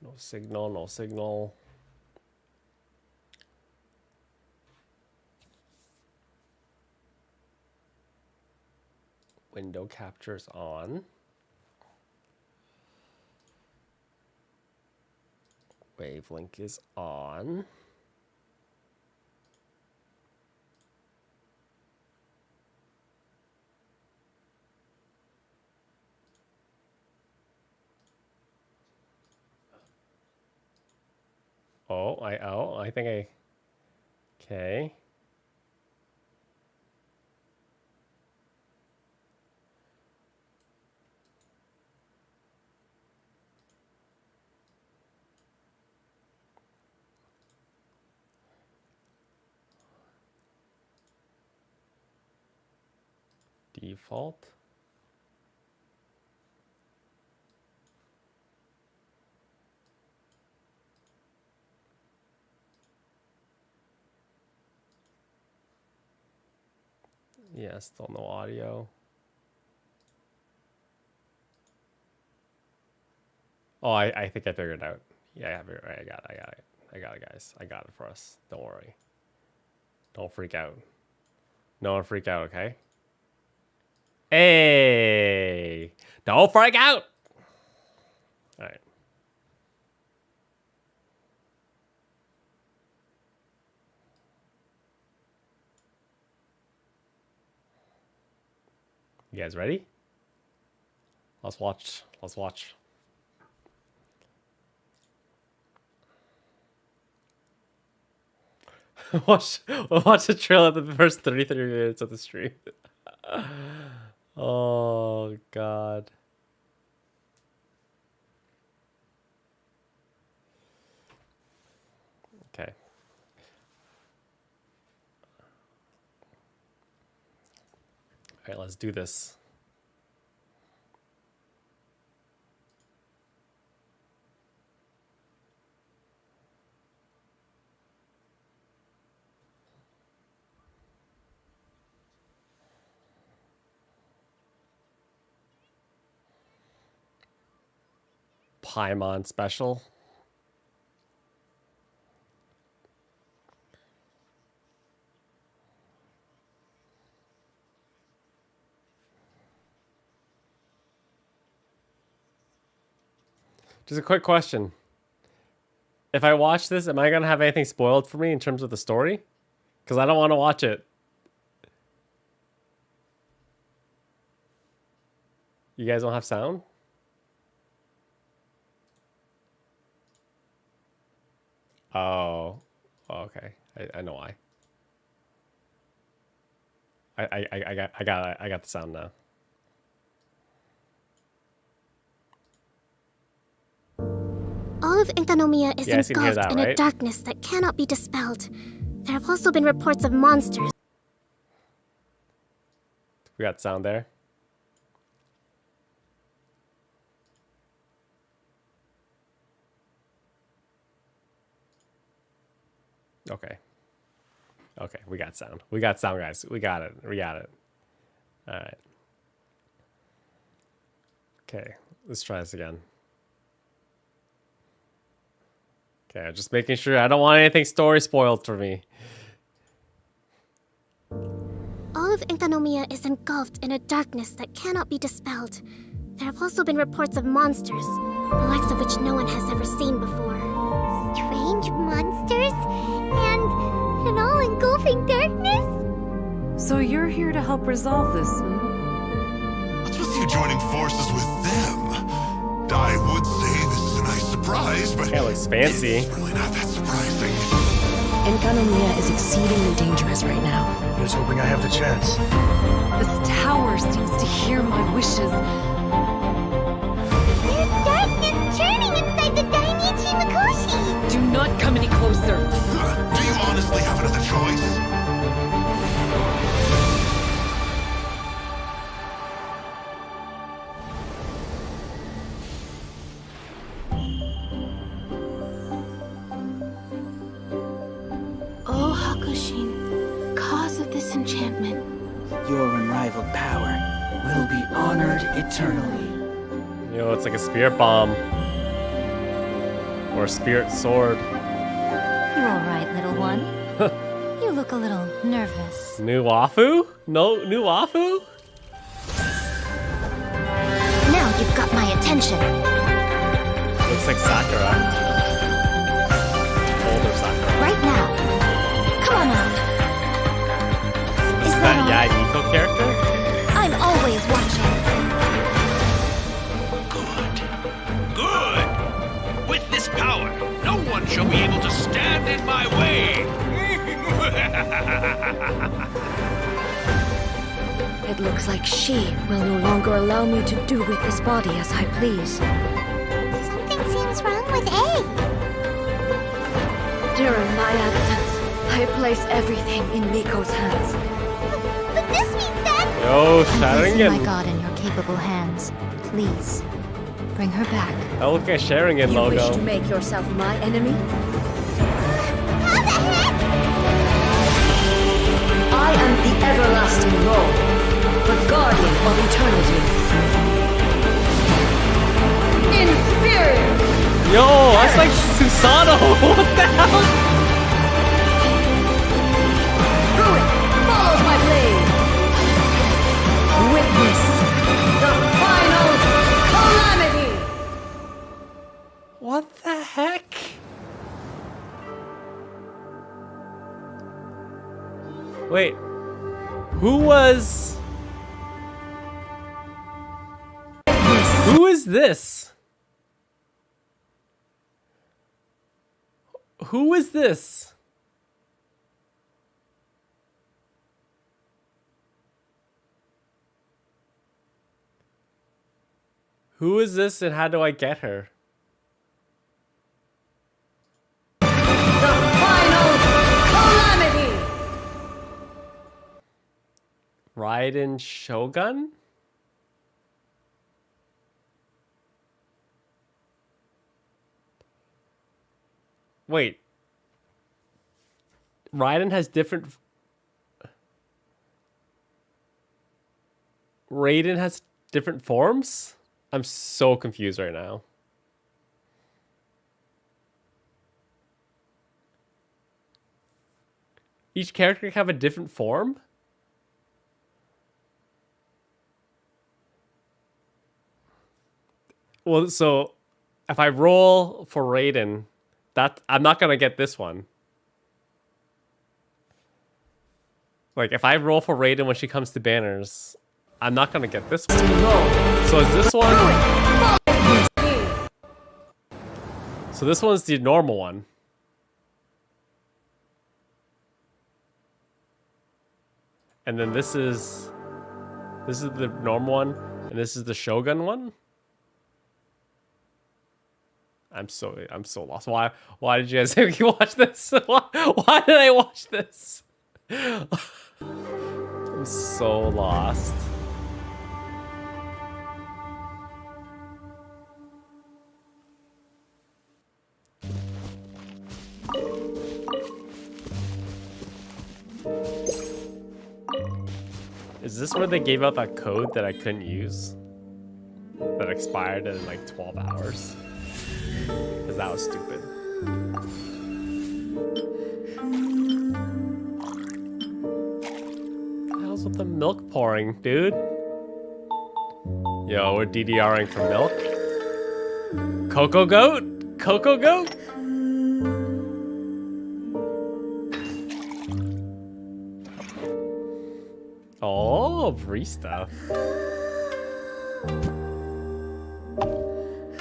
[SPEAKER 1] No signal, no signal. Window captures on. Wavelink is on. I think I, okay. Default. Yeah, still no audio. Oh, I think I figured it out. Yeah, I got it, guys. I got it for us. Don't worry. Don't freak out. No one freak out, okay? Hey! Don't freak out! Alright. You guys ready? Let's watch. Let's watch. watch the trailer of the first 33 minutes of the stream. Oh god. Okay. All right, let's do this. Paimon special. Just a quick question. If I watch this, am I going to have anything spoiled for me in terms of the story? Because I don't want to watch it. You guys don't have sound? Oh, okay. I know why. I got the sound now.
[SPEAKER 3] All of Inkanomiya is
[SPEAKER 1] You guys can hear
[SPEAKER 3] engulfed
[SPEAKER 1] that,
[SPEAKER 3] in a
[SPEAKER 1] right?
[SPEAKER 3] darkness that cannot be dispelled. There have also been reports of monsters.
[SPEAKER 1] We got sound there. Okay. Okay, we got sound. We got sound, guys. We got it. We got it. All right. Okay, let's try this again. Okay, just making sure I don't want anything story spoiled for me.
[SPEAKER 8] All of Enkanomiya is engulfed in a darkness that cannot be dispelled. There have also been reports of monsters, the likes of which no one has ever seen before.
[SPEAKER 3] Strange monsters? And an all-engulfing darkness?
[SPEAKER 4] So you're here to help resolve this,
[SPEAKER 22] What's with you joining forces with them? I would say this is a nice surprise, but
[SPEAKER 1] it looks fancy.
[SPEAKER 22] It's really not that surprising.
[SPEAKER 23] Enkanomiya is exceedingly dangerous right now.
[SPEAKER 24] Here's hoping I have the chance.
[SPEAKER 4] This tower seems to hear my wishes.
[SPEAKER 3] There's darkness churning inside the Dainichi Mikoshi!
[SPEAKER 23] Do not come any closer.
[SPEAKER 22] Do you honestly have another choice?
[SPEAKER 8] Oh, Hakushin, cause of this enchantment.
[SPEAKER 6] Your unrivaled power will be honored eternally.
[SPEAKER 1] Yo, it's like a spirit bomb. Or a spirit sword.
[SPEAKER 25] You're all right, little one. You look a little nervous.
[SPEAKER 1] New Wafu? No, new Wafu?
[SPEAKER 8] Now you've got my attention.
[SPEAKER 1] Looks like Sakura. Older Sakura.
[SPEAKER 8] Right now. Come on out.
[SPEAKER 1] Is that Yaito character?
[SPEAKER 8] I'm always watching.
[SPEAKER 26] Good! With this power, no one shall be able to stand in my way!
[SPEAKER 23] It looks like she will no longer allow me to do with this body as I please.
[SPEAKER 3] Something seems wrong with A.
[SPEAKER 23] During my absence, I place everything in Miko's hands.
[SPEAKER 3] But this means that...
[SPEAKER 1] Yo,
[SPEAKER 25] I'm placing
[SPEAKER 1] Sharingan.
[SPEAKER 25] my god in your capable hands. Please, bring her back.
[SPEAKER 1] Oh, look at Sharingan logo.
[SPEAKER 23] You wish to make yourself my enemy? I am the everlasting Lord, the guardian of eternity. Inferior!
[SPEAKER 1] Yo, that's like Susanoo. What the hell?
[SPEAKER 23] Ruin follows my blade. Witness the final calamity.
[SPEAKER 1] What the heck? Wait, who was... Who is this? Who is this? Who is this and how do I get her?
[SPEAKER 23] The final calamity.
[SPEAKER 1] Raiden Shogun? Wait. Raiden has different... Raiden has different forms? I'm so confused right now. Each character can have a different form? Well, so if I roll for Raiden, that I'm not gonna get this one. Like if I roll for Raiden when she comes to banners, I'm not gonna get this one. So is this one? So this one's the normal one. And then this is the normal one, and this is the Shogun one. I'm so lost. Why did you guys make me watch this? Why did I watch this? I'm so lost. Is this where they gave out that code that I couldn't use? That expired in like 12 hours? Because that was stupid. What the hell's with the milk pouring, dude? Yo, we're DDRing for milk. Cocoa goat? Cocoa goat? Oh, barista.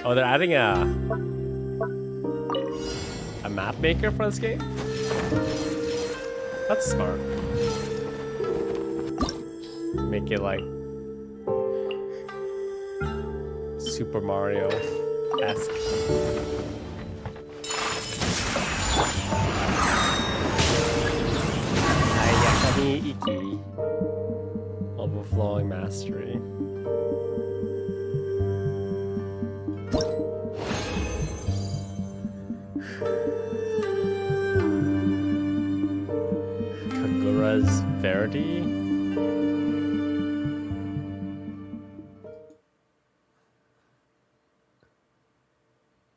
[SPEAKER 1] Oh, they're adding a map maker for this game? That's smart. Make it like Super Mario-esque. Ayakami Iki. Overflowing mastery. Kagura's Verity.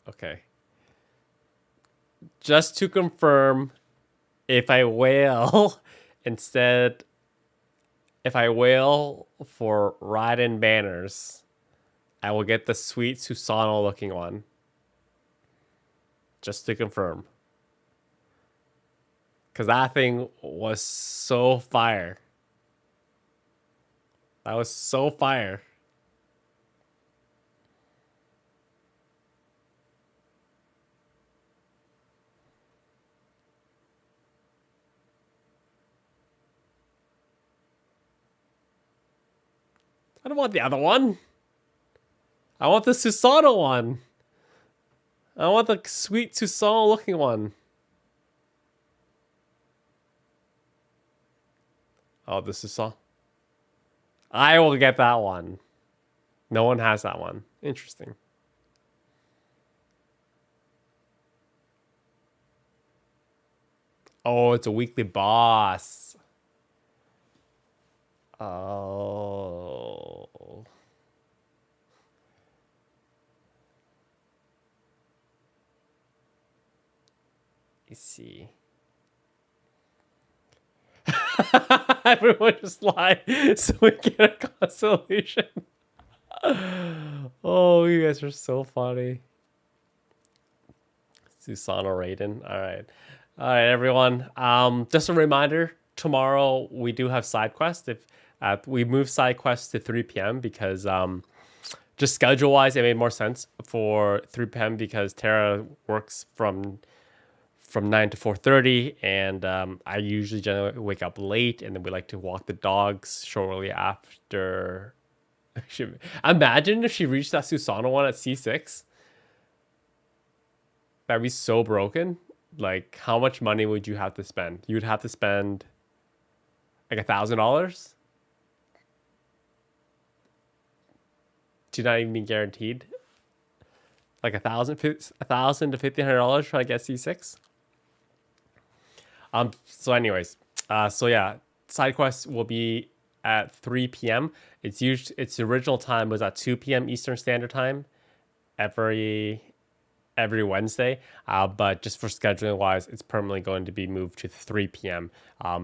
[SPEAKER 1] Okay. Just to confirm, if I wail instead, if I wail for ride and banners, I will get the sweet Susano looking one. Just to confirm. Because that thing was so fire. That was so fire. I don't want the other one. I want the Susano one. I want the sweet Susano looking one. Oh, the Susano. I will get that one. No one has that one. Interesting. Oh, it's a weekly boss. Oh. Let's see. Everyone just lie so we get a consolation. Oh, you guys are so funny. Susano Raiden. All right. All right, everyone. Just a reminder, tomorrow we do have side quests. If we moved side quests to 3 p.m. because just schedule-wise, it made more sense for 3 p.m. because Tara works from 9 to 4:30, and I usually generally wake up late, and then we like to walk the dogs shortly after. Imagine if she reached that Susano one at C6. That'd be so broken. Like, how much money would you have to spend? You'd have to spend like $1,000 to not even be guaranteed. Like $1,000 to $1,500 trying to get C6. So anyways, so yeah, side quests will be at 3 p.m. Its original time was at 2 p.m. Eastern Standard Time every Wednesday, but just for scheduling wise, it's permanently going to be moved to 3 p.m.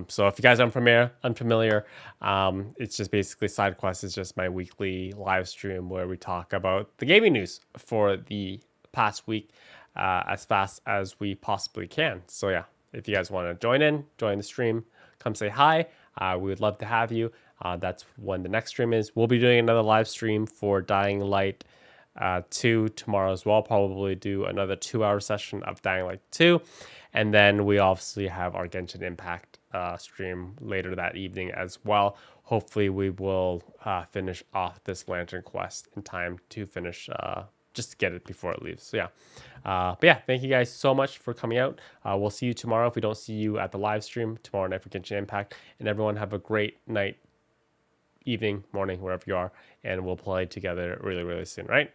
[SPEAKER 1] So if you guys are unfamiliar, it's just basically side quests is just my weekly live stream where we talk about the gaming news for the past week as fast as we possibly can. So yeah. If you guys want to join the stream, come say hi. We would love to have you. That's when the next stream is. We'll be doing another live stream for Dying Light 2 tomorrow as well. Probably do another 2-hour session of Dying Light 2. And then we obviously have our Genshin Impact stream later that evening as well. Hopefully we will finish off this Lantern quest in time to finish just to get it before it leaves. So yeah. But yeah, thank you guys so much for coming out. We'll see you tomorrow if we don't see you at the live stream tomorrow night for Genshin Impact. And everyone have a great night, evening, morning, wherever you are. And we'll play together really, really soon, right?